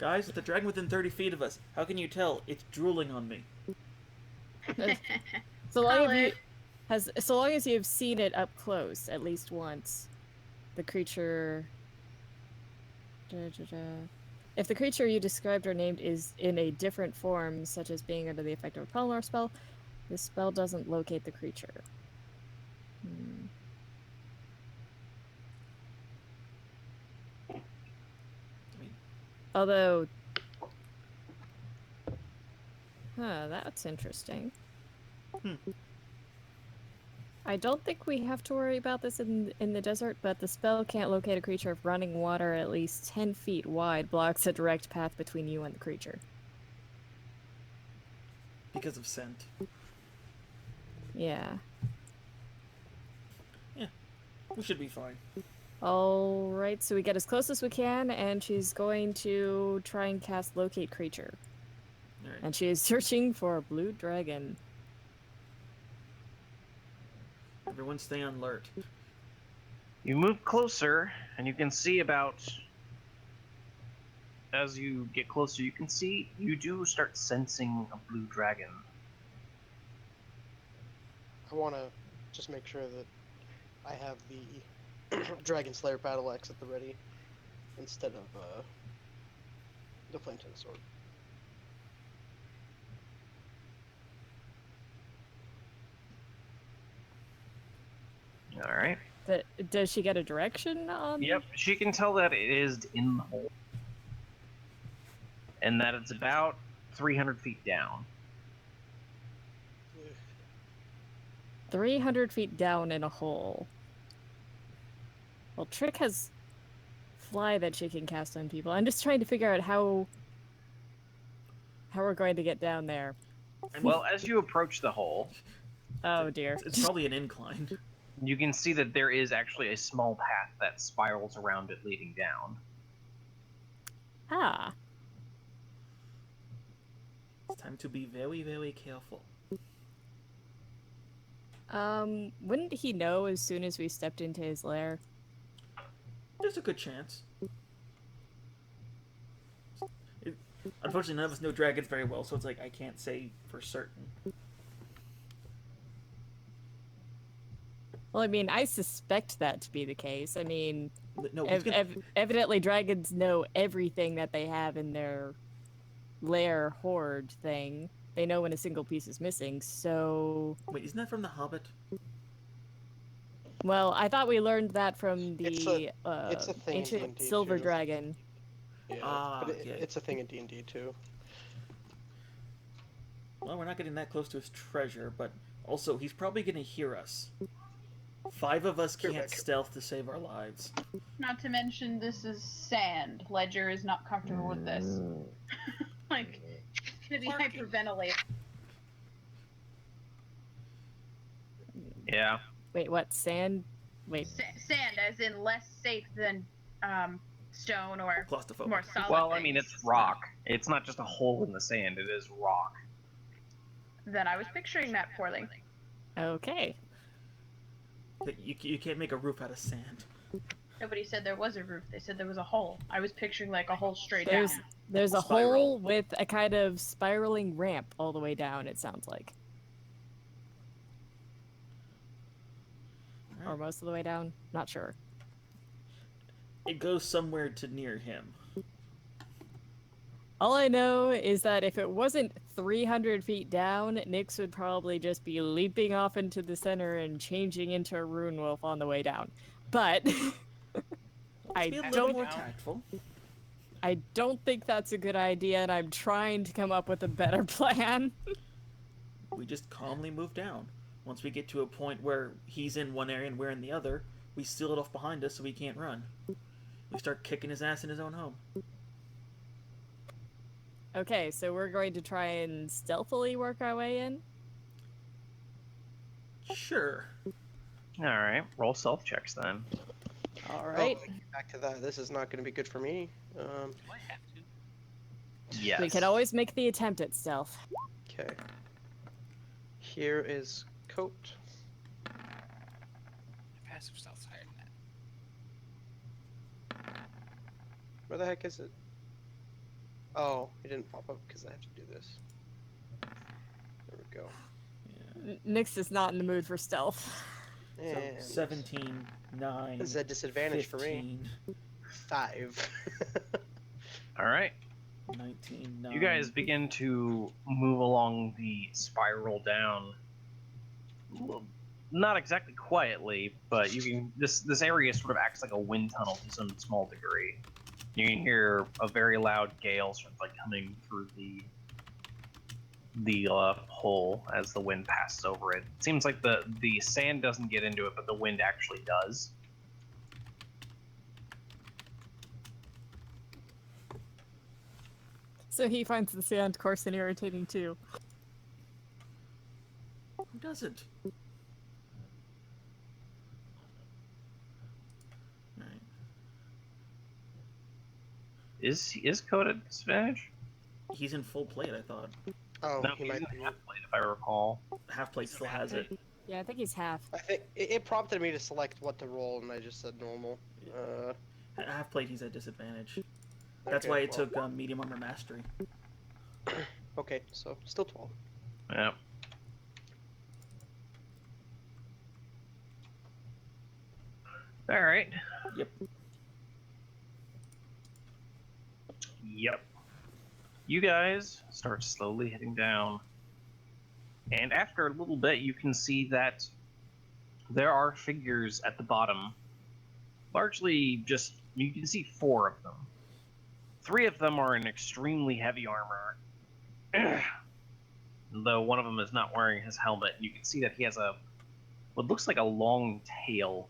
Guys, with the dragon within 30 feet of us, how can you tell? It's drooling on me. So long Call so long as you've seen it up close at least once, the creature. If the creature you described or named is in a different form, such as being under the effect of a Pelennor spell, this spell doesn't locate the creature. Hmm. Although, that's interesting. Hmm. I don't think we have to worry about this in the desert, but the spell can't locate a creature if running water at least 10 feet wide blocks a direct path between you and the creature. Because of scent. Yeah. We should be fine. Alright, so we get as close as we can, and she's going to try and cast Locate Creature. Alright. And she is searching for a blue dragon. Everyone stay on alert. You move closer, and you can see about... As you get closer, you can see you do start sensing a blue dragon. I want to just make sure that I have the Dragon Slayer battle axe at the ready instead of the flint and sword. All right. Does she get a direction on? Yep, she can tell that it is in the hole. And that it's about 300 feet down. 300 feet down in a hole. Well, Trick has fly that she can cast on people. I'm just trying to figure out how we're going to get down there. I mean, Well, as you approach the hole, Oh dear. it's probably an incline. you can see that there is actually a small path that spirals around it leading down. Ah. It's time to be very, very careful. Wouldn't he know as soon as we stepped into his lair? There's a good chance. Unfortunately, none of us know dragons very well, so it's like I can't say for certain. Well, I mean, I suspect that to be the case. I mean, No, he's gonna, evidently dragons know everything that they have in their lair hoard thing. They know when a single piece is missing, so... wait, isn't that from The Hobbit? Well, I thought we learned that from It's the it's a thing in ancient D&D silver too. dragon. Yeah, Ah, but okay. it's a thing in D&D too. Well, we're not getting that close to his treasure, but also, he's probably gonna hear us. 5 of us can't stealth to save our lives. Not to mention, this is sand. Ledger is not comfortable with this. Like, it's gonna be hyperventilated. Yeah. Wait, what? Sand? Wait. Sand, as in less safe than stone or Claustrophobic. more solid. Well, I mean, things. it's rock. It's not just a hole in the sand, it is rock. Then I was picturing that poorly. Okay. You can't make a roof out of sand. Nobody said there was a roof. They said there was a hole. I was picturing like a hole straight There's down. there's a Spiral. hole with a kind of spiraling ramp all the way down, it sounds like. Or most of the way down? Not sure. It goes somewhere to near him. All I know is that if it wasn't 300 feet down, Nyx would probably just be leaping off into the center and changing into a rune wolf on the way down. But I Be a little don't more tactful. I don't think that's a good idea, and I'm trying to come up with a better plan. We just calmly move down. Once we get to a point where he's in one area and we're in the other, we seal it off behind us so he can't run. We start kicking his ass in his own home. Okay, so we're going to try and stealthily work our way in? Sure. Alright, roll stealth checks then. Alright. Oh, back to that. This is not going to be good for me. Do I have to? Yes. We can always make the attempt at stealth. Okay. Here is coat. My passive stealth's higher than that. Where the heck is it? Oh, it didn't pop up because I have to do this. There we go. Nyx is not in the mood for stealth. So And 17, 9, this is a disadvantage 15, for me. 5. Alright. 19, 9. You guys begin to move along the spiral down. Well, not exactly quietly, but you can. This area sort of acts like a wind tunnel to some small degree. You can hear a very loud gale sort of like coming through the hole as the wind passes over it. It seems like the sand doesn't get into it, but the wind actually does. So he finds the sand coarse and irritating too. Who doesn't? Alright. Is Code at disadvantage? He's in full plate, I thought. Oh, No, he he's might in be. half plate if I recall. Half plate still has it. Yeah, I think he's half. I think it prompted me to select what to roll, and I just said normal. Half plate, he's at disadvantage. That's Okay, why it well, took medium armor mastery. Okay, so still 12. Yeah. All right. Yep. Yep. You guys start slowly heading down. And after a little bit, you can see that there are figures at the bottom. Largely just, you can see 4 of them. 3 of them are in extremely heavy armor. Though one of them is not wearing his helmet. You can see that he has what looks like a long tail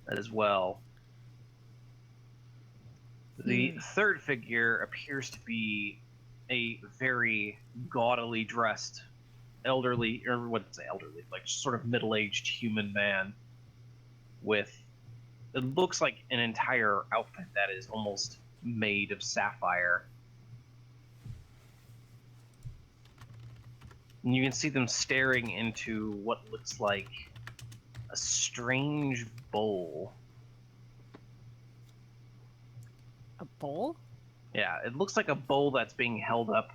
as well. The third figure appears to be a very gaudily dressed, elderly, or what's say elderly, like sort of middle-aged human man with, it looks like an entire outfit that is almost made of sapphire. And you can see them staring into what looks like a strange bowl. A bowl? Yeah, it looks like a bowl that's being held up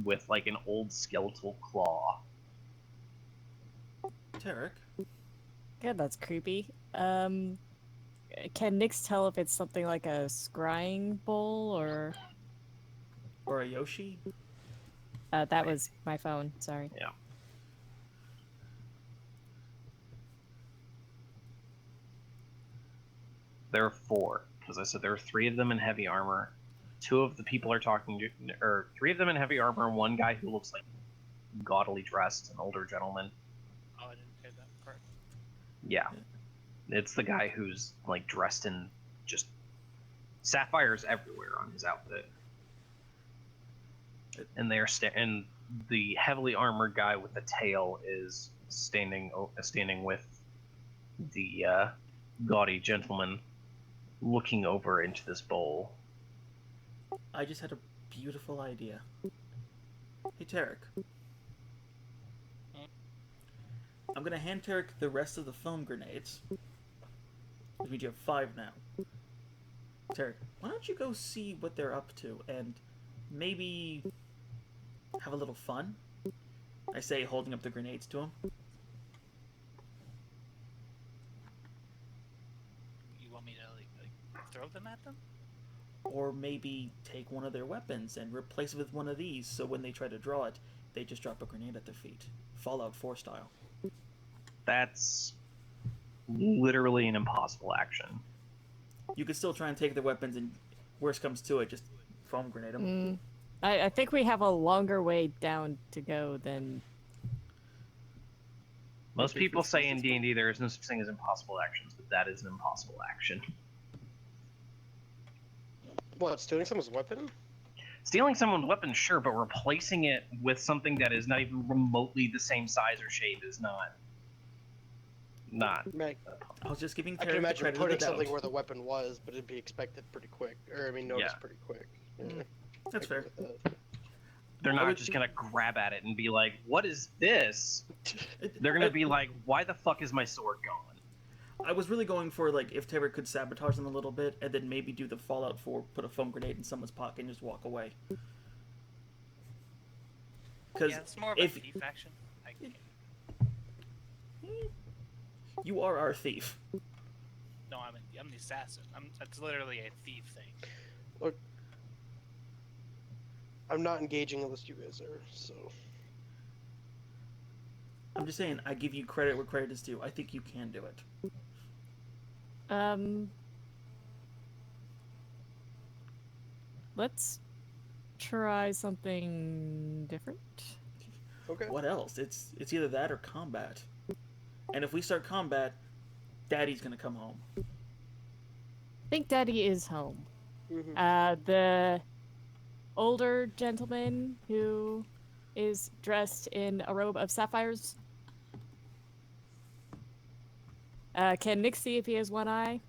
with like an old skeletal claw. Tarek, Good, that's creepy. Can Nyx tell if it's something like a scrying bowl or... or a Yoshi? that was my phone, sorry. Yeah. There are 4. As I said, there are 3 of them in heavy armor. 2 of the people are talking to, or 3 of them in heavy armor, and 1 guy who looks like gaudily dressed, an older gentleman. Oh, I didn't hear that part. Yeah. It's the guy who's like dressed in just sapphires everywhere on his outfit. And they're and the heavily armored guy with the tail is standing with the gaudy gentleman, looking over into this bowl. I just had a beautiful idea. Hey, Tarek. I'm gonna hand Tarek the rest of the foam grenades. Which means you have 5 now. Tarek, why don't you go see what they're up to and maybe have a little fun? I say, holding up the grenades to him. You want me to like throw them at them? Or maybe take one of their weapons and replace it with one of these, so when they try to draw it, they just drop a grenade at their feet. Fallout 4 style. That's literally an impossible action. You could still try and take their weapons, and worst comes to it, just foam grenade them. I think we have a longer way down to go than... Most people say in D&D there is no such thing as impossible actions, but that is an impossible action. What, stealing someone's weapon? Stealing someone's weapon, sure, but replacing it with something that is not even remotely the same size or shape is not. Meg, I was just giving I Tarek can the imagine credit of putting the something doubt. where the weapon was, but it'd be expected pretty quick. Or, I mean, noticed Yeah. pretty quick. Yeah, That's I fair. agree with that. They're I not would- just gonna grab at it and be like, "What is this?" It- They're gonna be like, "Why the fuck is my sword going?" I was really going for, like, if Tarek could sabotage them a little bit, and then maybe do the Fallout 4, put a foam grenade in someone's pocket and just walk away. Because Yeah, it's more of if- a thief action. I can't. you are our thief. No, I'm the assassin. That's literally a thief thing. Look, I'm not engaging unless you guys are, so... I'm just saying, I give you credit where credit is due. I think you can do it. Let's try something different. Okay. What else? It's either that or combat. And if we start combat, Daddy's gonna come home. I think Daddy is home. Mhm. The older gentleman who is dressed in a robe of sapphires. Can Nick see if he has one eye?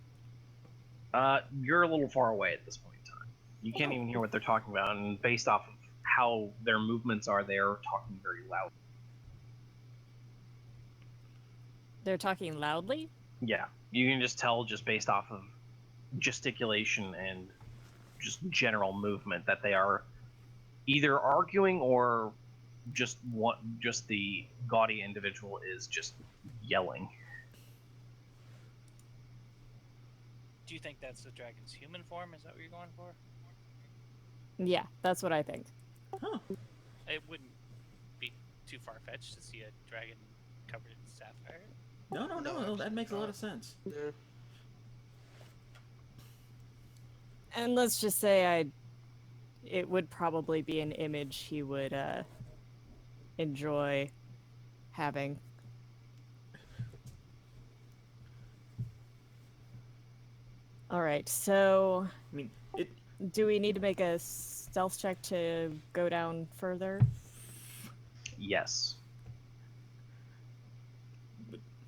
You're a little far away at this point in time. You can't even hear what they're talking about, and based off of how their movements are, they're talking very loud. They're talking loudly? Yeah, you can just tell just based off of gesticulation and just general movement that they are either arguing or just the gaudy individual is just yelling. Do you think that's the dragon's human form? Is that what you're going for? Yeah, that's what I think. Huh. It wouldn't be too far fetched to see a dragon covered in sapphire. No, that makes a lot of sense. Yeah. And let's just say it would probably be an image he would enjoy having. All right, so I mean, Do we need to make a stealth check to go down further? Yes.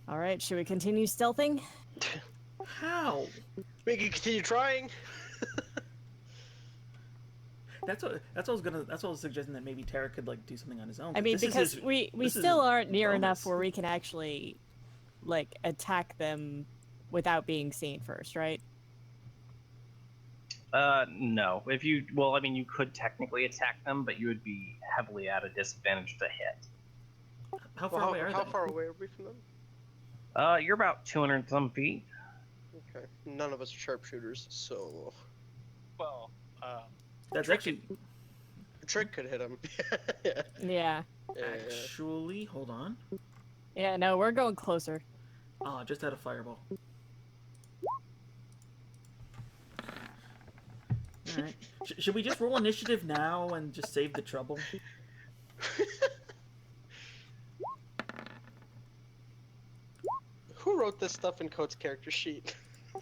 All right, should we continue stealthing? How? We can continue trying. That's what I was suggesting, that maybe Tara could like do something on his own. I mean, This is because his- we this is still his aren't near enough bonus. where we can actually, like, attack them without being seen first, right? No. If you, well, I mean, you could technically attack them, but you would be heavily at a disadvantage to hit. How far Well, away are how they? far away are we from them? You're about 200 some feet. Okay. None of us are sharpshooters, so Well, That's Trick actually Trick could hit him. Yeah. actually. Hold on. Yeah, no, we're going closer. Ah, just had a fireball. All right. Should we just roll initiative now and just save the trouble? Who wrote this stuff in Code's character sheet?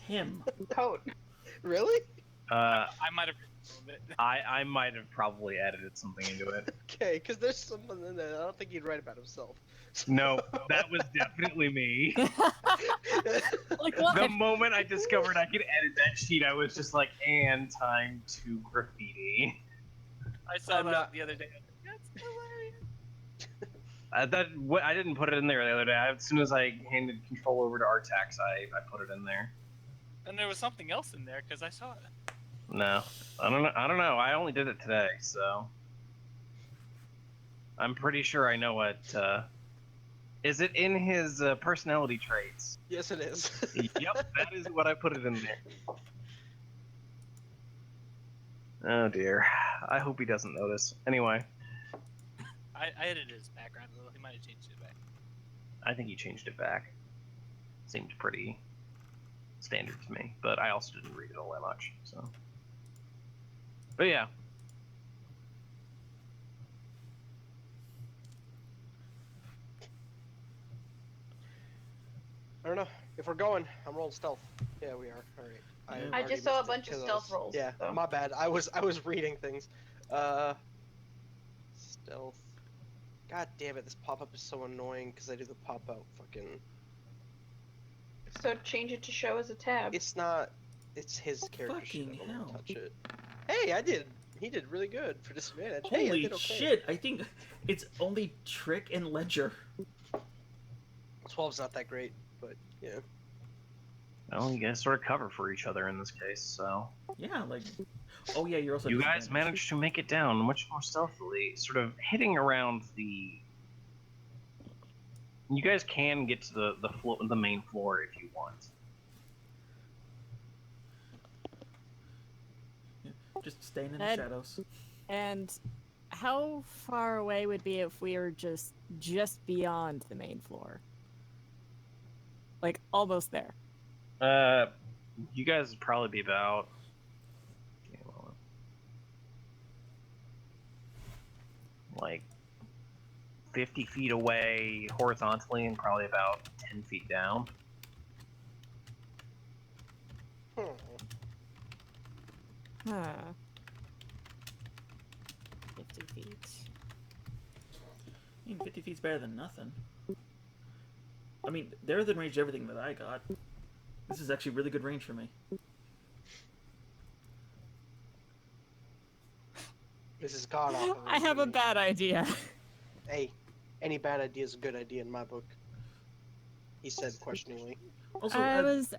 Him. Coat. Really? Uh, I might have written a little bit. I might have probably edited something into it. Okay, because there's someone in there. I don't think he'd write about himself. No, that was definitely me. Like, what? The moment I discovered I could edit that sheet, I was just like, and time to graffiti. I saw I'm that not- the other day. I was like, That's hilarious. I didn't put it in there the other day. As soon as I handed control over to Artax, I put it in there. And there was something else in there because I saw it. No, I don't know. I only did it today, so I'm pretty sure I know what. Is it in his personality traits? Yes, it is. Yep, that is what I put it in there. Oh dear. I hope he doesn't notice. Anyway, I edited his background a little. He might have changed it back. I think he changed it back. Seemed pretty standard to me, but I also didn't read it all that much, so. But yeah. I don't know. If we're going, I'm rolling stealth. Yeah, we are. All right. Yeah. I already just saw a missed it bunch of 'cause I stealth was- rolls, Yeah, so. my bad. I was reading things. Stealth. God damn it! This pop-up is so annoying because I do the pop-out fucking. So change it to show as a tab. It's not. It's his character sheet. I Fucking don't wanna hell. touch it. Hey, I did. He did really good for disadvantage. Hey, I Holy did okay. shit! I think it's only Trick and Ledger. 12's not that great, but yeah. Well, you guys sort of cover for each other in this case, so. Yeah, like. Oh yeah, you're also. You guys disadvantaged. managed to make it down much more stealthily, sort of hitting around the. You guys can get to the main floor if you want. Just staying in the Ed- shadows. And how far away would be if we were just beyond the main floor? Like almost there. You guys would probably be about. Okay, well, like 50 feet away horizontally and probably about 10 feet down. Hmm. Huh. 50 feet. I mean, 50 feet's better than nothing. I mean, they're the range of everything that I got. This is actually really good range for me. This is god awful. I have a bad idea. Hey, any bad idea is a good idea in my book. He said questioningly. Also,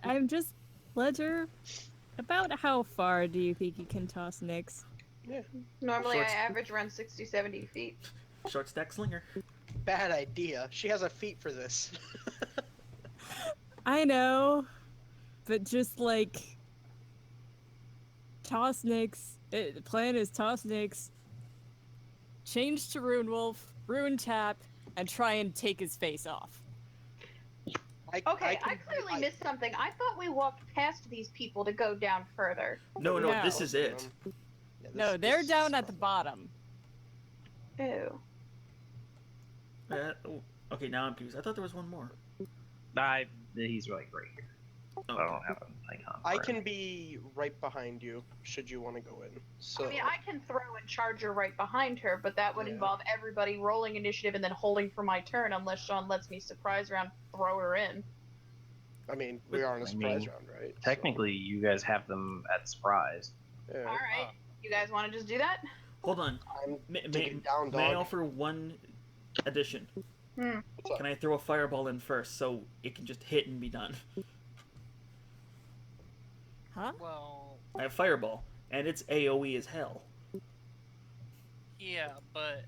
I'm just, Ledger, about how far do you think you can toss Nyx? Normally Shorts. I average around 60, 70 feet. short stack slinger. Bad idea. She has a feat for this. I know, but just like toss Nyx. The plan is toss Nyx, change to Rune Wolf, Rune Tap, and try and take his face off. Okay, I can- clearly missed something. I thought we walked past these people to go down further. No, No. this is it. Yeah, No, this- they're this down is at the nothing. bottom. Ew. Oh, okay, now I'm confused. I thought there was one more. He's like right here. I don't have an icon. I for it. can be right behind you should you want to go in. So I mean, I can throw and charge her right behind her, but that would Yeah. involve everybody rolling initiative and then holding for my turn unless Sean lets me surprise round throw her in. I mean, we are in a I surprise mean, round, right? So, Technically, you guys have them at surprise. yeah. All right. Oh. You guys want to just do that? Hold on. I'm May, digging down, may I dog. offer one addition? What's up? Can I throw a fireball in first so it can just hit and be done? Huh? Well, I have fireball, and it's AoE as hell. yeah, but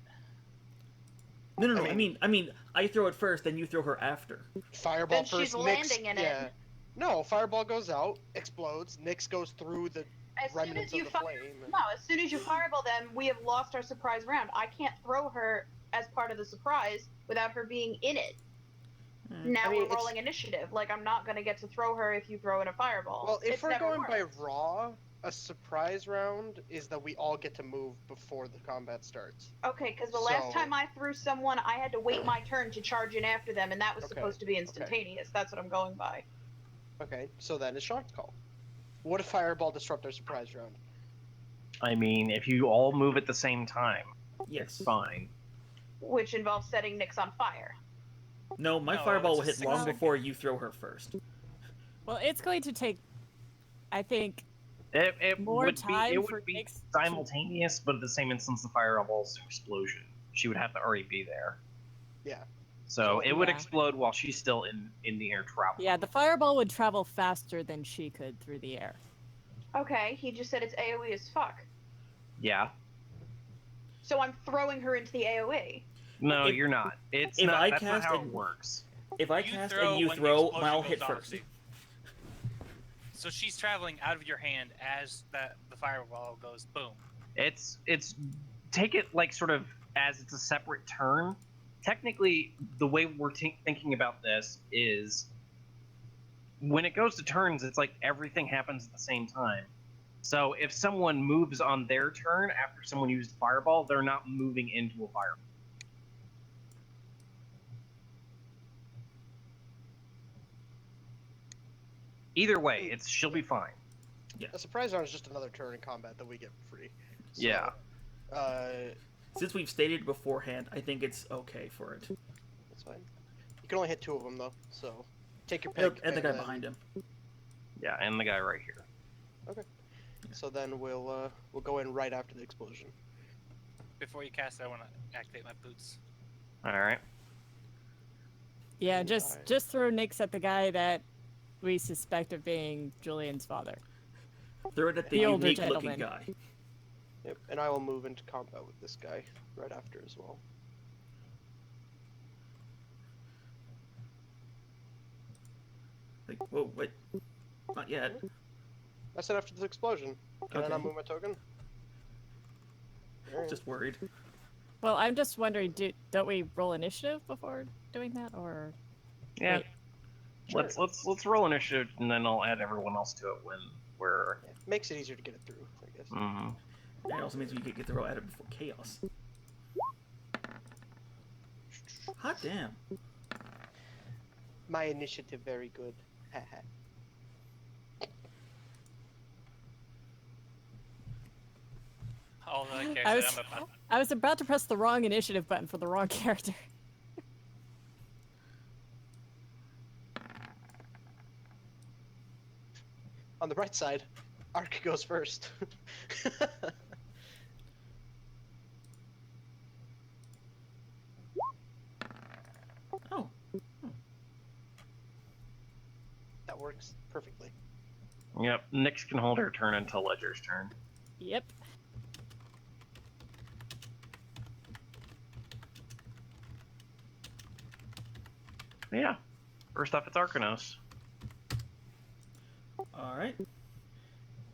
No. I I mean, I throw it first, then you throw her after. Fireball Then first. she's Nyx, landing in it. yeah. No, fireball goes out, explodes. Nyx goes through the As soon remnants as you of the fire, flame. no, as soon as you fireball them, we have lost our surprise round. I can't throw her as part of the surprise without her being in it. Now I mean, we're rolling initiative. Like, I'm not gonna get to throw her if you throw in a fireball. Well, if It's we're never going by worked. raw, a surprise round is that we all get to move before the combat starts. Okay, because the last So- time I threw someone, I had to wait my turn to charge in after them, and that was Okay, supposed to be instantaneous. That's what I'm going by. Okay, so then it's Sean's call. What if fireball disrupt our surprise round? I mean, if you all move at the same time, Yes. fine. Which involves setting Nyx on fire. No, my No, fireball it's will a hit 6 long second. before you throw her first. Well, it's going to take, I think, It more would time be, it for would be Nyx to- simultaneous, but at the same instance, the fireball's explosion. She would have to already be there. Yeah. So it would Yeah. explode while she's still in the air traveling. Yeah, the fireball would travel faster than she could through the air. Okay, he just said it's AoE as fuck. Yeah. So I'm throwing her into the AoE. No, If- you're not. It's if not. I That's not cast how a- it works. If I you cast throw and you when the throw, explosion I'll goes hit off, first. Steve. So she's traveling out of your hand as the fireball goes boom. It's take it like sort of as it's a separate turn. Technically, the way we're thinking about this is when it goes to turns, it's like everything happens at the same time. So if someone moves on their turn after someone used fireball, they're not moving into a fireball. Either way, she'll be fine. A surprise round is just another turn in combat that we get for free. So, Yeah. Since we've stated beforehand, I think it's okay for it. That's fine. You can only hit 2 of them though, so take your And pick. the guy then- behind him. Yeah, and the guy right here. So then we'll go in right after the explosion. Before you cast it, I want to activate my boots. All right. Yeah, Alright. just throw Nyx at the guy that we suspect of being Julian's father. Throw it at the The older unique looking gentleman. guy. Yep, and I will move into combat with this guy right after as well. Like, whoa, wait. Not yet. I said after the explosion. Can I Okay. not move my token? Alright. Just worried. Well, I'm just wondering, don't we roll initiative before doing that, or Yeah. Wait. Let's roll initiative, and then I'll add everyone else to it when we're. Yeah, makes it easier to get it through, I guess. Mhm. That also means we get the roll at it before chaos. Hot damn. My initiative very good. Haha. All the I characters was, I'm about. I was about to press the wrong initiative button for the wrong character. On the bright side, Ark goes first. Oh, That works perfectly. Yep. Nyx can hold her turn until Ledger's turn. Yep. Yeah. First off, it's Arcanos. alright.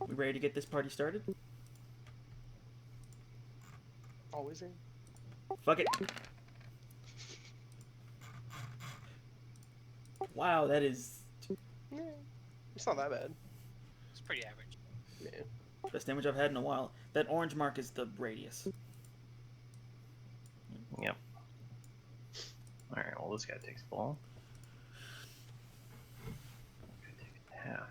We ready to get this party started? Always in. Fuck it. Wow, that is Yeah, it's not that bad. It's pretty average. Yeah. best damage I've had in a while. That orange mark is the radius. Yep. Alright, well, this guy takes ball. Take half.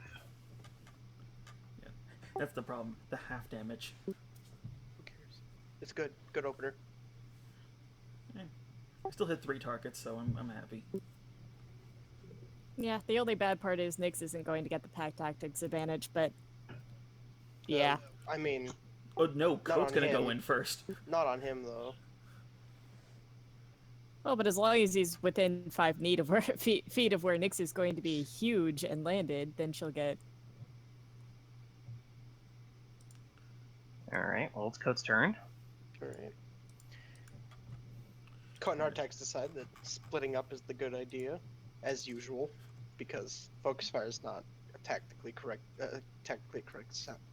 That's the problem. The half damage. Who cares? It's good. Good opener. I still hit 3 targets, so I'm happy. Yeah, the only bad part is Nyx isn't going to get the pack tactics advantage, but yeah. I mean, Oh no, Coat's on gonna go him. in first. not on him though. Well, but as long as he's within 5 feet of where feet of where Nyx is going to be huge and landed, then she'll get. All right. Well, it's Coat's turn. All right. Coat and Artax decide that splitting up is the good idea, as usual, because focus fire is not a tactically correct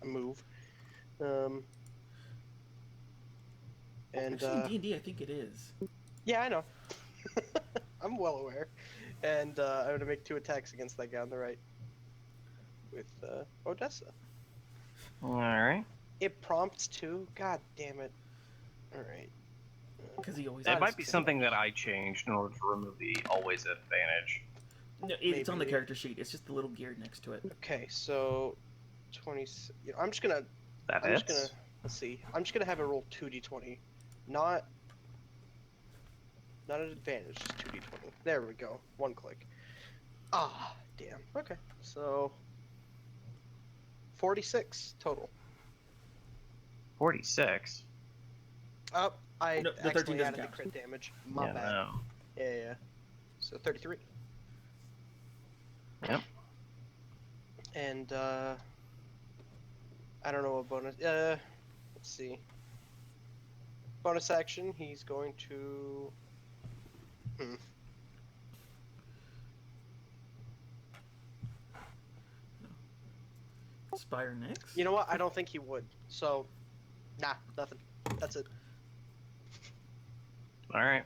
move. And Actually, in D&D, I think it is. yeah, I know. I'm well aware. And I'm gonna make 2 attacks against that guy on the right with Odessa. All right. It prompts 2. God damn it! All right. Because he always It has might be to. something that I changed in order to remove the always advantage. No, it's on the Maybe. character sheet. It's just the little gear next to it. Okay, so 20. I'm just gonna. That I'm hits. just gonna. Let's see. I'm just gonna have it roll 2d20, not an advantage, just 2d20. There we go. 1 click. Ah, damn. Okay, so 46 total. 46. Oh, I No, the 13 accidentally doesn't added the count. crit damage. My Yeah, bad. no. Yeah. So 33. Yep. And I don't know what bonus. Let's see. Bonus action. He's going to. Spire next. You know what? I don't think he would. So, nah, nothing. That's it. All right.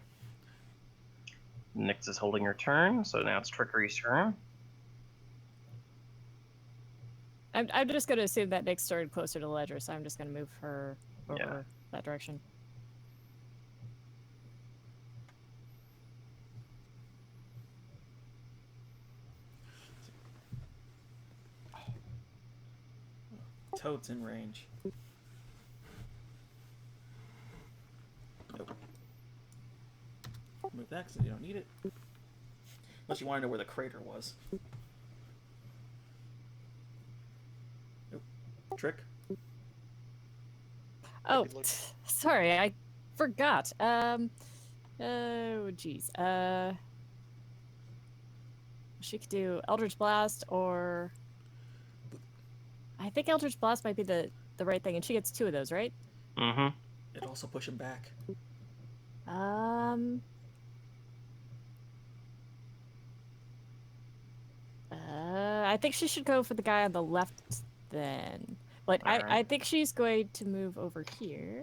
Nyx is holding her turn, so now it's Trickery's turn. I'm just going to assume that Nyx started closer to the ledger, so I'm just going to move her over Yeah. that direction. Toad's in range. Nope. Move that because you don't need it. Unless you want to know where the crater was. Nope. Trick. Oh, Maybe look- sorry, I forgot. Oh, jeez. She could do Eldritch Blast, or I think Eldritch Blast might be the right thing, and she gets 2 of those, right? Mm-hmm. It'd also push him back. I think she should go for the guy on the left then. But I Alright. think she's going to move over here.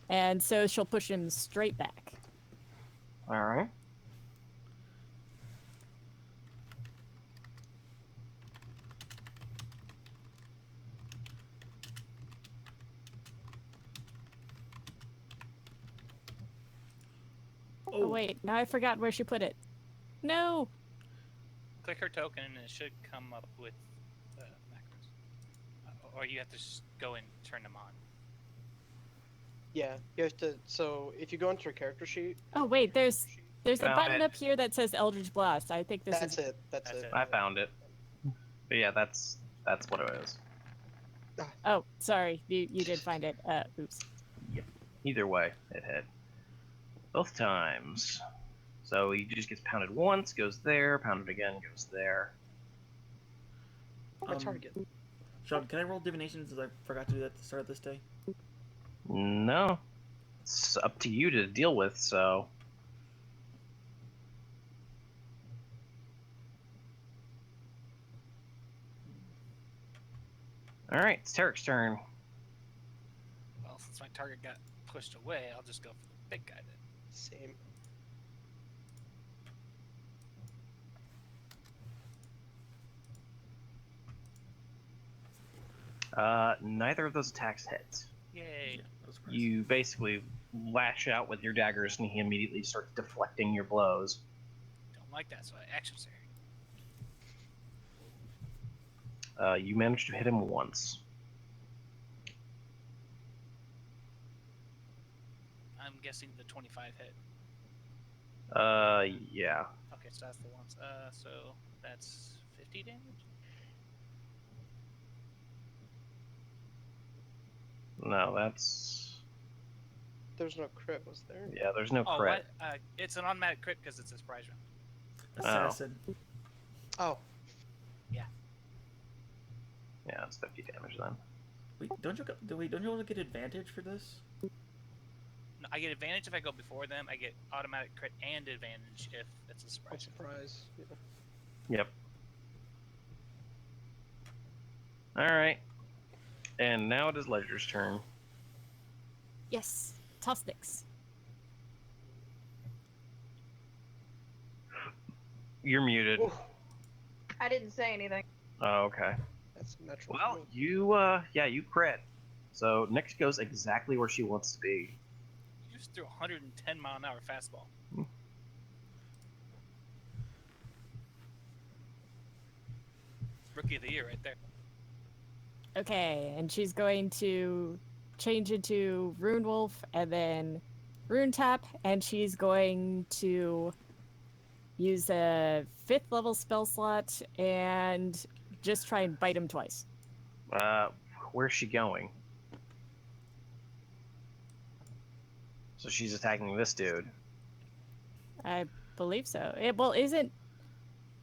And so she'll push him straight back. All right. Oh, wait, now I forgot where she put it. No! Click her token and it should come up with macros. Or you have to just go and turn them on. Yeah, you have to. So if you go into your character sheet, Oh, wait, there's a Found button it. up here that says Eldritch Blast. I think this that's is... it. That's That's it. it. I found it. But yeah, that's what it is. Oh, sorry, you did find it. Oops. Either way, it hit. Both times. So he just gets pounded once, goes there, pounded again, goes there. My target. Sean, can I roll divination since I forgot to do that at the start of this day? No. It's up to you to deal with, so. Alright, it's Tarek's turn. Well, since my target got pushed away, I'll just go for the big guy then. Same. Neither of those attacks hit. Yay! that was gross. You basically lash out with your daggers and he immediately starts deflecting your blows. Don't like that, so I action surge. You managed to hit him once. I'm guessing the 25 hit. Yeah. Okay, so that's the ones. So that's 50 damage. No, that's... There's no crit, was there? Yeah, there's no Oh, crit. what? It's an automatic crit because it's a surprise round. Assassin. Oh, Yeah, it's 50 damage then. Wait, don't you want to get advantage for this? No, I get advantage if I go before them. I get automatic crit and advantage if it's a I'm surprise. surprised. Yeah. Yep. Alright. And now it is Ledger's turn. Yes. Toss sticks. You're muted. Ooh, I didn't say anything. Oh, okay. that's natural. Well, for me. you crit. So Nyx goes exactly where she wants to be. You just threw a 110-mile-an-hour fastball. Rookie of the year right there. Okay, and she's going to change into Rune Wolf and then Rune Tap, and she's going to use a 5th level spell slot and just try and bite him twice. Where's she going? So she's attacking this dude. I believe so. Well, isn't...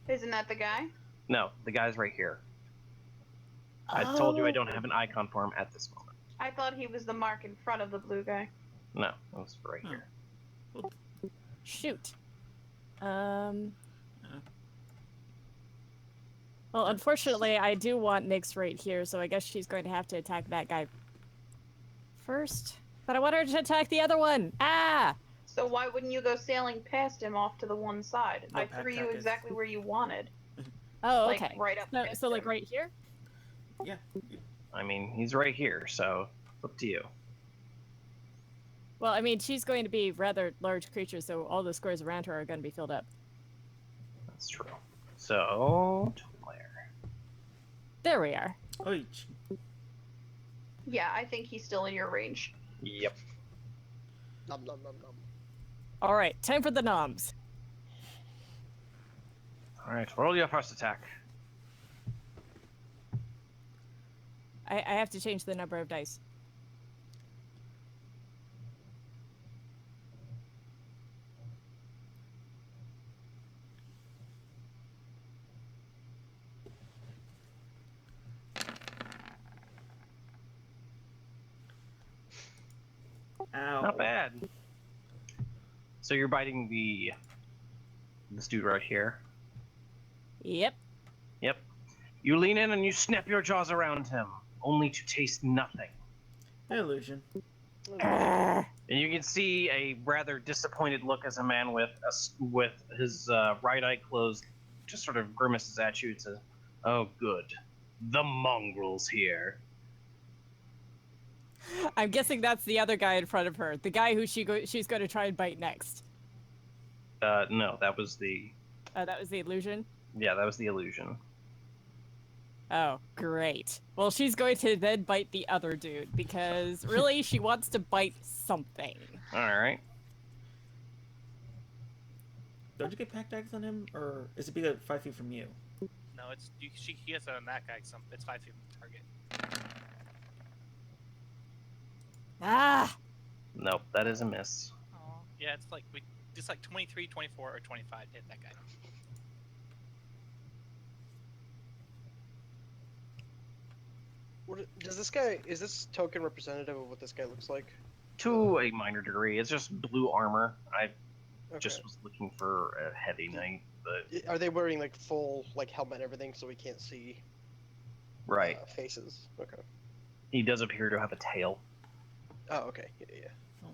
Isn't that the guy? No, the guy's right here. I told you I Oh. don't have an icon for him at this moment. I thought he was the mark in front of the blue guy. No, that's right Oh. here. Shoot. Well, unfortunately, I do want Nyx right here, so I guess she's going to have to attack that guy first. But I want her to attack the other one! Ah! So why wouldn't you go sailing past him off to the one side? No, I pack threw you tactics. exactly where you wanted. Oh, Like, okay. right up So, next so to like him. right here? Yeah. I mean, he's right here, so it's up to you. Well, I mean, she's going to be rather large creature, so all the squares around her are going to be filled up. That's true. So, Claire. There we are. Oich. Yeah, I think he's still in your range. Yep. Nom nom nom nom. All right, time for the noms. All right, roll your first attack. I have to change the number of dice. Ow. Not bad. So you're biting this dude right here. Yep. Yep. You lean in and you snap your jaws around him, only to taste nothing. Illusion. Arrgh. And you can see a rather disappointed look as a man with his right eye closed, just sort of grimaces at you and says, "Oh, good, the mongrel's here." I'm guessing that's the other guy in front of her. The guy who she's going to try and bite next. No, that was the That was the illusion? that was the illusion. Oh, great. Well, she's going to then bite the other dude, because really, she wants to bite something. All right. Don't you get pack tags on him, or is it because 5 feet from you? No, he has on that guy. It's 5 feet from the target. Ah! Nope, that is a miss. Oh. Yeah, it's like 23, 24, or 25 to hit that guy. Does this guy, is this token representative of what this guy looks like? To a minor degree, it's just blue armor. I Okay. just was looking for a heavy knight, but Are they wearing like full like helmet and everything so we can't see right. faces? Okay. He does appear to have a tail, Oh, okay. Yeah.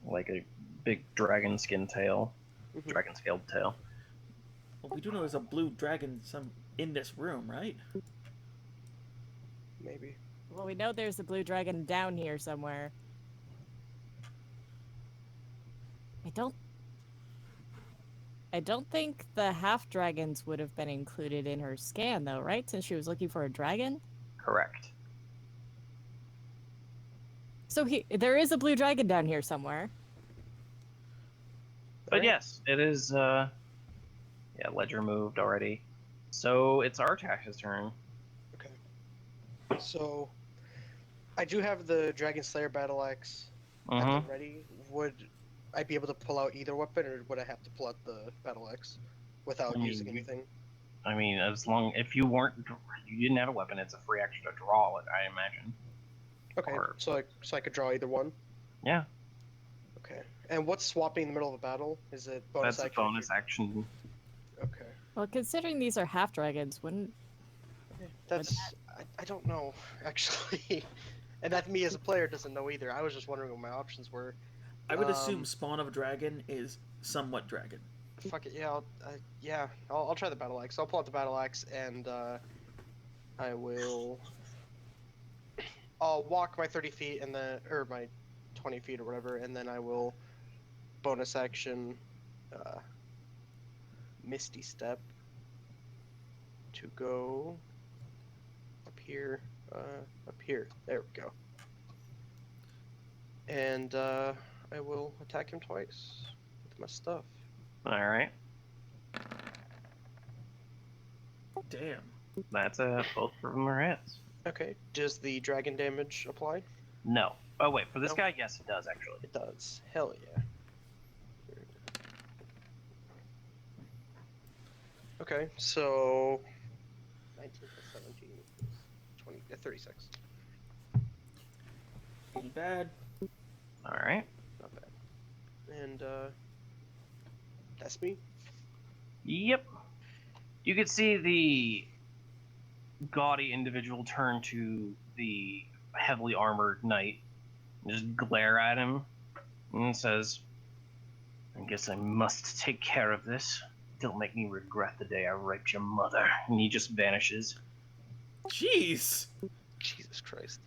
like a big dragon skin tail, Mhm. dragon scaled tail. Well, we do know there's a blue dragon in this room, right? Maybe. Well, we know there's a blue dragon down here somewhere. I don't think the half dragons would have been included in her scan, though, right? Since she was looking for a dragon? Correct. So there is a blue dragon down here somewhere. But Alright. yes, it is. Yeah, Ledger moved already. So it's Artash's turn. Okay. So, I do have the Dragon Slayer battle axe at Mm-hmm. the ready. Would I be able to pull out either weapon, or would I have to pull out the battle axe without I mean, using anything? I mean, if you didn't have a weapon, it's a free action to draw it, I imagine. Okay, Or- so I could draw either one. Yeah, Okay. And what's swapping in the middle of a battle? Is it bonus that's a action? bonus action. Okay. Well, considering these are half dragons, wouldn't That's I don't know actually, and that me as a player doesn't know either. I was just wondering what my options were. I would assume Um, spawn of a dragon is somewhat dragon. Fuck it, yeah. I'll try the battle axe. I'll pull out the battle axe and I'll walk my 30 feet and then or my 20 feet or whatever, and then I will bonus action Misty Step to go up here. There we go. And I will attack him twice with my stuff. All right, Damn. that's both of them are hits. Okay. Does the dragon damage apply? No. Oh wait, for this No. guy, yes, it does actually. It does. Hell yeah. Okay, so 19 plus 17 is 20, 36. Ain't bad. All right. Not bad. And that's me. Yep. You could see the gaudy individual turn to the heavily armored knight and just glare at him and says, I guess I must take care of this. Don't make me regret the day I raped your mother. And he just vanishes. Jeez. Jesus Christ.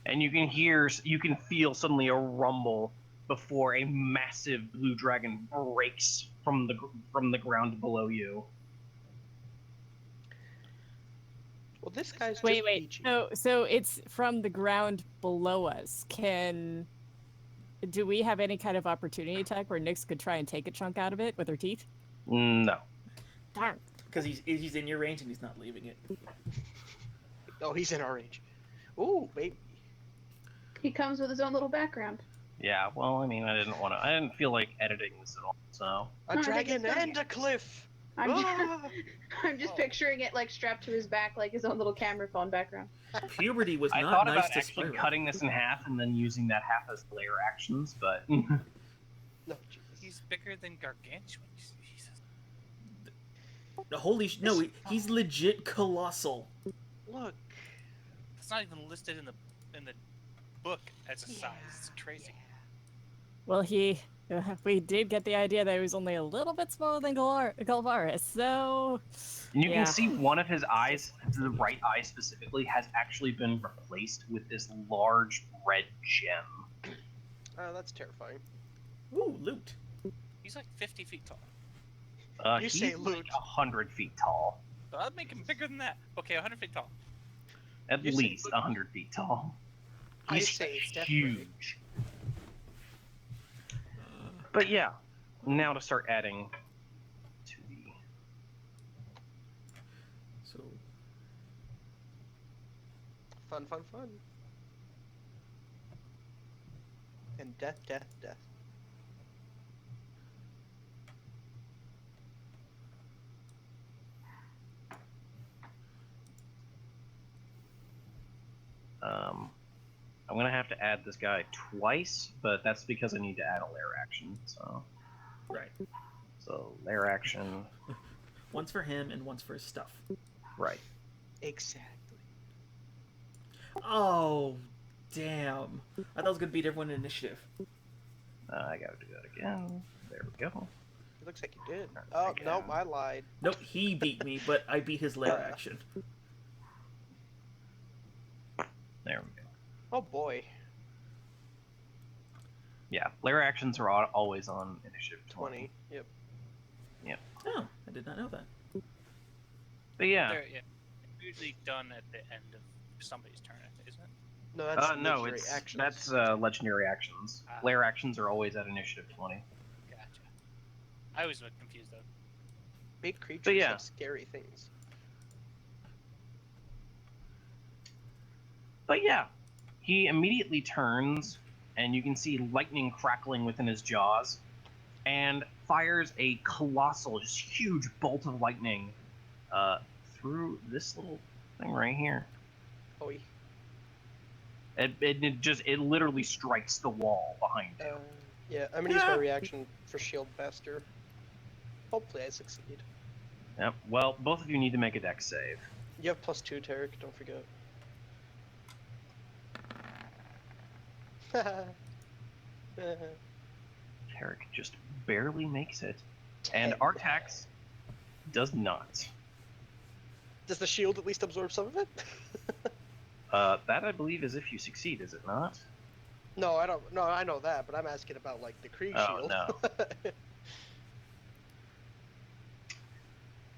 And you can feel suddenly a rumble before a massive blue dragon breaks from the ground below you. Well, this guy's just wait. peachy. So it's from the ground below us. Do we have any kind of opportunity attack where Nyx could try and take a chunk out of it with her teeth? No. Darn. Because he's in your range and he's not leaving it. Oh, he's in our range. Ooh, baby. He comes with his own little background. Yeah, well, I mean, I didn't feel like editing this at all, so. No, A I think dragon it's and a cliff. I'm just, Ah! I'm just Oh. picturing it like strapped to his back, like his own little camera phone background. Puberty was I not thought nice about to actually Spyro. cutting this in half and then using that half as layer actions, but No, Jesus. He's bigger than Gargantuan. Jesus. Holy no, he's legit colossal. Look. That's not even listed in the book as a size. It's crazy. Well, we did get the idea that he was only a little bit smaller than Galvaris, so and you Yeah. can see one of his eyes, the right eye specifically, has actually been replaced with this large red gem. Oh, that's terrifying. Ooh, loot. He's like 50 feet tall. You He's say like loot. 100 feet tall. So I'd make him bigger than that. Okay, 100 feet tall. At You say least loot. 100 feet tall. I He's say it's definitely- huge. But yeah, now to start adding to the... So Fun. And death. I'm gonna have to add this guy twice, but that's because I need to add a layer action. right. So layer action, Once for him and once for his stuff. right. Exactly. Oh, damn. I thought I was gonna beat everyone in initiative. I gotta do that again. There we go. It looks like you did. Alright, Oh, take it nope, out. I lied. Nope, he beat me, but I beat his lair action. There we go. Oh boy. Yeah, layer actions are always on initiative 20. Yep. Oh, I did not know that. But yeah, They're usually done at the end of somebody's turn, isn't it? No, that's No, legendary it's actions. that's legendary actions. Ah. Lair actions are always at initiative 20. Gotcha. I always get confused though. Big creatures yeah. have scary things. But yeah, he immediately turns, and you can see lightning crackling within his jaws, and fires a colossal, just huge bolt of lightning through this little thing right here. Oh, It literally strikes the wall behind you. yeah, I'm gonna use my reaction for Shield Master. Hopefully I succeed. Yep. Well, both of you need to make a dex save. You have +2, Tarek, don't forget. Tarek just barely makes it, and 10. Artax does not. Does the shield at least absorb some of it? That I believe is if you succeed, is it not? No, I don't. No, I know that, but I'm asking about like the Krieg Oh, shield. no.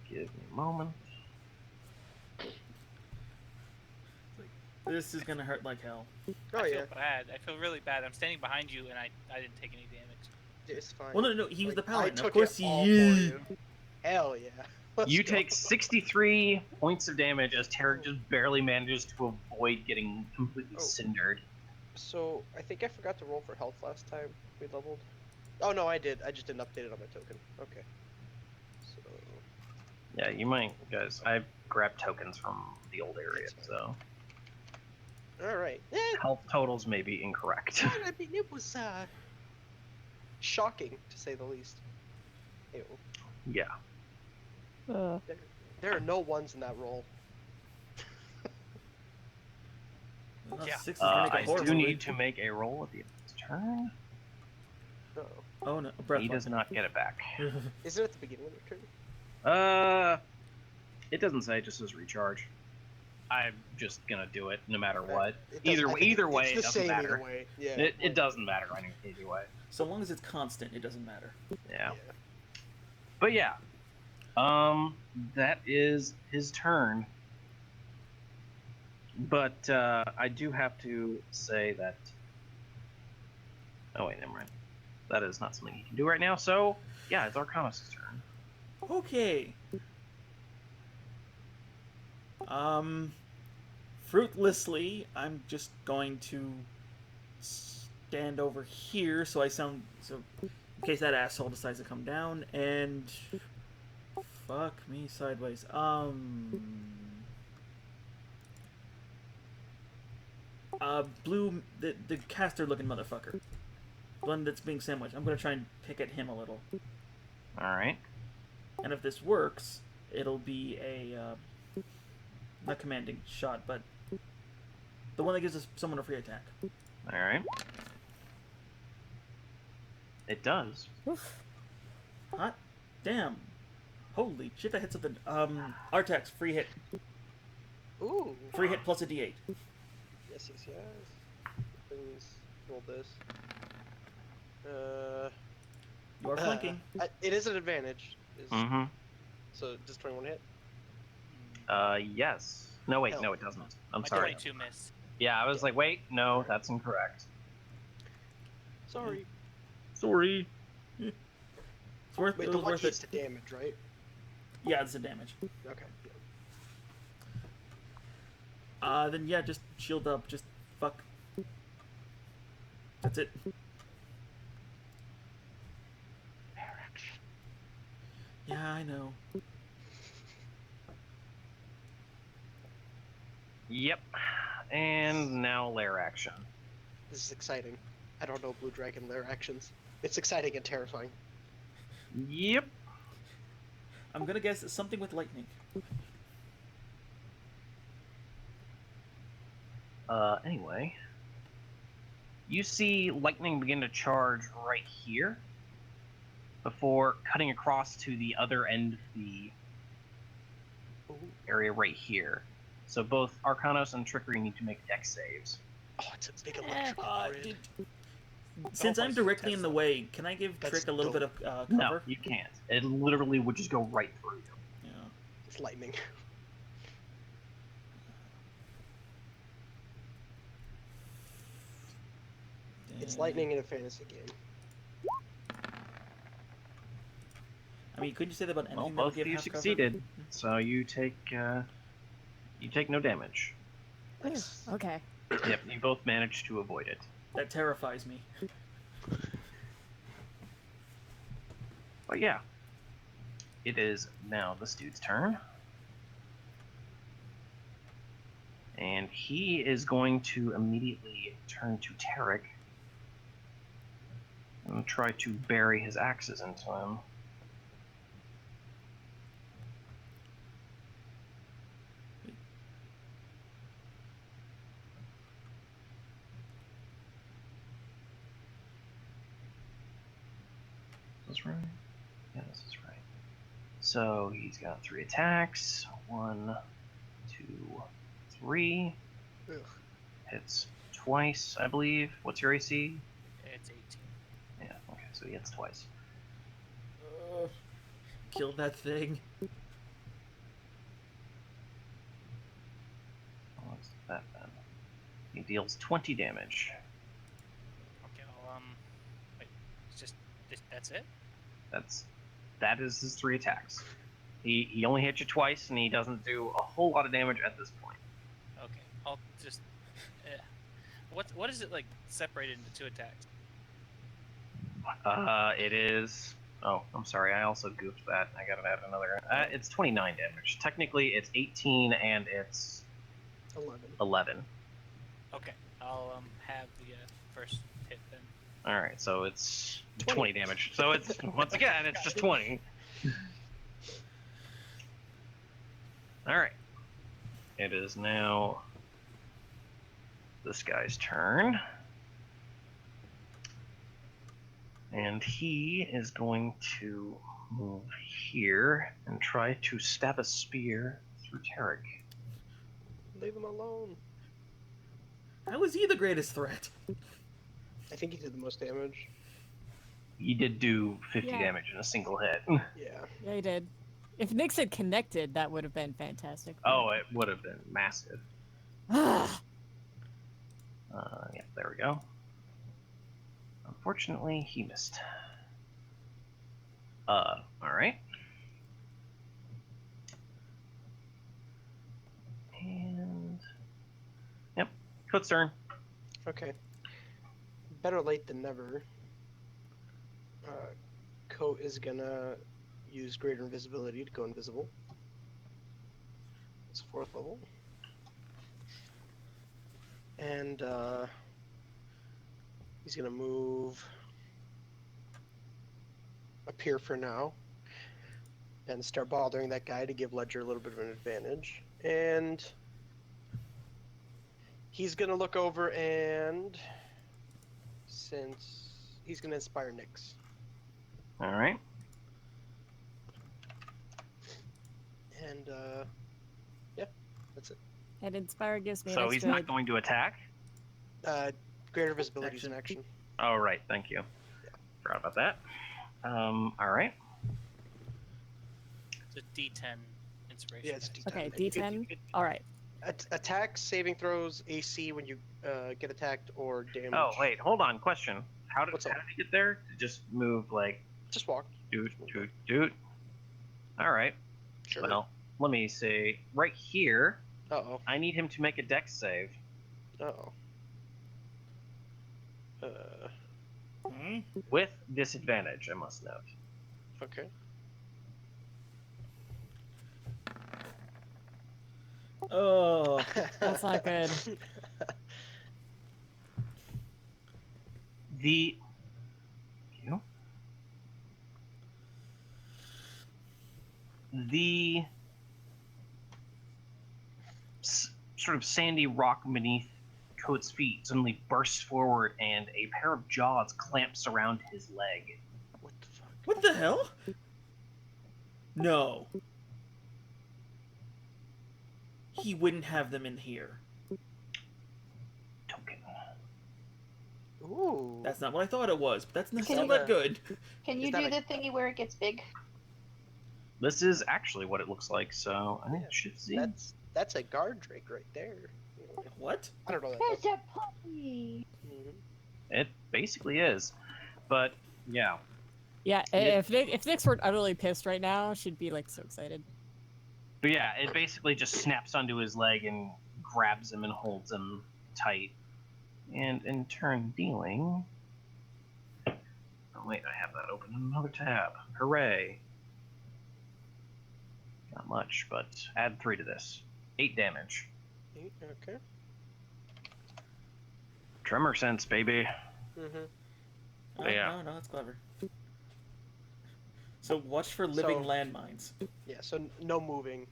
Give me a moment. This is gonna hurt like hell. Oh I yeah, feel bad. I feel really bad. I'm standing behind you, and I didn't take any damage. it's fine. Well, no, he was Like, the I paladin. took Of course it he all for is. you. Hell yeah. Let's You go. take 63 points of damage as Tarek just barely manages to avoid getting completely Oh. cindered. So I think I forgot to roll for health last time we leveled. Oh no, I did. I just didn't update it on my token. Okay. So Yeah, you might, guys. I grabbed tokens from the old area, so all right. health totals may be incorrect. I mean, it was shocking to say the least. Ew. Yeah. There are no ones in that roll. Well, Yeah. 6 is gonna make I it horrible. do need to make a roll at the end of his turn. No. Oh no, breath. He does not get it back. Is it at the beginning of your turn? It doesn't say, it just says recharge. I'm just gonna do it no matter what. It doesn't- Either I way, think either way, it's it the doesn't same matter. either way. Yeah. It like- doesn't matter either way. So long as it's constant, it doesn't matter. Yeah. But yeah, that is his turn. But I do have to say that. Oh wait, never mind. That is not something he can do right now. So yeah, it's Arcanus' turn. Okay. Fruitlessly, I'm just going to stand over here so in case that asshole decides to come down and fuck me sideways. Blue, the caster looking motherfucker. One that's being sandwiched. I'm gonna try and pick at him a little. All right. And if this works, it'll be a not commanding shot, but the one that gives us someone a free attack. All right. It does. Hot damn! Holy shit! That hit something. Artax free hit Ooh. plus a D8. Yes. Please roll this. You are flanking. It is an advantage. Mm-hmm. So does 21 hit? Yes. No, wait. Hell. No, it doesn't. I'm My sorry. 22 miss. Yeah, I was like, wait, no, that's incorrect. Sorry. Sorry. It's worth. Wait, It the was one worth hits it. the damage, right? Yeah, it's the damage. Okay. Then yeah, just shield up. Just fuck. That's it. Yeah, I know. Yep. And now lair action. This is exciting. I don't know Blue Dragon lair actions. It's exciting and terrifying. Yep. I'm gonna guess it's something with lightning. Anyway. You see lightning begin to charge right here before cutting across to the other end of the area right here. So both Arcanos and Trickery need to make dex saves. Oh, it's a big electric grid. Since I'm Almost directly in the Tesla. way, can I give That's Trick a little bit of cover? No, you can't. It literally would just go right through you. Yeah. It's lightning. It's lightning in a fantasy game. I mean, couldn't you say that about Well, anything that would both of give you half cover? succeeded, so you take no damage. Nice. Okay. Yep, you both managed to avoid it. That terrifies me. But yeah, it is now this dude's turn. And he is going to immediately turn to Tarek and try to bury his axes into him. Is this right? Yeah, this is right. So he's got 3 attacks. 1, 2, 3. Ugh. Hits twice, I believe. What's your AC? It's 18. Yeah, okay, so he hits twice. Kill that thing. What's that then? He deals 20 damage. Okay, I'll, wait, it's just, that's it? That is his 3 attacks. He only hit you twice, and he doesn't do a whole lot of damage at this point. Okay, I'll just, what is it, like, separated into 2 attacks? It is... Oh, I'm sorry, I also goofed that. I gotta add another... it's 29 damage. Technically, it's 18, and it's 11. Okay, I'll, have the, first hit then. Alright, so it's 20 damage. So it's, once again, it's just 20. Alright. It is now this guy's turn. And he is going to move here and try to stab a spear through Tarek. Leave him alone. How is he the greatest threat? I think he did the most damage. He did do 50 Yeah. damage in a single hit. Yeah. Yeah, he did. If Nyx had connected, that would have been fantastic. Oh, it would have been massive. Ah, Yeah, there we go. Unfortunately, he missed. Alright. And... Yep, Cook's turn. Okay. Better late than never. Coat is gonna use greater invisibility to go invisible. It's 4th level. And he's gonna move up here for now and start bothering that guy to give Ledger a little bit of an advantage. And he's gonna look over and since he's gonna inspire Nyx. Alright. And yeah, that's it. and Inspire gives me an So extra... he's not going to attack? Greater visibility is an action. Oh, right, thank you. Forgot about that. Alright. It's a D10 inspiration. Yeah, it's D10. Okay, And you could- D10? Alright. Attack, saving throws, AC when you get attacked, or damage. Oh, wait, hold on, question. How did What's up? he get there? Just move, like, Just walk. doot. Alright, Sure. well, let me see. Right here, Uh-oh. I need him to make a dex save. Uh-oh. Hmm? With disadvantage, I must note. Okay. Oh. That's not good. The... You? The... sort of sandy rock beneath Coat's feet suddenly bursts forward and a pair of jaws clamps around his leg. What the fuck? What the hell? No. He wouldn't have them in here. Token. Ooh. That's not what I thought it was, but that's not Can still you- not good. Can Is you that do a- the thingy where it gets big? This is actually what it looks like, so I Yeah, should see. That's a guard drake right there. What? I don't know that. It's a puppy. Mhm. It basically is. But yeah. Yeah, Yeah. if Nyx were utterly pissed right now, she'd be like so excited. But yeah, it basically just snaps onto his leg and grabs him and holds him tight. And in turn dealing... Oh wait, I have that open in another tab. Hooray. Not much, but add 3 to this. 8 damage. Okay. Tremor sense, baby. Mm-hmm. Oh, Yeah. no, that's clever. So watch for living So- landmines. Yeah, so no moving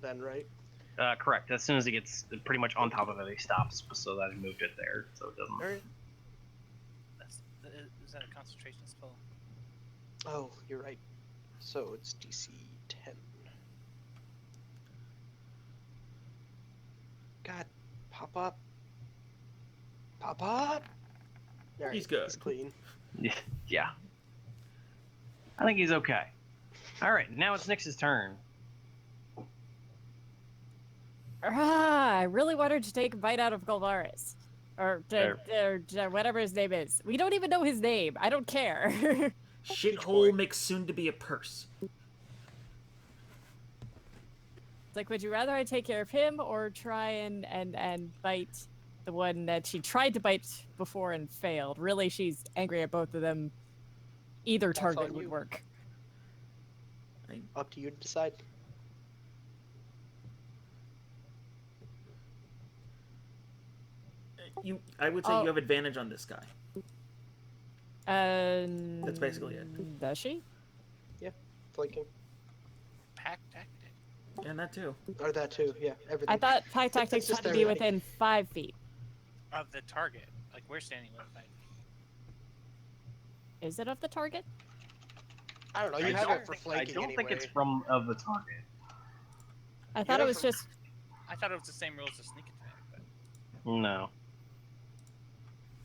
then, right? Correct. As soon as he gets pretty much on top of it, he stops, so that I moved it there, so it doesn't... Alright. Is that a concentration spell? Oh, you're right. So it's DC 10. God, pop up. Pop up! Alright, He's good. He's clean. Yeah. I think he's okay. Alright, now it's Nyx's turn. I really wanted to take a bite out of Golvaris. Or whatever his name is. We don't even know his name. I don't care. Shithole makes soon to be a purse. It's like, would you rather I take care of him or try and bite the one that she tried to bite before and failed? Really, she's angry at both of them. Either That's target on would you. work. Up to you to decide. I would say Oh. you have advantage on this guy. That's basically it. Does she? Flanking. Pack tactic. And that too. Or that too, yeah. Everything. I thought Pack Tactics It's just had to be everything. within 5 feet. Of the target. Like, we're standing with it. Is it of the target? I don't know, I you have don't it for think- flanking I don't anyway. think it's from of the target. I thought it was just. I thought it was the same rules as sneak attack, but No.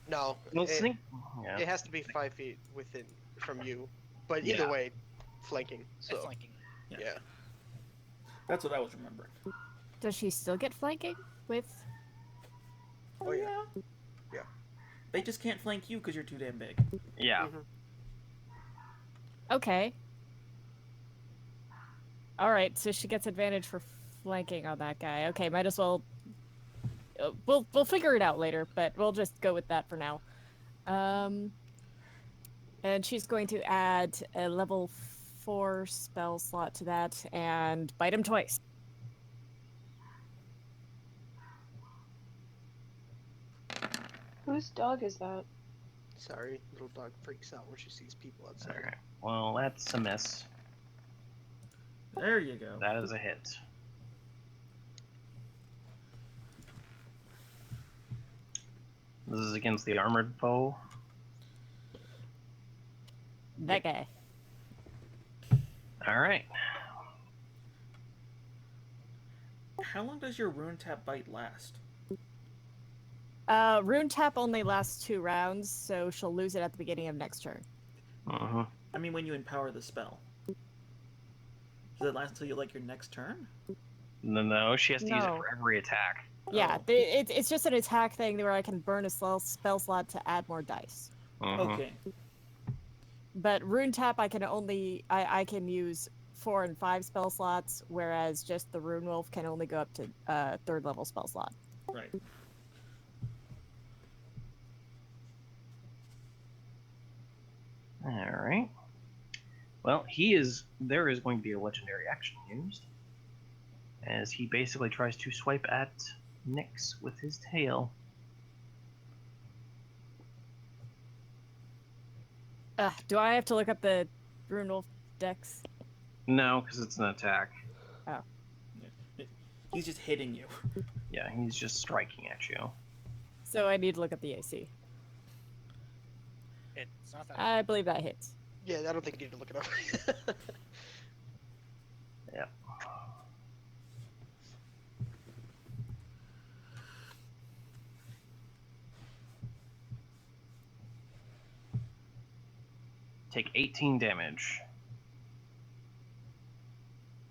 No, Well, it, sneak... Yeah. it has to be 5 feet within from you. But either Yeah. way, flanking. it's So flanking. yeah. That's what I was remembering. Does she still get flanking with? Oh yeah. Yeah. They just can't flank you because you're too damn big. Yeah. Mhm. Okay. All right, so she gets advantage for flanking on that guy. Okay, might as well. We'll figure it out later, but we'll just go with that for now. And she's going to add a level 4 spell slot to that and bite him twice. Whose dog is that? Sorry, little dog freaks out when she sees people outside. Alright. Well, that's a miss. There you go. That is a hit. This is against the armored foe. That guy. Alright. How long does your rune tap bite last? Rune tap only lasts 2 rounds, so she'll lose it at the beginning of next turn. Uh-huh. I mean, when you empower the spell. Does it last until you like your next turn? No, she has to use it No. for every attack. Yeah, Oh. it's just an attack thing where I can burn a spell slot to add more dice. Uh-huh. Okay. But rune tap, I can use 4 and 5 spell slots, whereas just the rune wolf can only go up to 3rd level spell slot. Right. Alright. Well, there is going to be a legendary action used. As he basically tries to swipe at Nyx with his tail. Do I have to look up the rune wolf dex? No, because it's an attack. He's just hitting you. Yeah, he's just striking at you. So I need to look up the AC. It's not that. I believe that hits. Yeah, I don't think you need to look it up. Yep. Take 18 damage.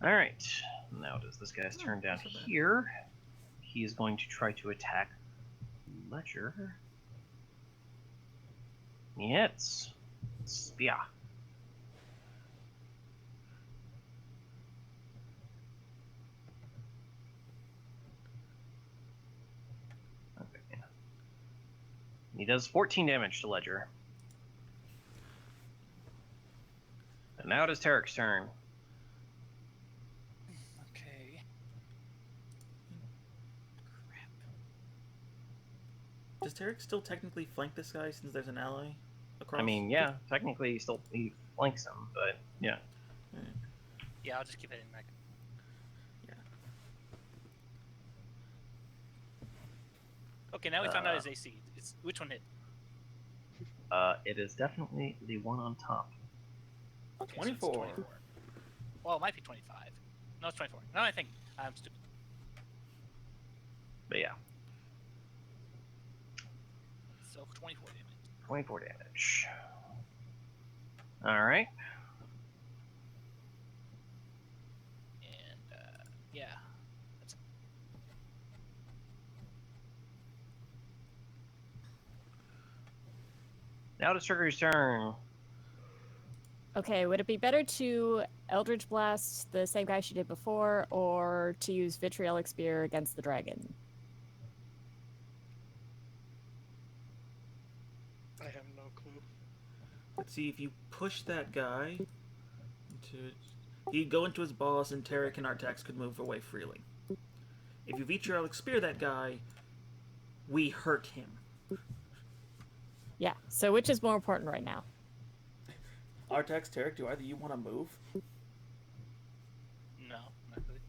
Alright. Now it is this guy's turn down not so bad. here. He is going to try to attack Ledger. He hits. Spear. Okay. He does 14 damage to Ledger. And now it is Tarek's turn. Okay. Crap. Does Tarek still technically flank this guy since there's an ally across? I mean, yeah, technically he flanks him, but yeah. Yeah, I'll just keep hitting that. Yeah. Okay, now we found out his AC. It's which one hit? It is definitely the one on top. Okay, so it's 24. Well, it might be 25. No, it's 24. No, I think I'm stupid. But yeah, So 24 damage. 24 damage. Alright. And yeah, that's Now it is Trigger's turn. Okay, would it be better to Eldritch Blast the same guy she did before, or to use Vitriolic Spear against the dragon? I have no clue. Let's see, if you push that guy into... He'd go into his boss, and Tarek and Artax could move away freely. If you Vitriolic Spear that guy, we hurt him. Yeah, so which is more important right now? Artax, Tarek, do either you want to move? no, not really.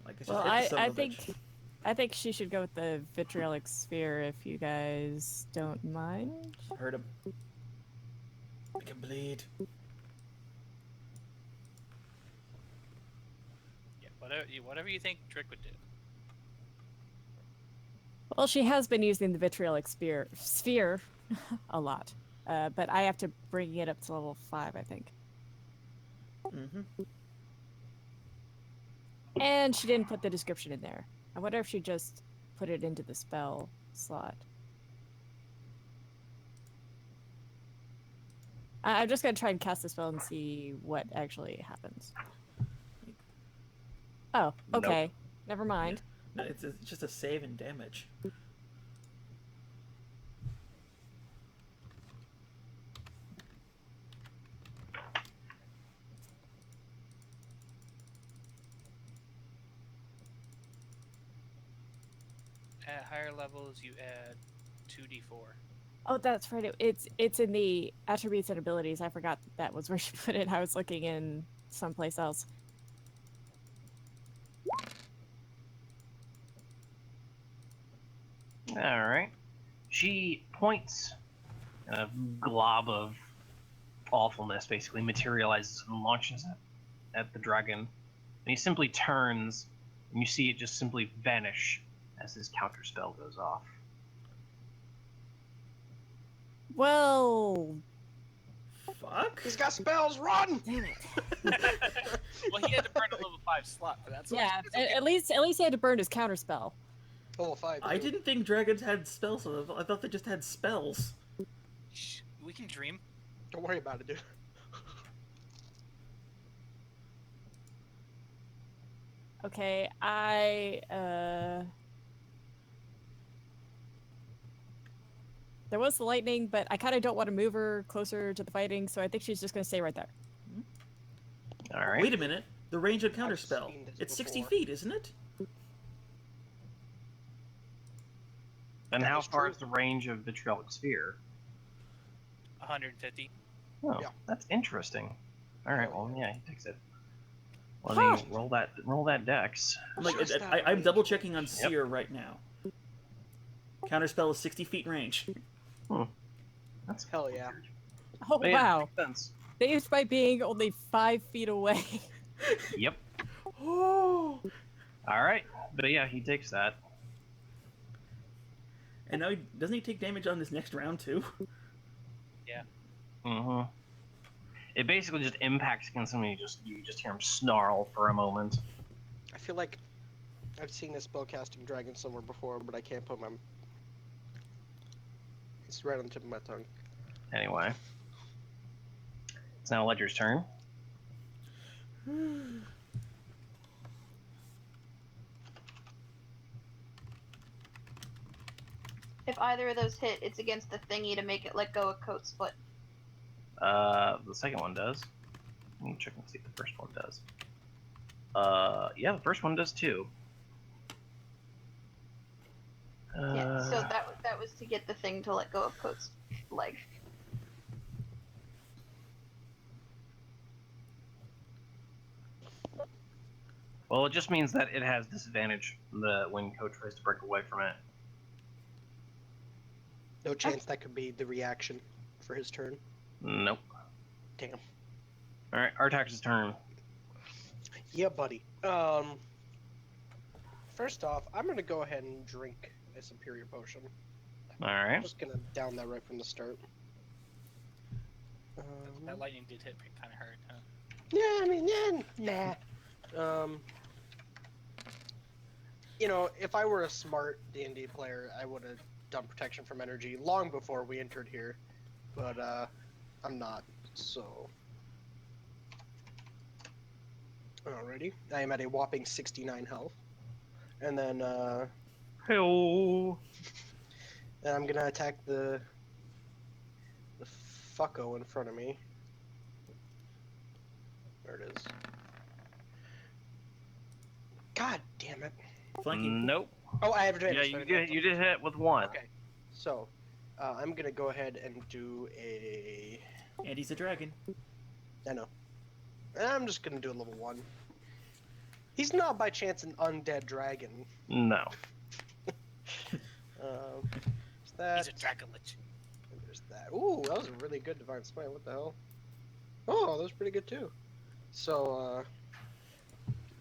Like, it's Well, just hit the son I of a bitch. think she should go with the Vitriolic Sphere if you guys don't mind. Hurt him. Make him bleed. Yeah, whatever you think Trick would do. Well, she has been using the Vitriolic Sphere a lot, but I have to bring it up to level 5, I think. Mm-hmm. And she didn't put the description in there. I wonder if she just put it into the spell slot. I'm just gonna try and cast the spell and see what actually happens. Oh, okay. Never mind. No, it's just a save and damage. At higher levels, you add 2d4. Oh, that's right. It's in the attributes and abilities. I forgot that was where she put it. I was looking in someplace else. Alright. She points, and a glob of awfulness basically materializes and launches it at the dragon. And he simply turns, and you see it just simply vanish as his counterspell goes off. Well, Fuck. He's got spells. Run! damn it. Well, he had to burn a level 5 slot for that. So Yeah, it's okay. at least he had to burn his counterspell. Level 5. I didn't think dragons had spells. I thought they just had spells. Shh, we can dream. Don't worry about it, dude. Okay, there was the lightning, but I kind of don't want to move her closer to the fighting, so I think she's just going to stay right there. Alright. Wait a minute. The range of counterspell. seen this It's 60 before. feet, isn't it? And That how is far true. is the range of Vitriolic Sphere? 150. Oh, Yeah. that's interesting. Alright, Oh, well, yeah. yeah, he takes it. Let Huh. me roll that dex. I'm like, Just that I'm range. double checking on Seer right now. Counterspell is 60 feet range. That's Hell yeah. weird. Oh, But yeah, wow. makes sense. Saved by being only 5 feet away. Yep. Oh! Alright. But yeah, he takes that. And now doesn't he take damage on this next round too? Mm-hmm. It basically just impacts against him and you just hear him snarl for a moment. I feel like I've seen this spellcasting dragon somewhere before, but I can't put my. It's right on the tip of my tongue. Anyway, it's now Ledger's turn. If either of those hit, it's against the thingy to make it let go of Coat's foot. The second one does. Let me check and see if the first one does. Yeah, the first one does too. Yeah, so that was to get the thing to let go of Coat's leg. Well, it just means that it has disadvantage when Coach tries to break away from it. No chance that could be the reaction for his turn. Nope. Damn. All right, Artax's turn. Yeah, buddy. First off, I'm gonna go ahead and drink a superior potion. All I'm right. just gonna down that right from the start. That lightning did hit kind of hurt, huh? Yeah, I mean, yeah, nah. You know, if I were a smart D&D player, I would have done protection from energy long before we entered here, but I'm not. So, alrighty, I am at a whopping 69 health, and then Hello. and I'm gonna attack the fucko in front of me. There it is. God damn it! Flanking. Nope. Oh, I have Yeah, advantage. you did hit with one. Okay, so I'm gonna go ahead and do a. And he's a dragon. I know. I'm just gonna do a level 1. He's not by chance an undead dragon. No. There's that. He's a Dracolich. And there's that. Ooh, that was a really good divine smite. What the hell? Oh, that was pretty good too. So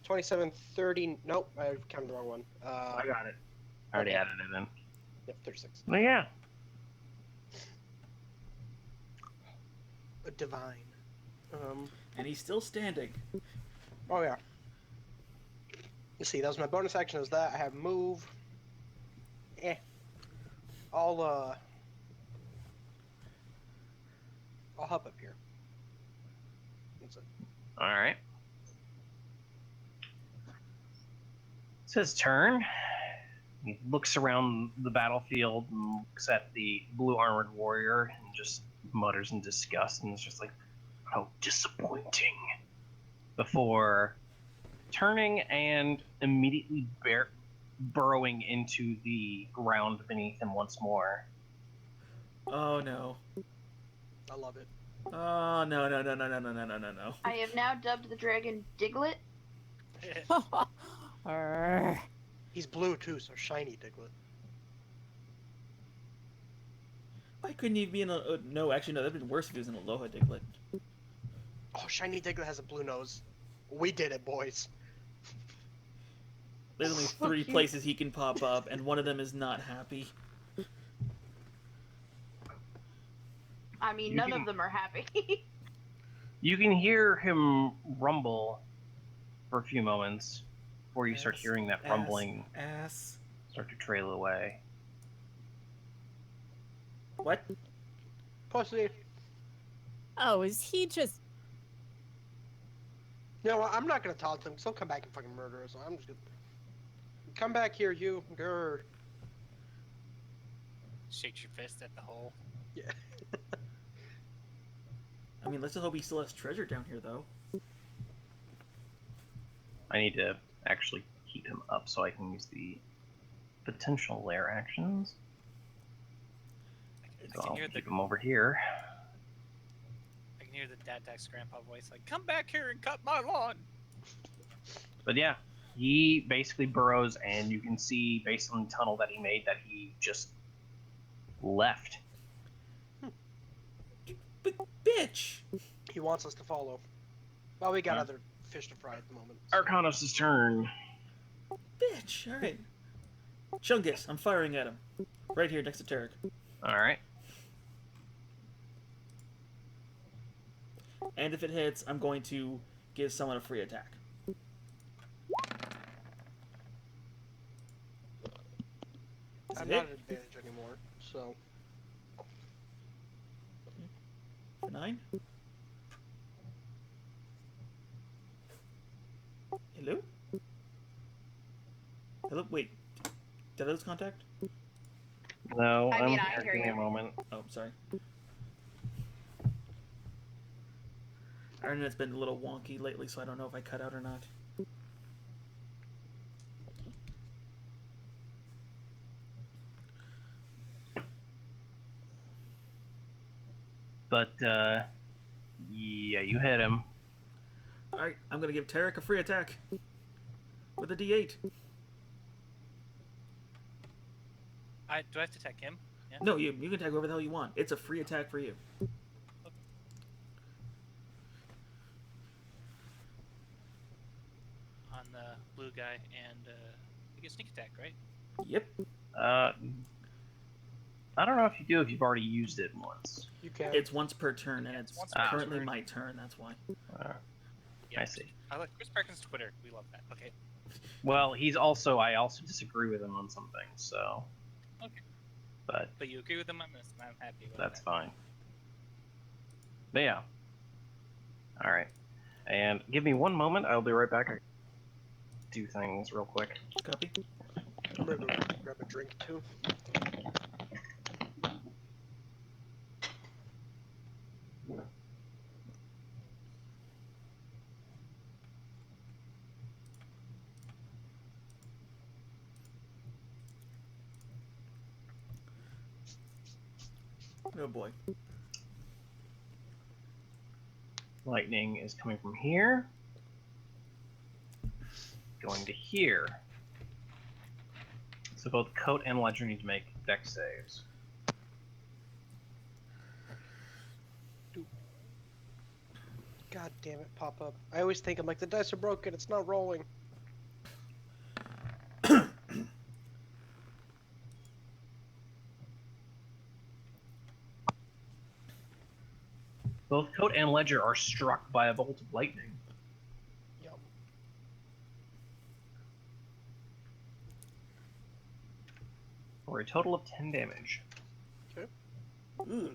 27, 30. Nope, I counted the wrong one. I got it. I already okay. added it in. Yep, 36. Well, yeah. A divine. And he's still standing. Oh yeah. Let's see, that was my bonus action. Is that I have move. I'll hop up here. That's it. All right. It's his turn. He looks around the battlefield and looks at the blue armored warrior and just mutters in disgust and is just like, how disappointing. Before turning and immediately burrowing into the ground beneath him once more. Oh no. I love it. Oh no no no no no no no no no no. I have now dubbed the dragon Diglett. Arrgh. He's blue too, so shiny Diglett. Why couldn't he be in a no? Actually, no. That'd been worse if he was in Aloha Diglett. Oh, shiny Diglett has a blue nose. We did it, boys. There's only 3 places he can pop up, and one of them is not happy. I mean, You none can- of them are happy. You can hear him rumble for a few moments before you start Ass, hearing that ass, rumbling Ass. start to trail away. What? Pussy. Oh, is he just? You know what? I'm not gonna taunt him, because he'll come back and fucking murder us. So I'm just gonna. Come back here, you. Grr. Shakes your fist at the hole. Yeah. I mean, let's just hope he still has treasure down here, though. I need to actually keep him up so I can use the potential lair actions. So I can I'll hear the keep him over here. I can hear the Dad-Dax grandpa voice like, "Come back here and cut my lawn." But yeah, he basically burrows, and you can see, based on the tunnel that he made, that he just left. But bitch! He wants us to follow. Well, we got Huh? other fish to fry at the moment. Arcanos' turn. Bitch! Alright. Chungus, I'm firing at him. Right here next to Tarek. Alright. And if it hits, I'm going to give someone a free attack. Does I'm it not hit? at advantage anymore, so For 9? Hello? Hello? Wait. Did I lose contact? No, I I'm mean, I here. hear Give me a you. moment. Oh, sorry. Our internet's been a little wonky lately, so I don't know if I cut out or not. But yeah, you hit him. Alright, I'm gonna give Tarek a free attack. With a D8. Do I have to attack him? Yeah. No, you can attack whoever the hell you want. It's a free attack for you. On the blue guy, and you get sneak attack, right? Yep. I don't know if you do if you've already used it once. you can. It's once per turn, and Yeah, it's it's once per currently turn. my turn, that's why. Yeah. I see. I like Chris Perkins' Twitter. We love that. Okay. Well, I also disagree with him on some things, so. Okay. But But you agree with him on this, and I'm happy with that's that. fine. But yeah. Alright. And give me one moment, I'll be right back. I do things real quick. Copy. I'm gonna go grab a drink too. Oh boy. Lightning is coming from here. Going to here. So both Coat and Ledger need to make dex saves. God damn it, pop up. I always think I'm like the dice are broken. It's not rolling. Both Coat and Ledger are struck by a bolt of lightning. Yep. For a total of 10 damage. Ooh.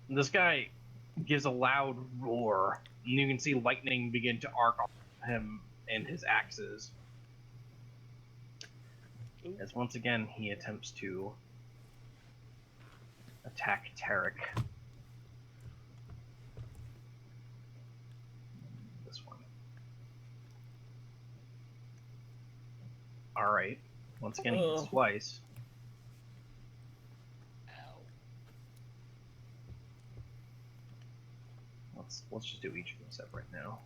This guy gives a loud roar, and you can see lightning begin to arc off him and his axes. As once again he attempts to attack Tarek. This one. Alright. Once again he hits Ugh. twice. Ow. Let's just do each of them separate now.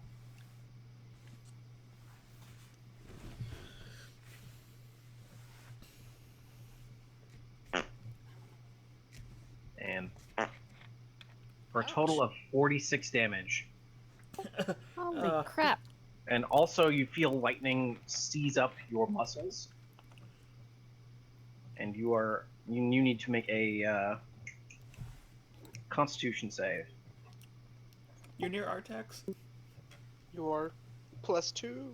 And for a total of 46 damage. Holy crap. And also you feel lightning seize up your muscles. And you need to make a Constitution save. You're near Artax? You are +2.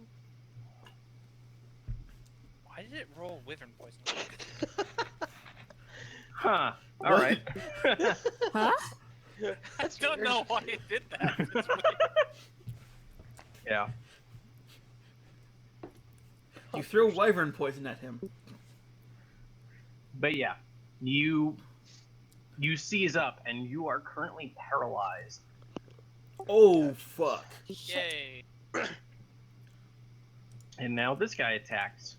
Why did it roll Wyvern poison? Huh. Alright. Huh? I That's don't weird. know why it did that. It's weird. Yeah. You throw wyvern poison at him. But yeah. You seize up and you are currently paralyzed. Oh, fuck. Yay. And now this guy attacks.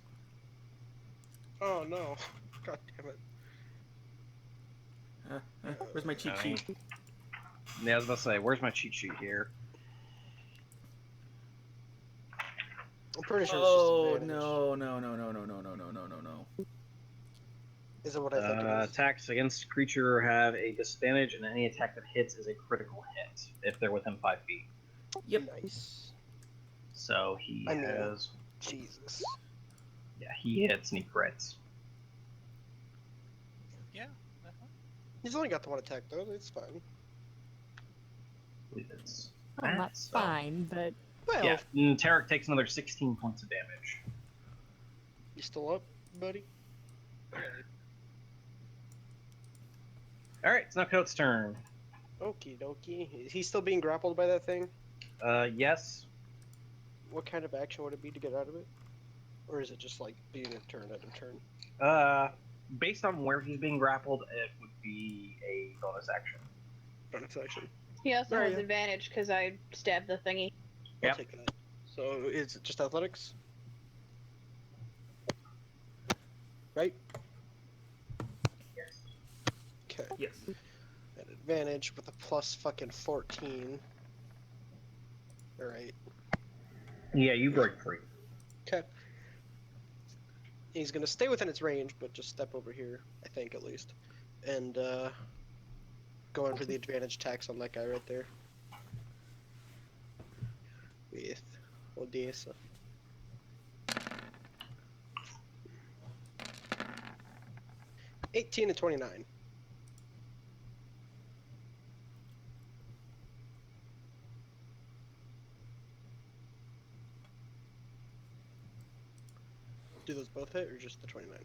Oh no. God damn it. Where's my cheat sheet? Yeah, I was about to say, where's my cheat sheet here? I'm pretty sure Oh, it's just advantage. no. Is it what I think it is? Attacks against creature have a disadvantage, and any attack that hits is a critical hit if they're within 5 feet. Yep. Nice. So he I mean- has. Jesus. Yeah, he hits and he crits. Yeah. He's only got the one attack though. It's fine. I believe it's. Well, that, not so- fine, but Well, Yeah, and Tarek takes another 16 points of damage. you still up, buddy? Alright, it's now Coat's turn. Okie dokie. Is he still being grappled by that thing? Yes. What kind of action would it be to get out of it? Or is it just like being a turn at a turn? Based on where he's being grappled, it would be a bonus action. Bonus action. He also There has you go. advantage because I stabbed the thingy. I'll Yep. take that. So is it just athletics? Right? Yes. Okay. Yes. At advantage with a plus fucking 14. Alright. Yeah, you break free. Okay. He's gonna stay within its range, but just step over here, I think at least. And go in for the advantage tax on that guy right there. With Odessa. $18 to 29. Do those both hit or just the 29?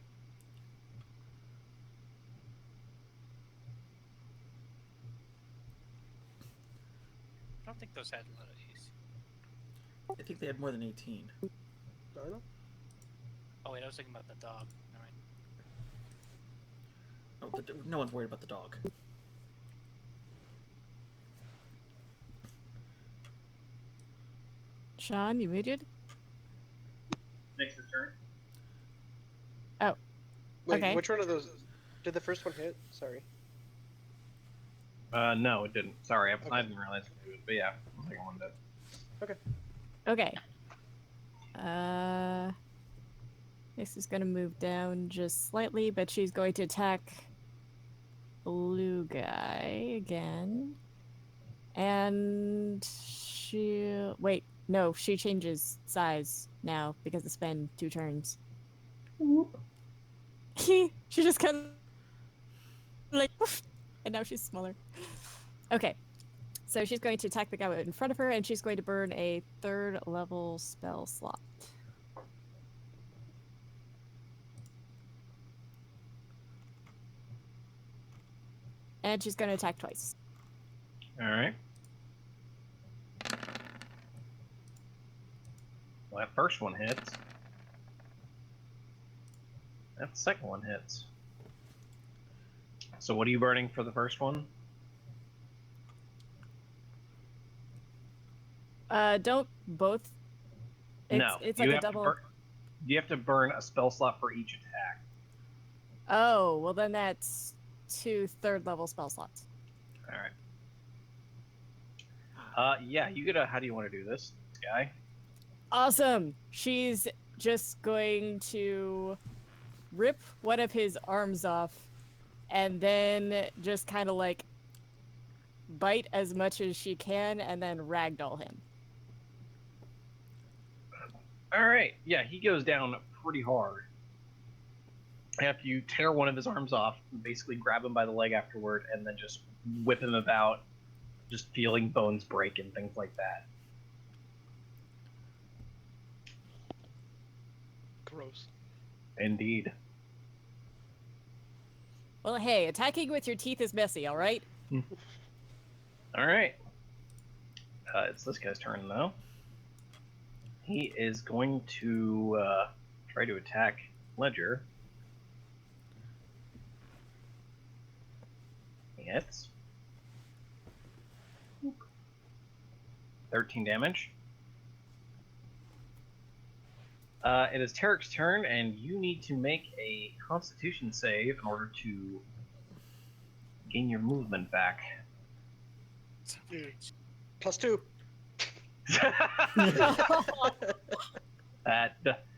I don't think those had a lot of AC. I think they had more than 18. I don't know. Oh wait, I was thinking about the dog. Never mind. Oh, no one's worried about the dog. Sean, you muted? Next turn. Wait, Okay. which one of those? Did the first one hit? Sorry. No, it didn't. Sorry, I Okay. didn't realize it did. But yeah, the second one did. Okay. This is gonna move down just slightly, but she's going to attack blue guy again. And she she changes size now because it's been 2 turns. She just kind of like woof, and now she's smaller. Okay. So she's going to attack the guy in front of her, and she's going to burn a 3rd level spell slot. And she's going to attack twice. Alright. Well, that first one hits. That second one hits. So what are you burning for the first one? Don't both. No. It's you like a have to double. you have to burn a spell slot for each attack. Oh, well then that's 2 3rd level spell slots. Alright. Yeah, you get a. How do you want to do this, guy? Awesome. She's just going to rip one of his arms off and then just kind of like bite as much as she can and then ragdoll him. Alright, yeah, he goes down pretty hard. After you tear one of his arms off, basically grab him by the leg afterward, and then just whip him about, just feeling bones break and things like that. Gross. Indeed. Well, hey, attacking with your teeth is messy, all right? Alright. It's this guy's turn, though. He is going to try to attack Ledger. He hits. 13 damage. It is Tarek's turn, and you need to make a Constitution save in order to gain your movement back. +2.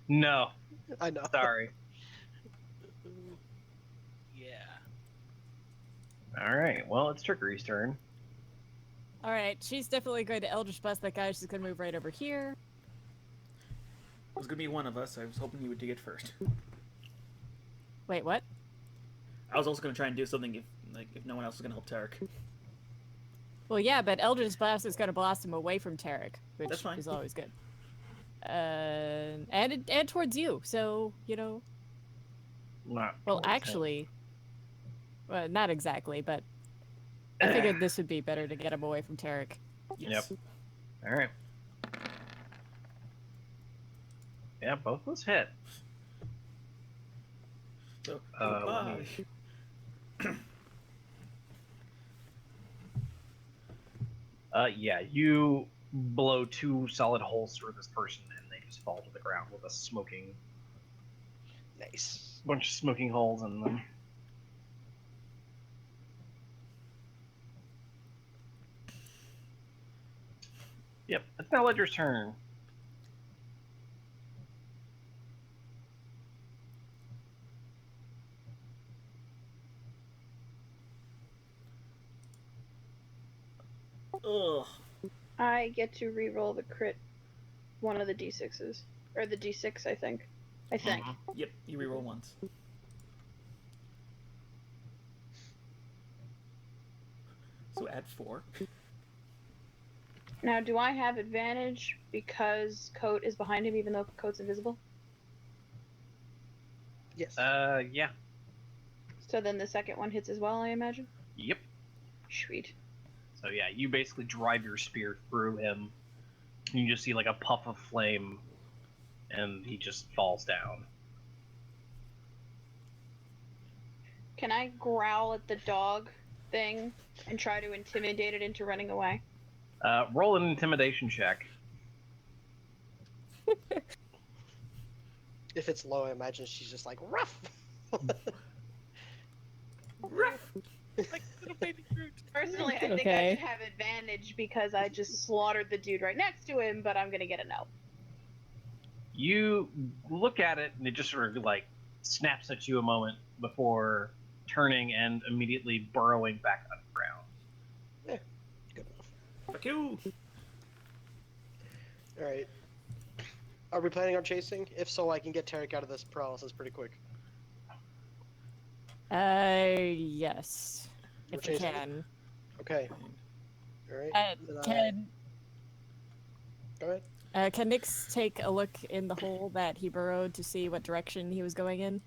No, I know. sorry. Yeah. All right, well, it's Trickery's turn. All right, she's definitely going to Eldritch Blast that guy. She's going to move right over here. was gonna be one of us. I was hoping you would dig it first. Wait, what? I was also gonna try and do something if no one else was gonna help Tarek. Well, yeah, but Eldritch Blast is going to blast him away from Tarek, which That's fine. is always good. And towards you, so, you know... Not Well, towards him. actually... not exactly, but I figured this would be better to get him away from Tarek. Yes. All right. Yeah, both was hit. So, Let me- yeah, you blow 2 solid holes through this person, and they just fall to the ground with a smoking, Nice. bunch of smoking holes in them. Yep, it's now Ledger's turn. Ugh. I get to re-roll the crit, one of the d6s, or the d6, I think. Yep, you reroll once. So add 4. Now, do I have advantage because Coat is behind him, even though Coat's invisible? Yes. Yeah. So then the second one hits as well, I imagine? Yep. Sweet. So yeah, you basically drive your spear through him. You just see like a puff of flame, and he just falls down. Can I growl at the dog thing and try to intimidate it into running away? Roll an intimidation check. If it's low, I imagine she's just like, rough! Like little baby Groot. Personally, I think I Okay. should have advantage because I just slaughtered the dude right next to him, but I'm gonna get a no. You look at it, and it just sort of like snaps at you a moment before turning and immediately burrowing back underground. Good enough. Fuck you! Alright. Are we planning on chasing? If so, I can get Tarek out of this paralysis pretty quick. Yes. We're If we chasing? can. Okay. Alright. Then Go ahead. Can Nix take a look in the hole that he burrowed to see what direction he was going in?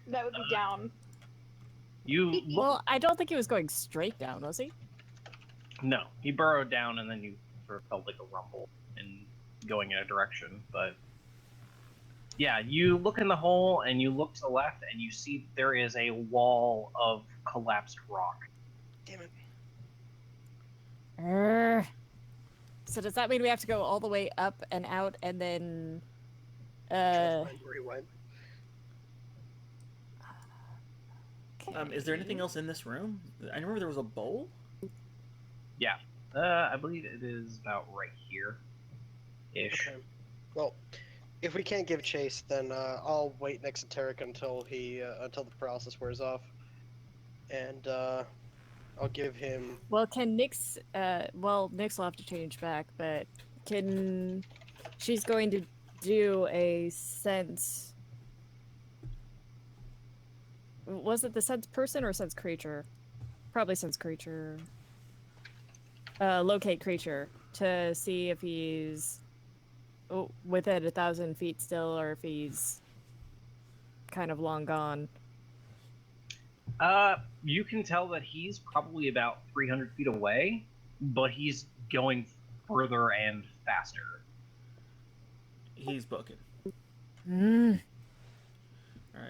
That would be down. You look. Well, I don't think he was going straight down, was he? No, he burrowed down, and then you sort of felt like a rumble and going in a direction. But yeah, you look in the hole, and you look to the left, and you see there is a wall of collapsed rock. Damn it. So does that mean we have to go all the way up and out and then Try to find where he went. Is there anything else in this room? I remember there was a bowl? Yeah, I believe it is about right here, ish. Okay. Well, if we can't give chase, then I'll wait next to Tarek until until the paralysis wears off, and I'll give him. Well, can Nix Nix will have to change back, but she's going to do a sense. Was it the sense person or sense creature? Probably sense creature. Locate creature to see if he's within 1,000 feet still, or if he's kind of long gone. You can tell that he's probably about 300 feet away, but he's going further and faster. He's booking. Alright.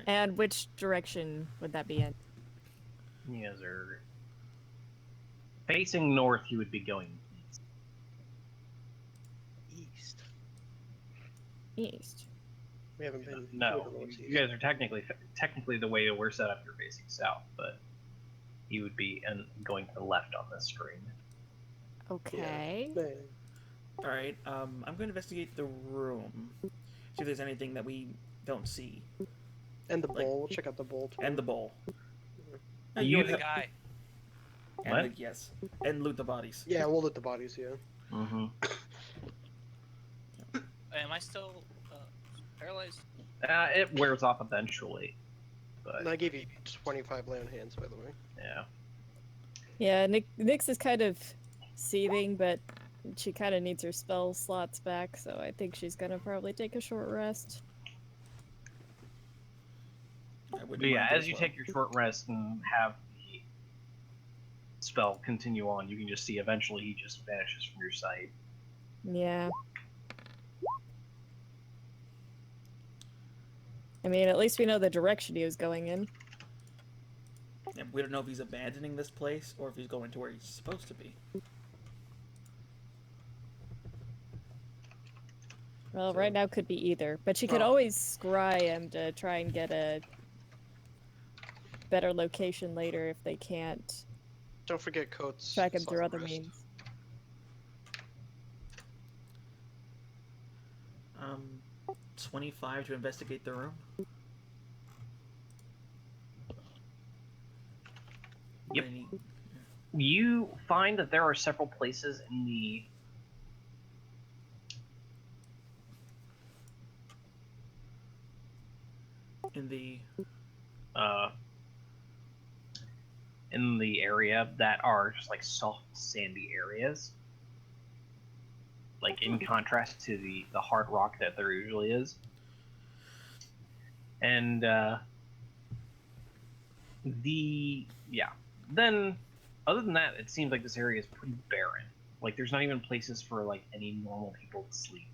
And which direction would that be in? You guys are facing north. He would be going east. East. East. We haven't been. No, you guys are technically the way we're set up. You're facing south, but he would be going to the left on this screen. Okay. Alright, I'm going to investigate the room. See if there's anything that we don't see. And the Like- bowl. We'll check out the bowl. Too. And the bowl. You The guy. And What? yes. And loot the bodies. Yeah, we'll loot the bodies. Yeah. Mm-hmm. Am I still? paralyzed? It wears off eventually. But And I gave you 25 lay on hands, by the way. yeah. Yeah, Nyx is kind of seething, but she kind of needs her spell slots back, so I think she's gonna probably take a short rest. I wouldn't But yeah, mind it as you well. take your short rest and have the spell continue on, you can just see eventually he just vanishes from your sight. Yeah. I mean, at least we know the direction he was going in. Yeah, we don't know if he's abandoning this place or if he's going to where he's supposed to be. Well, So- right now could be either, but she could Well- always scry him to try and get a better location later if they can't Don't forget Coates. track him slot through other rest. means. 25 to investigate the room. Yep. Any- You find that there are several places in the area that are just like soft sandy areas, like in contrast to the hard rock that there usually is. And then other than that, it seems like this area is pretty barren. Like there's not even places for like any normal people to sleep.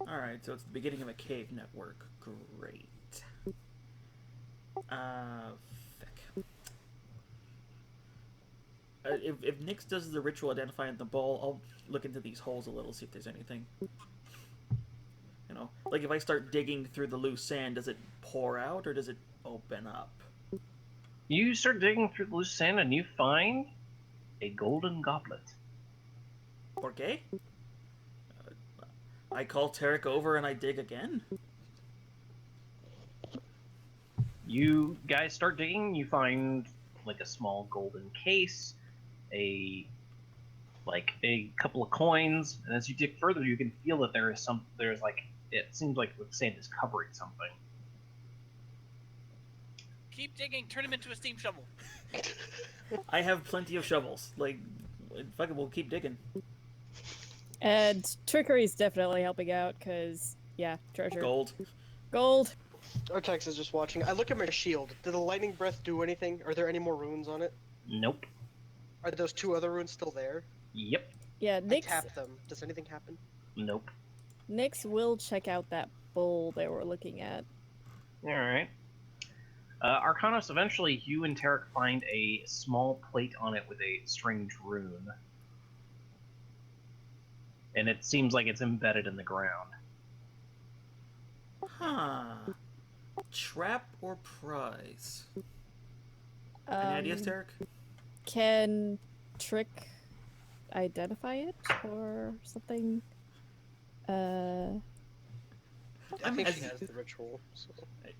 Alright, so it's the beginning of a cave network. Great. Feck. If Nyx does the ritual identifying the bowl, I'll look into these holes a little, see if there's anything. You know, like if I start digging through the loose sand, does it pour out or does it open up? You start digging through the loose sand and you find a golden goblet. Por qué? I call Tarek over and I dig again? You guys start digging, you find like a small golden case, a couple of coins, and as you dig further you can feel that there's like, it seems like the sand is covering something. Keep digging. Turn him into a steam shovel. I have plenty of shovels. Like, fuck it, we'll keep digging. And trickery's definitely helping out, because, yeah, treasure. Gold. Gold! Artax is just watching. I look at my shield. Did the lightning breath do anything? Are there any more runes on it? Nope. Are those two other runes still there? Yep. Yeah, I tap them. Does anything happen? Nope. Nyx will check out that bowl they were looking at. Alright. Arcanos, eventually you and Tarek find a small plate on it with a strange rune. And it seems like it's embedded in the ground. Huh. Trap or prize? Any ideas, Tarek? Can Trick identify it or something? I think she as- has the ritual. So.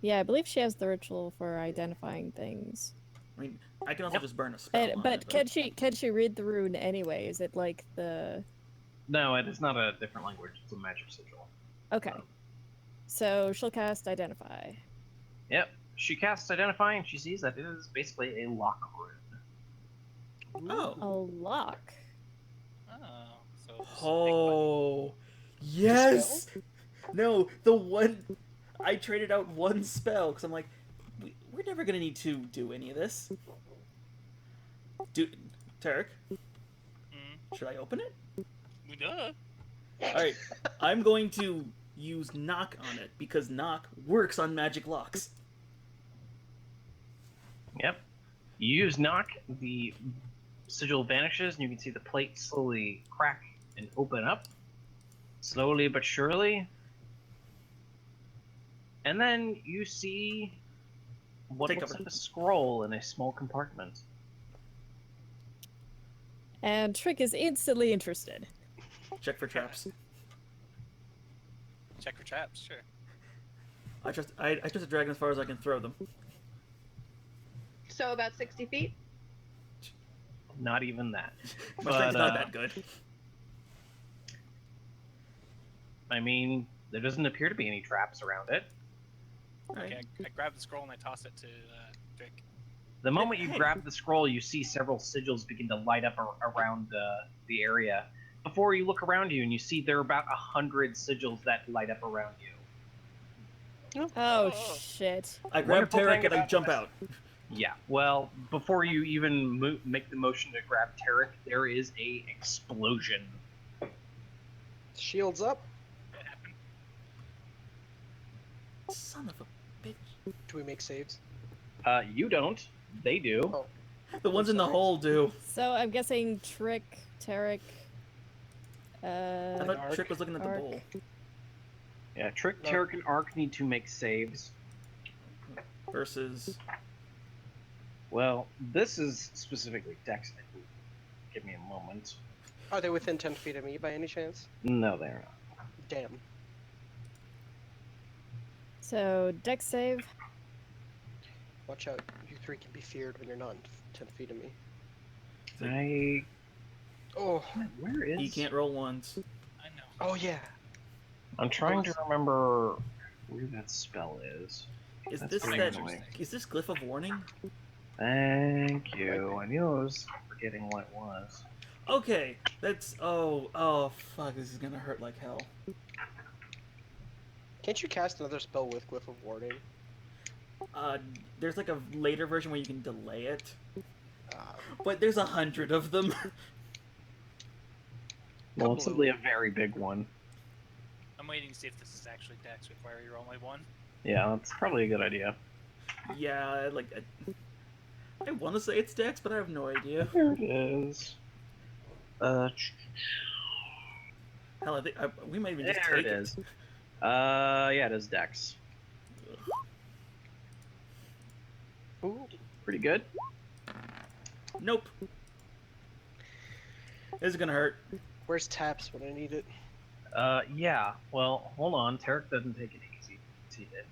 Yeah, I believe she has the ritual for identifying things. I mean, I can also just burn a spell. on But it, can she read the rune anyway? Is it like the... No, it is not a different language. It's a magic sigil. Okay. So she'll cast Identify. Yep. She casts Identify and she sees that it is basically a lock rune. Oh. A lock. Oh, so it's a big button. Oh. Yes! No, the one... I traded out one spell, because I'm like, we're never going to need to do any of this. Tarek, should I open it? Duh. Alright, I'm going to use knock on it, because knock works on magic locks. Yep. You use knock, the sigil vanishes, and you can see the plate slowly crack and open up. Slowly but surely. And then you see what Take looks cover. like a scroll in a small compartment. And Trick is instantly interested. Check for traps. Check for traps, sure. I trust a dragon as far as I can throw them. So about 60 feet? Not even that. My strength's But, not that good. I mean, there doesn't appear to be any traps around it. Alright. Okay, I grab the scroll and I toss it to Drake. The moment you Hey. grab the scroll, you see several sigils begin to light up around the area. Before you look around you, and you see there are about 100 sigils that light up around you. Oh shit. I grab Wonderful Tarek thing and I about jump this- out. Yeah, well, before you even make the motion to grab Tarek, there is a explosion. Shields up. What happened? Son of a bitch. Do we make saves? You don't. They do. Oh. The ones in the sorry. hole do. So I'm guessing Trick, Tarek, I thought Arc. Trick was looking at the Arc. bowl. Yeah, Trick, No. Tarek, and Ark need to make saves. Versus. Well, this is specifically Dex. I believe. Give me a moment. Are they within 10 feet of me by any chance? No, they're not. Damn. so Dex save. Watch out. You three can be feared when you're not 10 feet of me. I. Oh. Where is? He can't roll ones. I know. Oh, yeah. I'm trying to remember where that spell is. Is That's this pretty that? annoying. Is this glyph of warning? Thank you. I knew I was forgetting what it was. Okay, that's oh fuck, this is gonna hurt like hell. Can't you cast another spell with Glyph of Warding? There's like a later version where you can delay it, Uh, but there's 100 of them. Well, it's Couple simply a very big one. I'm waiting to see if this is actually Dex before I roll my one. Yeah, that's probably a good idea. Yeah, like I want to say it's Dex, but I have no idea. There it is. Hell, I think we might even just There take it is. Yeah, it is Dex. ooh. Pretty good. Nope. This is gonna hurt. Where's Taps when I need it? Yeah. Well, hold on. Tarek doesn't take it easy. He did.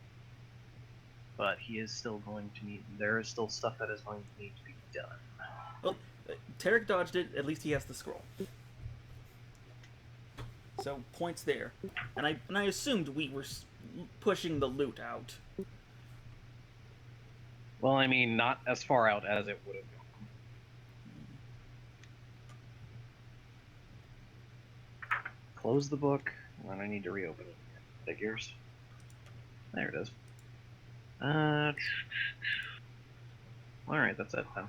But he is still going to need. There is still stuff that is going to need to be done. Tarek dodged it. At least he has the scroll. So points there, and I assumed we were pushing the loot out. Well, I mean, not as far out as it would have gone. Close the book, and then I need to reopen it. Figures. There it is. Alright, that's it then.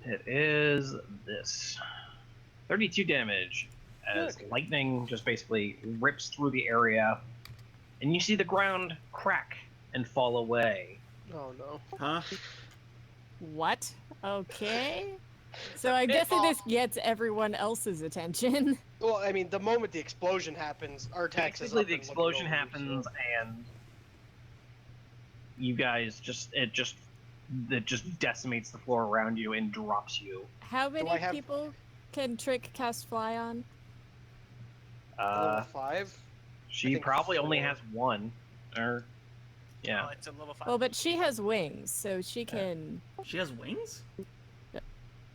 It is this. 32 damage as Good. lightning just basically rips through the area, and you see the ground crack and fall away. Oh no. Huh? What? Okay. So I'm guessing this gets everyone else's attention. Well, I mean, the moment the explosion happens, our tax is Basically, up the and looking explosion over, happens, so- and you guys it just decimates the floor around you and drops you. How many I have- people can Trick cast fly on? Level 5? She think probably only 4. has one, or yeah. Oh, it's a level 5. Well, but she has wings, so she can. She has wings?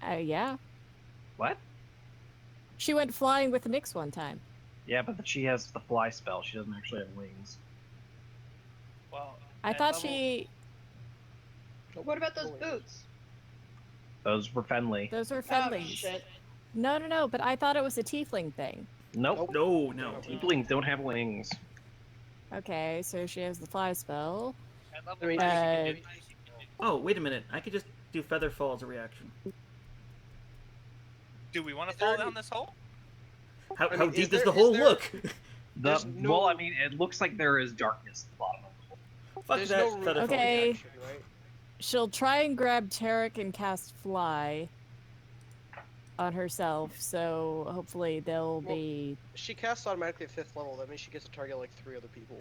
Yeah. What? She went flying with Nyx one time. Yeah, but she has the fly spell. She doesn't actually have wings. Well, I at thought level- she. What about those Oh, boots? Those were Fenley. Those were Oh, friendlies. shit. No, but I thought it was a tiefling thing. Nope. No, no. Tieflings don't have wings. Okay, so she has the fly spell. At level I mean, 5, Uh, you can do- Oh, wait a minute. I could just do feather fall as a reaction. Do we want to Is there fall any- down this hole? How, I how mean, deep is does there- the hole is there- look? There's no- Well, I mean, it looks like there is darkness at the bottom of the hole. Fuck There's that no room feather for fall. Okay. reaction, right? She'll try and grab Tarek and cast fly on herself, so hopefully they'll Well, be. She casts automatically at 5th level. That means she gets to target like 3 other people.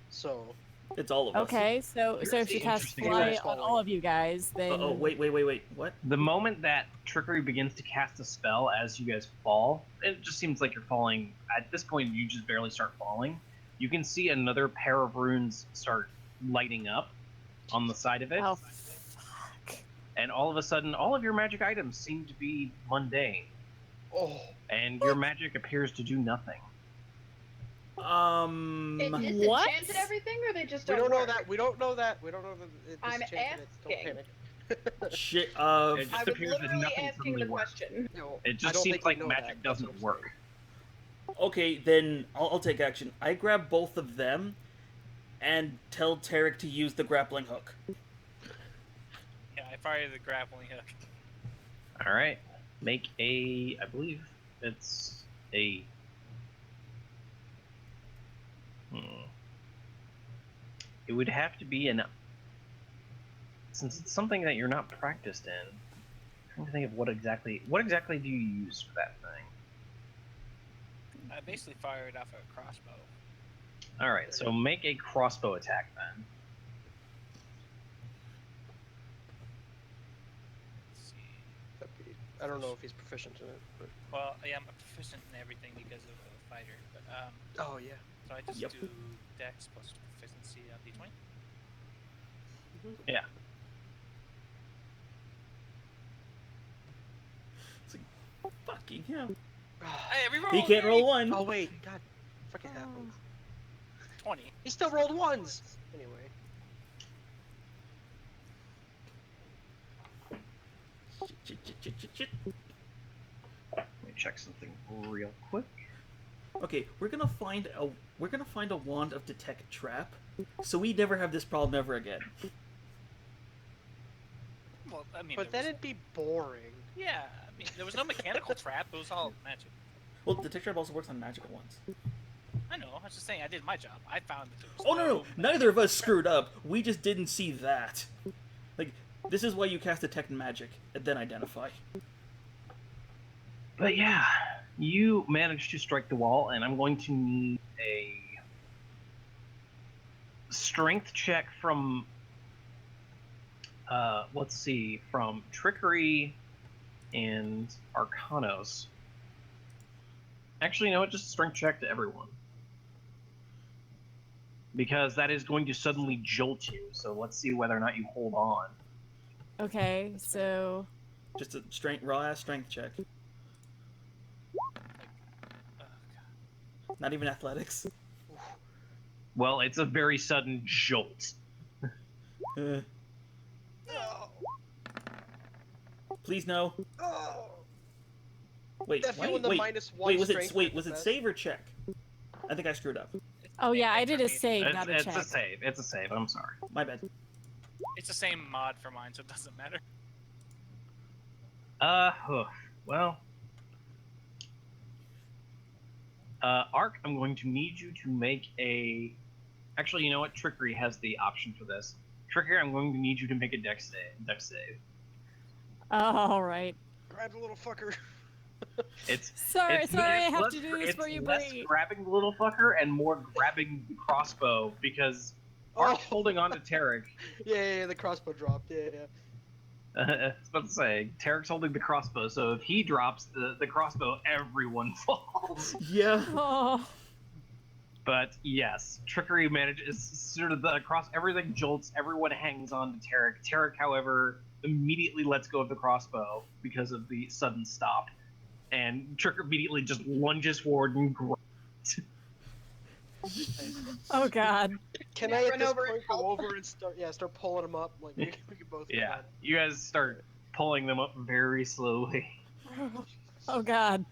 So, It's all of us. Okay, so if she casts Interesting. fly That's on falling. all of you guys, then. Oh, wait. What? The moment that Trickery begins to cast a spell as you guys fall, it just seems like you're falling. At this point, you just barely start falling. You can see another pair of runes start lighting up on the side of it, Oh, fuck. and all of a sudden, all of your magic items seem to be mundane, oh, and your magic appears to do nothing. It What? disenchanted everything, or they just We don't don't know work? that. We don't know that. We don't know that it's I'm enchanted. Don't asking. panic. Shit. It just I was appears that literally nothing asking suddenly the works. question. No, It I just don't seems think we like know magic that. That's what doesn't I'm work. Okay, then I'll take action. I grab both of them and tell Tarek to use the grappling hook. Yeah, I fire the grappling hook. All right, make a. I believe it's a. It would have to be an. Since it's something that you're not practiced in. I'm trying to think of what exactly do you use for that thing? I basically fire it off a crossbow. All right, so make a crossbow attack then. Let's see. I don't know if he's proficient in it. But... Well, yeah, I'm proficient in everything because of a fighter, but Oh yeah. so I just Yep. do Dex plus proficiency on D20. Yeah. It's like, fucking hell. Hey, reroll! He can't yay! roll one. Oh wait, God, fucking happened. 20. He still rolled ones. Anyway. Shit. Let me check something real quick. Okay, we're gonna find a wand of detect trap, so we never have this problem ever again. Well, I mean, But there then was, it'd be boring. yeah, I mean, there was no mechanical trap. It was all magic. Well, detect trap also works on magical ones. I know. I was just saying, I did my job. I found that there was Oh no, neither of us screwed up. We just didn't see that. Like, this is why you cast detect magic and then identify. But yeah, you managed to strike the wall, and I'm going to need a strength check from. Let's see, from Trickery and Arcanos. Actually, you know what? Just a strength check to everyone. Because that is going to suddenly jolt you, so let's see whether or not you hold on. Okay, so Just a raw ass strength check. Oh, God. Not even athletics. Well, it's a very sudden jolt. Uh, Oh. please no. Oh. Wait, That feeling the wait. -1 Wait, was strength it with it the save or check? I think I screwed up. It's oh the yeah, same I did for a me. save, It's, not a it's check. a save. It's a save. I'm sorry. My bad. It's the same mod for mine, so it doesn't matter. Well. Ark, I'm going to need you to make a. Actually, you know what? Trickery has the option for this. Trickery, I'm going to need you to make a dex save. Oh, all right. Grab the little fucker. It's Sorry, it's, sorry, I it's have less, to do this it's for you, less Bree. grabbing the little fucker and more grabbing the crossbow because Ark's holding on to Tarek. Yeah, the crossbow dropped. Yeah. I was about to say, Tarek's holding the crossbow, so if he drops the crossbow, everyone falls. Yeah. Oh, But yes, Trickery manages sort of the cross. Everything jolts. Everyone hangs on to Tarek. Tarek, however, immediately lets go of the crossbow because of the sudden stop, and Trick immediately just lunges forward and grabs. oh God. Can Yeah, I at run this over point and go help. over and start pulling him up? Like we can both. go Yeah, down. you guys start pulling them up very slowly. Oh God.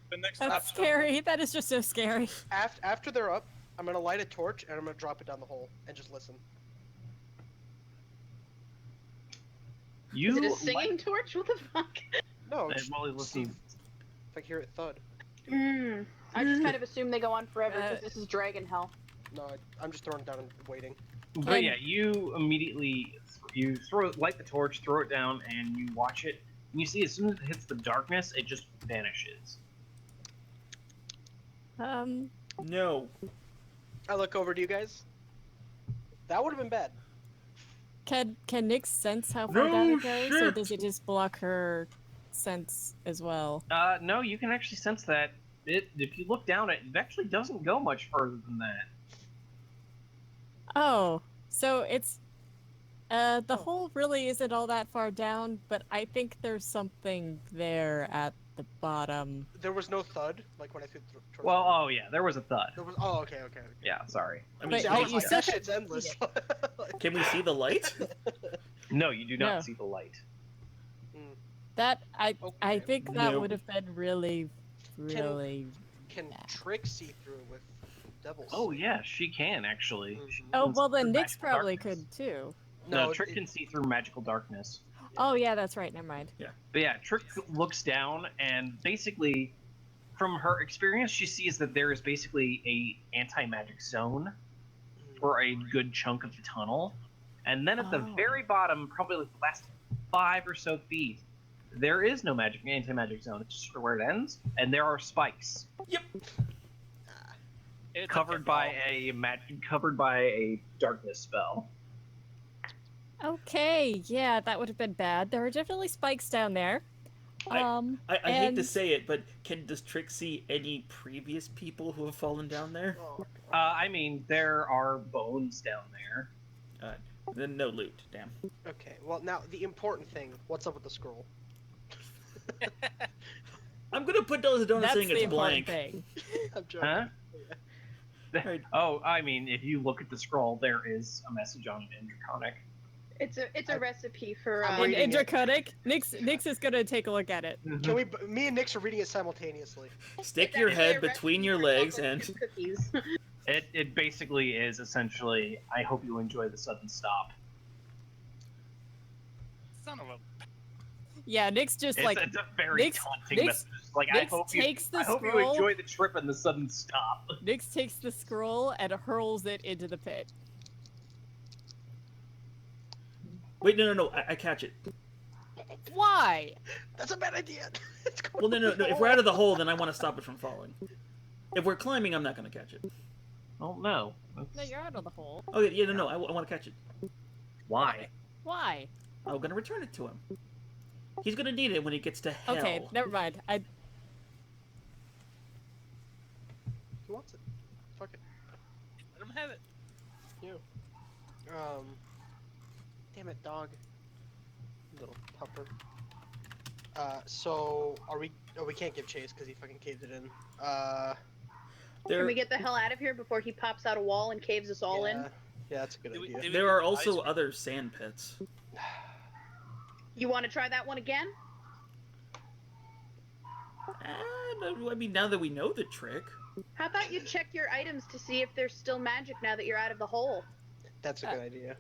The next That's option- scary. That is just so scary. After they're up, I'm gonna light a torch and I'm gonna drop it down the hole and just listen. You Is it a singing torch? What the fuck? No, Like, just while you see listen, if I hear it thud. I just kind of assume they go on forever because Uh, this is Dragon Hell. No, I'm just throwing it down and waiting. but yeah, you immediately light the torch, throw it down, and you watch it. And you see, as soon as it hits the darkness, it just vanishes. No. I look over to you guys. That would have been bad. Can Nick sense how far No down it goes, or shit. does it just block her sense as well? No, you can actually sense that. If you look down, it actually doesn't go much further than that. Oh, so it's The hole really isn't all that far down, but I think there's something there at the bottom. There was no thud, like when I threw towards Well, the- oh yeah, there was a thud. There was. Oh, okay, okay. Okay. Yeah, sorry. I mean, But- See, can, I we, was you like, still that shit's endless. can we see the light? No, you do not No. see the light. That I Okay. think that Nope. would have been really, really. Can Yeah. Trick see through it with devils? Oh yeah, she can actually. Mhm. She Oh can well, see then through Nyx magical probably darkness. could too. No, No, Trick it- can see through magical darkness. Oh yeah, that's right. Never mind. But yeah, Trick looks down and basically, from her experience, she sees that there is basically a anti-magic zone for a good chunk of the tunnel, and then at the Oh. very bottom, probably like the last 5 or so feet, there is no anti-magic zone. It's just where it ends, and there are spikes It's covered by a darkness spell. Okay, yeah, that would have been bad. There are definitely spikes down there. I hate to and- say it, but does Trick see any previous people who have fallen down there? Oh, I mean, there are bones down there. Then no loot. Damn. okay. Well, now the important thing. What's up with the scroll? I'm gonna put those down That's saying the it's important blank. thing. I'm joking. Huh? Right. Oh, I mean, if you look at the scroll, there is a message on it in Draconic. It's a recipe for. I'm In, reading in it. Draconic, Nyx is gonna take a look at it. Can we? Me and Nyx are reading it simultaneously. Stick It's your actually head a between recipe your for legs chocolate and. chip cookies. It basically is essentially, I hope you enjoy the sudden stop. Son of a. Yeah, Nyx just It's a very Nyx- taunting Nyx- message. Like, I Nyx hope takes the I hope you scroll. enjoy the trip and the sudden stop. Nyx takes the scroll and hurls it into the pit. Wait, no, I catch it. Why? That's a bad idea. It's going Well, no. If we're out of the hole, then I want to stop it from falling. If we're climbing, I'm not gonna catch it. Oh no. No, you're out of the hole. Okay, yeah, no, I want to catch it. Why? Why? I'm gonna return it to him. He's gonna need it when he gets to hell. Okay, never mind. Who wants it? Fuck it. Let him have it. Damn it, dog. Little pupper. So are we? Oh, we can't give chase because he fucking caved it in. There, Can we get the hell out of here before he pops out a wall and caves us all in? Yeah, that's a good Did we- idea. did we- there are also other sand pits. You want to try that one again? No, I mean, now that we know the trick. How about you check your items to see if there's still magic now that you're out of the hole? That's a good idea.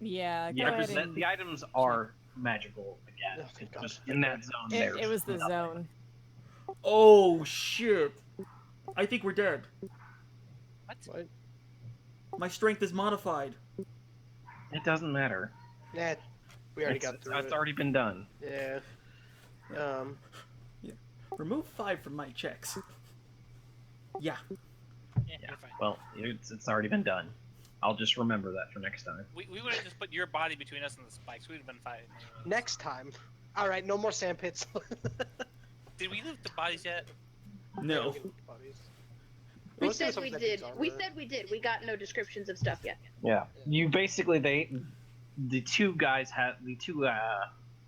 Yeah, go Yeah, ahead because and... the items are magical again. Oh, thank It's God. just in that zone there. It was the nothing. zone. Oh shit! I think we're dead. What? What? My strength is modified. It doesn't matter. Nah, we already It's- got through it's it. already been done. Yeah. Remove 5 from my checks. Yeah. Yeah, you're fine. Well, it's already been done. I'll just remember that for next time. We would have just put your body between us and the spikes. We'd have been fine. Anyways. Next time. All right, no more sand pits. Did we loot the bodies yet? No. We Let's give said some we Zephy's did. We armor. said we did. We got no descriptions of stuff yet. Yeah. You basically the two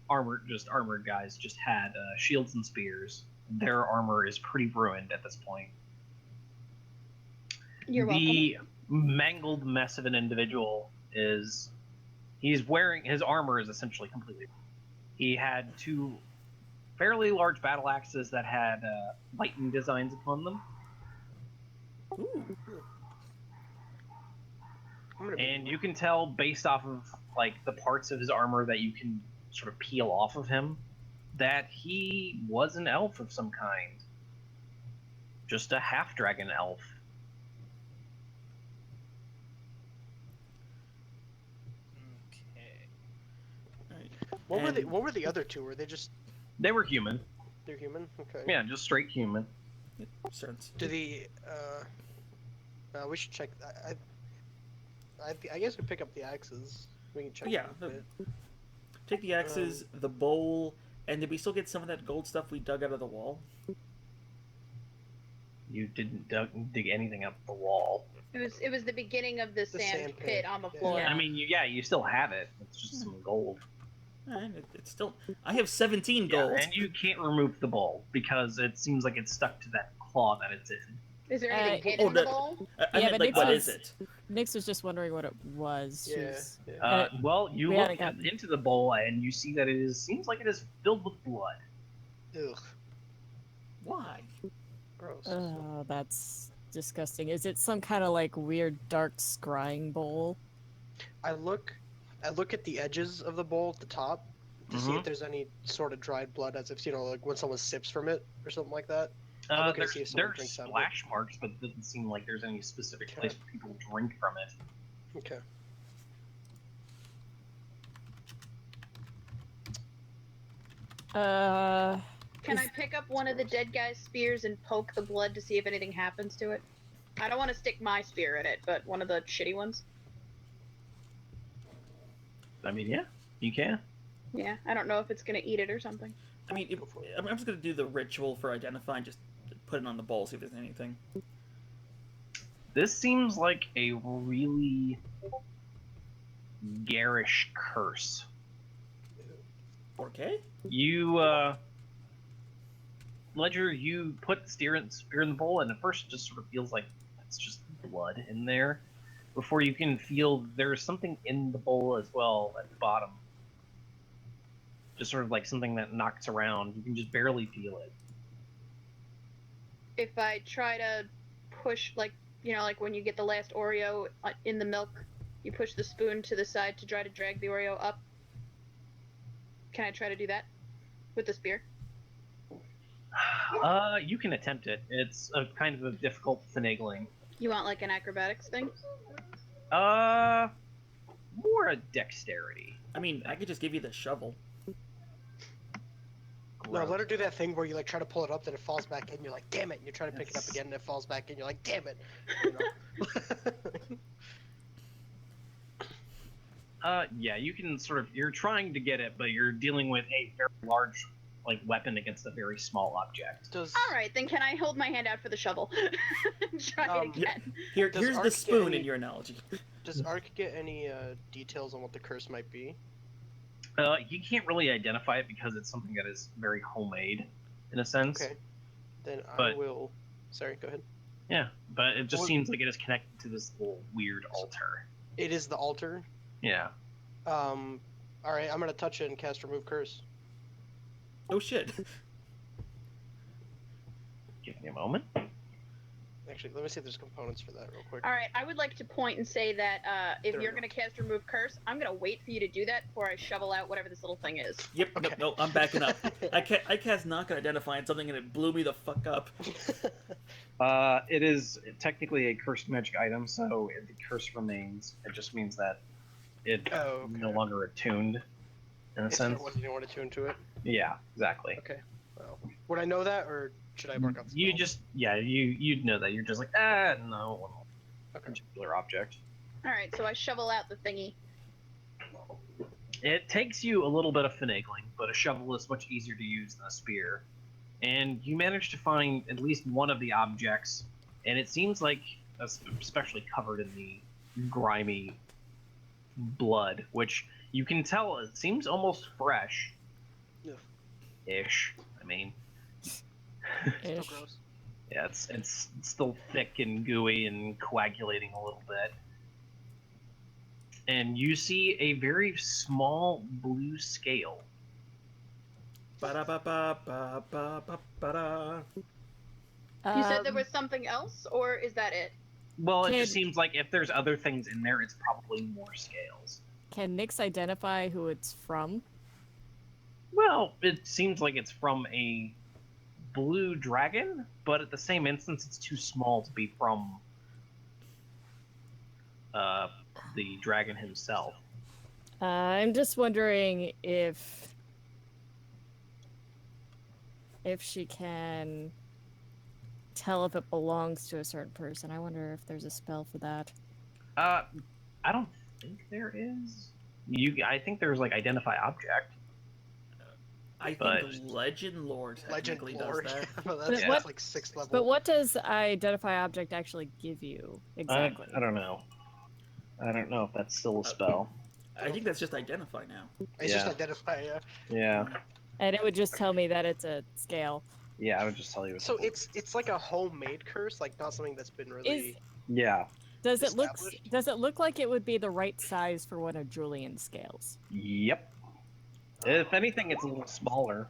armored guys just had shields and spears. Their armor is pretty ruined at this point. You're welcome. The mangled mess of an individual he's wearing his armor is essentially completely. He had 2 fairly large battle axes that had lightning designs upon them. Ooh. I'm gonna be- And you can tell based off of like the parts of his armor that you can sort of peel off of him that he was an elf of some kind. Just a half dragon elf. Okay. Alright. What were the other two? Were they just They were human. they're human? Okay. Yeah, just straight human. Sense. Do the we should check. I guess we pick up the axes. We can check. Yeah, them a bit. Take the axes, the bowl, and did we still get some of that gold stuff we dug out of the wall? You didn't dig anything up the wall. It was the beginning of the The sand sand pit pit, on the yeah. floor. I mean, you still have it. It's just some gold. And it's still. I have 17 Yeah, gold. and you can't remove the bowl because it seems like it's stuck to that claw that it's in. Is there anything Oh, hidden in the bowl? I Yeah, meant but like, Nix what was- is it? Nix was just wondering what it was. Yeah. She's- Yeah. Well, you we look haven't gotten- into the bowl and you see that seems like it is filled with blood. Ugh. Why? Gross. Oh, that's disgusting. Is it some kind of like weird dark scrying bowl? I look at the edges of the bowl at the top to see Mhm. if there's any sort of dried blood, as if like when someone sips from it or something like that. I'm looking to see if someone There's drinks out of it. splash marks, but it doesn't seem like there's any specific Okay. place where people drink from it. Okay. Can I pick up one of the dead guy's spears and poke the blood to see if anything happens to it? I don't want to stick my spear in it, but one of the shitty ones. I mean, yeah, you can. Yeah, I don't know if it's gonna eat it or something. I mean, I'm just gonna do the ritual for identifying. Just put it on the bowl, see if there's anything. This seems like a really garish curse. Okay. You, Ledger, you put the spear in the bowl, and at first it just sort of feels like it's just blood in there. Before you can feel there's something in the bowl as well at the bottom. Just sort of like something that knocks around. You can just barely feel it. If I try to push, like, you know, like when you get the last Oreo in the milk, you push the spoon to the side to try to drag the Oreo up. Can I try to do that with the spear? You can attempt it. It's a kind of a difficult finagling. You want like an acrobatics thing? More a dexterity. I mean, I could just give you the shovel. No, let her do that thing where you like try to pull it up, then it falls back in. You're like, damn it! And you try to pick it up again, and it falls back in. You're like, damn it! You know? Yeah, you can sort of. You're trying to get it, but you're dealing with a very large, like, weapon against a very small object. Does All right, then can I hold my hand out for the shovel? Try it again. Here, Does here's Ark the get spoon any- in your analogy. does Ark get any details on what the curse might be? You can't really identify it because it's something that is very homemade, in a sense. Okay. Then I But- will. Sorry, go ahead. Yeah, but it just Well- seems like it is connected to this little weird altar. It is the altar. Yeah. All right, I'm gonna touch it and cast remove curse. Oh shit. Give me a moment. Actually, let me see if there's components for that real quick. All right, I would like to point and say that if There we you're go. going to cast remove curse, I'm going to wait for you to do that before I shovel out whatever this little thing is. Yep. Okay. No, I'm backing up. I cast not gonna identify something and it blew me the fuck up. It is technically a cursed magic item, so the curse remains. It just means that it Oh, okay. no longer attuned, in a If sense. you don't want to tune to it. Yeah, exactly. Okay. Well, would I know that, or should I work out? You just, you'd know that. You're just like, no, Okay. particular object. All right, so I shovel out the thingy. It takes you a little bit of finagling, but a shovel is much easier to use than a spear. And you manage to find at least one of the objects, and it seems like, especially covered in the grimy blood, which you can tell it seems almost fresh. Yeah. Ish. I mean, Still Ish. gross. yeah, it's still thick and gooey and coagulating a little bit. And you see a very small blue scale. Ba-da-ba-ba-ba-ba-ba-da. You said there was something else, or is that it? Well, it just Can- seems like if there's other things in there, it's probably more scales. Can Nix identify who it's from? Well, it seems like it's from a blue dragon, but at the same instance, it's too small to be from the dragon himself. I'm just wondering if she can tell if it belongs to a certain person. I wonder if there's a spell for that. I don't think there is. I think there's like identify object. I But- think Legend Lore Legend technically lore. does that. Well, But that's, Yeah. that's like 6th level. But what does identify object actually give you exactly? I don't know. I don't know if that's still a spell. I think that's just identify now. It's just Yeah. identify. Yeah. And it would just tell me that it's a scale. Yeah, I would just tell you. So it's like a homemade curse, like not something that's been really. Yeah. Does it look Established? does it look like it would be the right size for one of Julian's scales? Yep. If anything, it's a little smaller.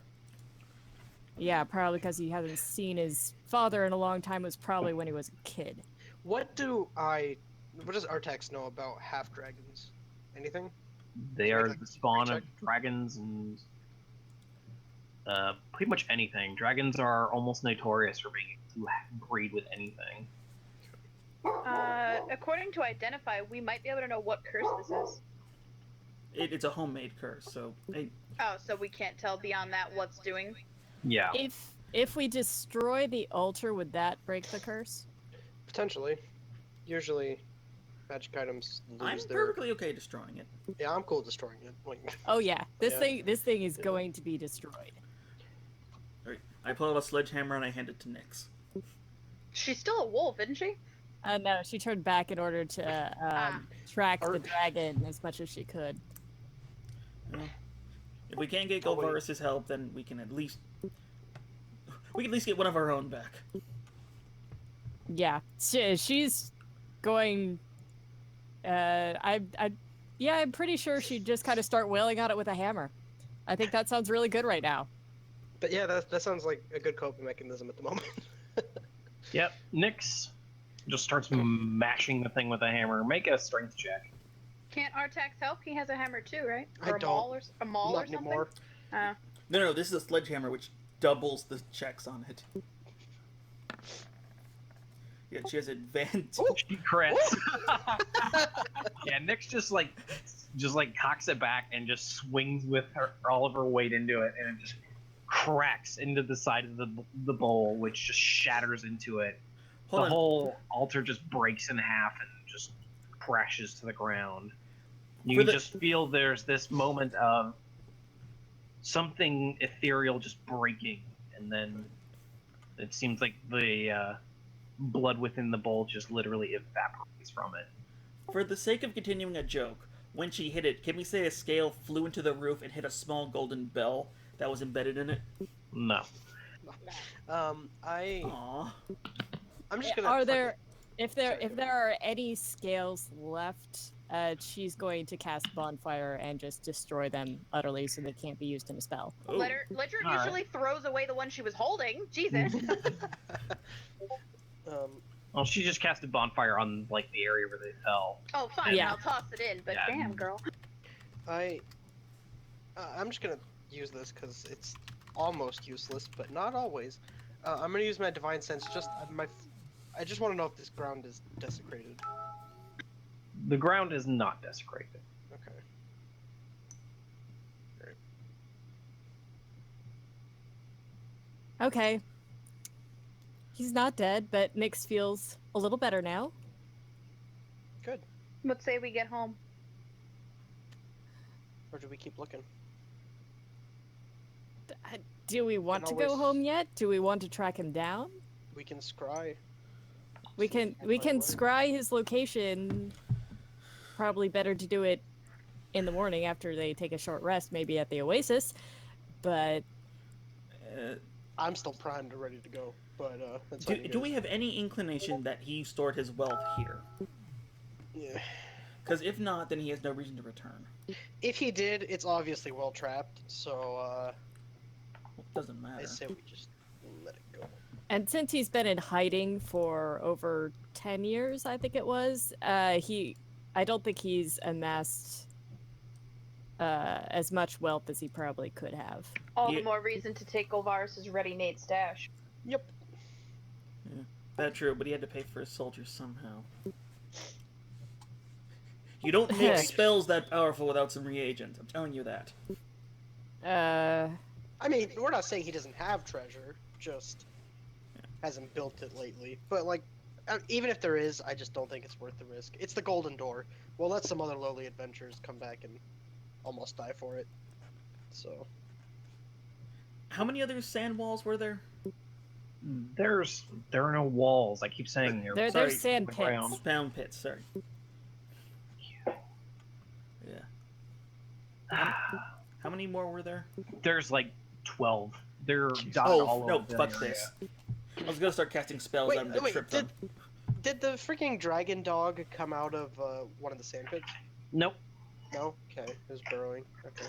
Yeah, probably because he hasn't seen his father in a long time. It was probably when he was a kid. What does Artax know about half dragons? Anything? They Can we are make, the spawn check? of dragons and pretty much anything. Dragons are almost notorious for being able to breed with anything. According to identify, we might be able to know what curse this is. It's a homemade curse, so Oh, so we can't tell beyond that what's doing. Yeah. If we destroy the altar, would that break the curse? Potentially. Usually, magic items I'm lose their. perfectly okay destroying it. Yeah, I'm cool destroying it. Like, Oh yeah, this Yeah. thing is Yeah. going to be destroyed. Alright, I pull out a sledgehammer and I hand it to Nyx. She's still a wolf, isn't she? No, she turned back in order to track Or- the dragon as much as she could. If we can't get Oh, wait. Golvarus's help, then we can at least get one of our own back. Yeah, she's going. I'm pretty sure she'd just kind of start wailing on it with a hammer. I think that sounds really good right now. but yeah, that sounds like a good coping mechanism at the moment. Yep. Nyx just starts mashing the thing with a hammer. Make a strength check. Can't Artax help? He has a hammer too, right? I Or a don't. maul or a maul Not or something. anymore. No, this is a sledgehammer which doubles the checks on it. Yeah, she has advantage. She crits. Yeah, Nyx just like cocks it back and just swings with all of her weight into it, and it just cracks into the side of the bowl, which just shatters into it. Hold The on. whole altar just breaks in half and just crashes to the ground. You For can the- just feel there's this moment of something ethereal just breaking, and then it seems like the blood within the bowl just literally evaporates from it. For the sake of continuing a joke, when she hit it, can we say a scale flew into the roof and hit a small golden bell that was embedded in it? No. Aww. I'm just gonna. Are fuck there, it. if there are any scales left, she's going to cast bonfire and just destroy them utterly, so they can't be used in a spell. Oh. Ledger All right. usually throws away the one she was holding. Jesus. Well, she just cast a bonfire on like the area where they fell. Oh, fine. Yeah. I'll toss it in. But Yeah. damn, girl. I'm just gonna use this because it's almost useless, but not always. I'm gonna use my divine sense. I just want to know if this ground is desecrated. The ground is not desecrated. Okay. Okay. He's not dead, but Nyx feels a little better now. Good. Let's say we get home. Or do we keep looking? Do we want to go always- home yet? Do we want to track him down? We can scry. We See if can can we find can a way. scry his location. Probably better to do it in the morning after they take a short rest, maybe at the Oasis. But I'm still primed and ready to go, but that's do we have any inclination that he stored his wealth here? Yeah. Because if not, then he has no reason to return. If he did, it's obviously well trapped. So Doesn't matter. I say we just let it go. and since he's been in hiding for over 10 years, I think it was, I don't think he's amassed as much wealth as he probably could have. All Yeah. the more reason to take Golvarus's ready Nate stash. Yep. That's true, but he had to pay for his soldiers somehow. You don't make spells that powerful without some reagent. I'm telling you that. I mean, we're not saying he doesn't have treasure, just hasn't built it lately. But like, even if there is, I just don't think it's worth the risk. It's the Golden Door. We'll let some other lowly adventurers come back and almost die for it. So How many other sand walls were there? There are no walls. I keep saying There's Sorry, sand the pits. ground. Pound pits, sorry. Yeah. How many more were there? There's like 12. They're dotted Oh, all no, over the fuck area. this. I was gonna start casting spells Wait, on them to wait, trip them. did the freaking dragon dog come out of one of the sand pits? Nope. No? Okay, it was burrowing. Okay.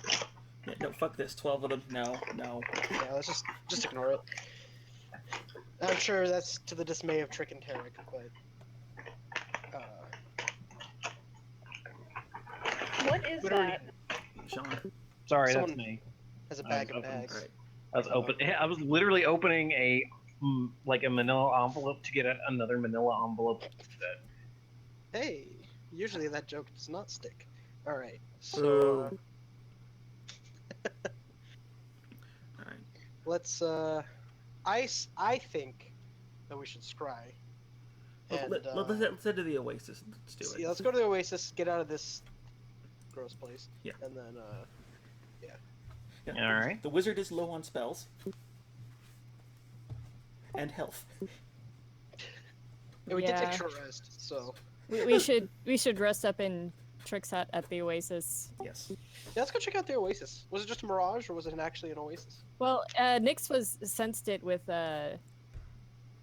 Yeah, no, fuck this. 12 of them. No, no. Yeah, let's just ignore it. I'm sure that's to the dismay of Trick and Tarek, but... What is What are we- that? Sean. Sorry, Someone- that's me. Has a I bag was of open. bags. Alright. I was open. I was literally opening a manila envelope to get another manila envelope. Hey, usually that joke does not stick. Alright, so... Alright. let's, I think that we should scry. And, Let's head to the Oasis. Let's do it. yeah, let's go to the Oasis, get out of this gross place. Yeah. And then, Yeah, Alright. The wizard is low on spells. And health. yeah, we did Yeah. take short rest, so... We should rest up in Trick's hut at the Oasis. Yes. Yeah, let's go check out the Oasis. Was it just a mirage, or was it actually an Oasis? Well, Nyx was sensed it with the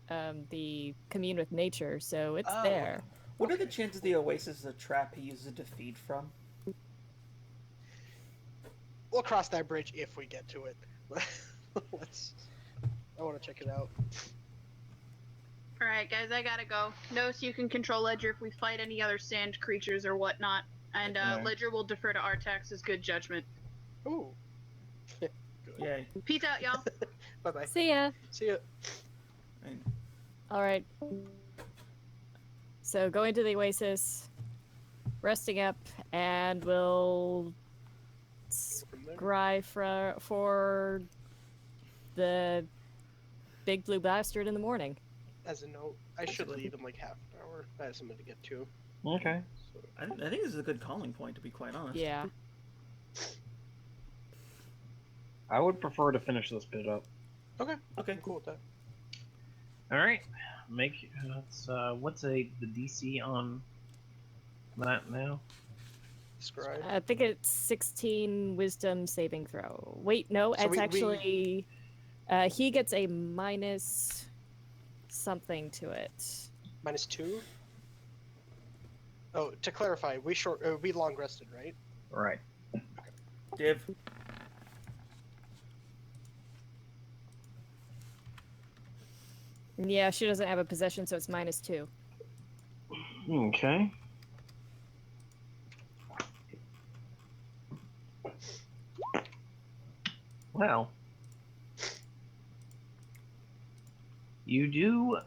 commune with nature, so it's Oh. there. What are the chances the Oasis is a trap he uses to feed from? We'll cross that bridge if we get to it. I want to check it out. Alright, guys, I gotta go. Nos, you can control Ledger if we fight any other sand creatures or whatnot. And Okay. Ledger will defer to Artax's good judgment. Ooh. Yay. Peace out, y'all. Bye bye. See ya. See ya. And All right. So going to the Oasis, resting up, and we'll scry for the big blue bastard in the morning. As a note, I should leave in like half an hour. I have something to get to. Okay. So. I think this is a good calling point, to be quite honest. Yeah. I would prefer to finish this bit up. Okay. I'm cool with that. All right. Make what's the DC on that now? Scribe. I think it's 16 wisdom saving throw. Wait, no, So it's we- actually he gets a minus something to it. -2? Oh, to clarify, we long rested, right? Right. Div. Yeah, she doesn't have a possession, so it's -2. Okay. Well, you do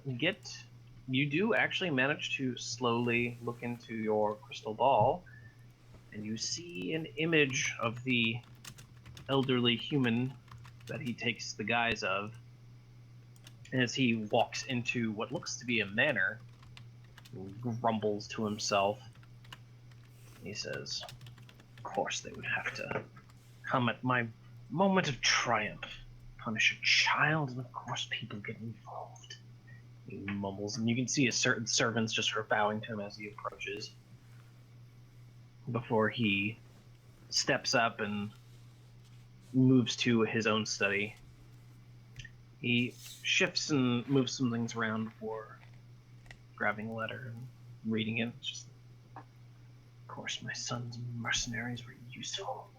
actually manage to slowly look into your crystal ball, and you see an image of the elderly human that he takes the guise of. And as he walks into what looks to be a manor, he grumbles to himself. He says, "Of course they would have to come at my moment of triumph, punish a child, and of course people get involved." He mumbles, and you can see his certain servants just sort of bowing to him as he approaches, before he steps up and moves to his own study. He shifts and moves some things around before grabbing a letter and reading it. It's just, of course, my son's mercenaries were useful.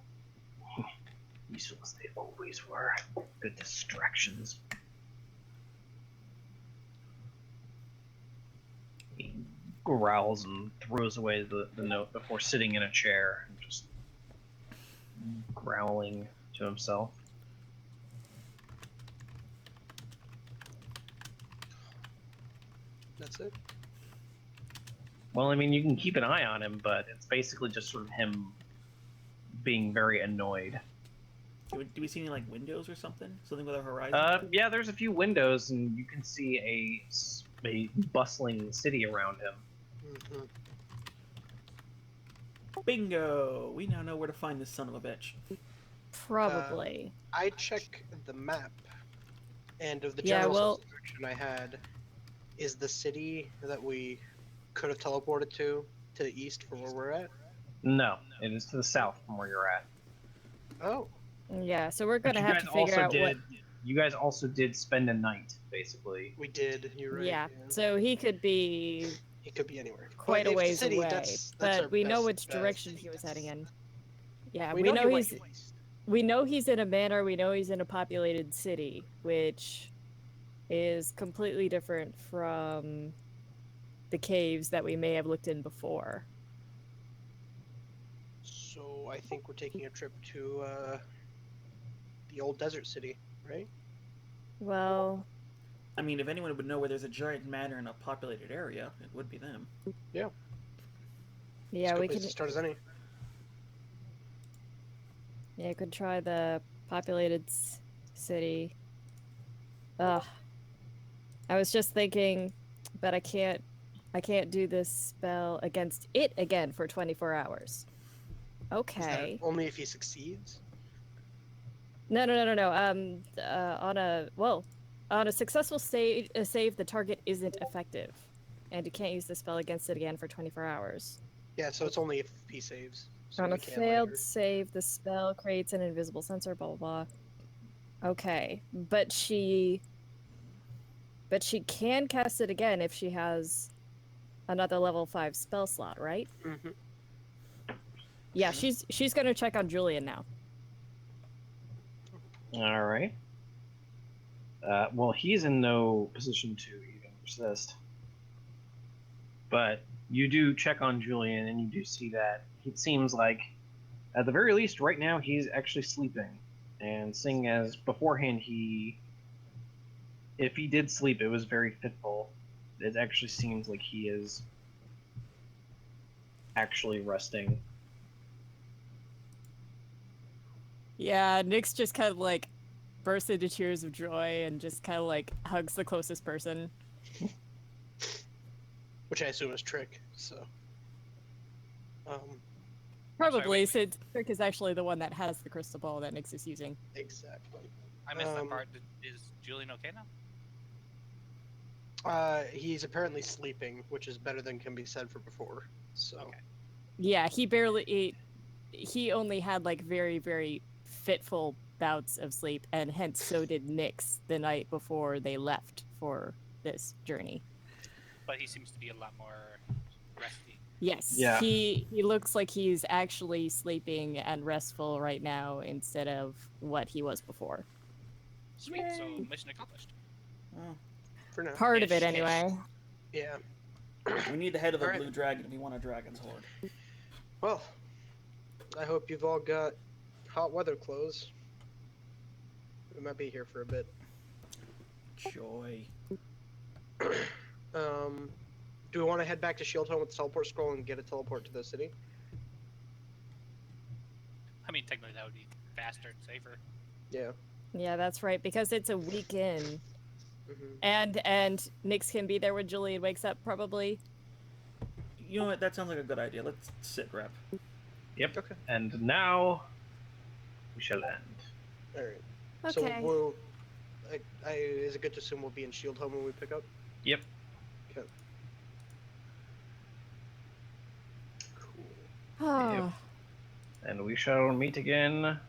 Useful as they always were. Good distractions. He growls and throws away the note before sitting in a chair and just growling to himself. That's it. Well, I mean, you can keep an eye on him, but it's basically just sort of him being very annoyed. Do we see any, like, windows or something? Something with a horizon? Yeah, there's a few windows, and you can see a bustling city around him. Mm-hmm. Bingo! We now know where to find this son of a bitch. Probably. I check the map, and of the Yeah, general well- direction I had, is the city that we could have teleported to the east from where we're at. No, it is to the south from where you're at. Oh, Yeah, so we're But gonna you have guys to figure also out what. did. You guys also did spend a night, basically. we did. You're right. Yeah, so he could be He could be anywhere. quite But a if the ways city, away, that's but our we know best which bet. direction he was heading in. Yeah, We we know know he he's went east. we know he's in a manor. We know he's in a populated city, which is completely different from the caves that we may have looked in before. So I think we're taking a trip to the old desert city, right? Well, I mean, if anyone would know where there's a giant manor in a populated area, it would be them. yeah, As good we place could. to start as any. Yeah, could try the populated city. Ugh. I was just thinking, but I can't do this spell against it again for 24 hours. Is that Okay. only if he succeeds? No. On a successful save, the target isn't effective, and you can't use the spell against it again for 24 hours. Yeah, so it's only if he saves. So On we a can failed later. save, the spell creates an invisible sensor, blah blah blah. Okay, but she can cast it again if she has another level 5 spell slot, right? Mm-hmm. Yeah, she's gonna check on Julian now. All right. Well, he's in no position to even resist. But you do check on Julian, and you do see that it seems like, at the very least, right now he's actually sleeping. And seeing as beforehand if he did sleep, it was very fitful. It actually seems like he is actually resting. Yeah, Nyx just kind of like bursts into tears of joy and just kind of like hugs the closest person. Which I assume is Trick, so. Probably, wait. since Trick is actually the one that has the crystal ball that Nyx is using. Exactly. I missed that Um, part. Is Julian okay now? He's apparently sleeping, which is better than can be said for before. So. Okay. Yeah, he only had like very, very fitful bouts of sleep, and hence so did Nyx the night before they left for this journey. But he seems to be a lot more resty. Yes, Yeah. he looks like he's actually sleeping and restful right now instead of what he was before. Sweet. So mission accomplished. Oh, For now. Part of it, Ish. anyway. Yeah. we need the head of a Alright. blue dragon if we want a dragon's horde. Well, I hope you've all got hot weather clothes. We might be here for a bit. Joy. Do we want to head back to Shieldhome with the teleport scroll and get a teleport to the city? I mean, technically that would be faster and safer. Yeah. Yeah, that's right, because it's a weekend. Mm-hmm. And Nyx can be there when Julian wakes up, probably. You know what? That sounds like a good idea. Let's sit rep. Yep. Okay. And now we shall end. All right. Okay. So we'll. Is it good to assume we'll be in Shieldhome when we pick up? Yep. Okay. Cool. Ah. And we shall meet again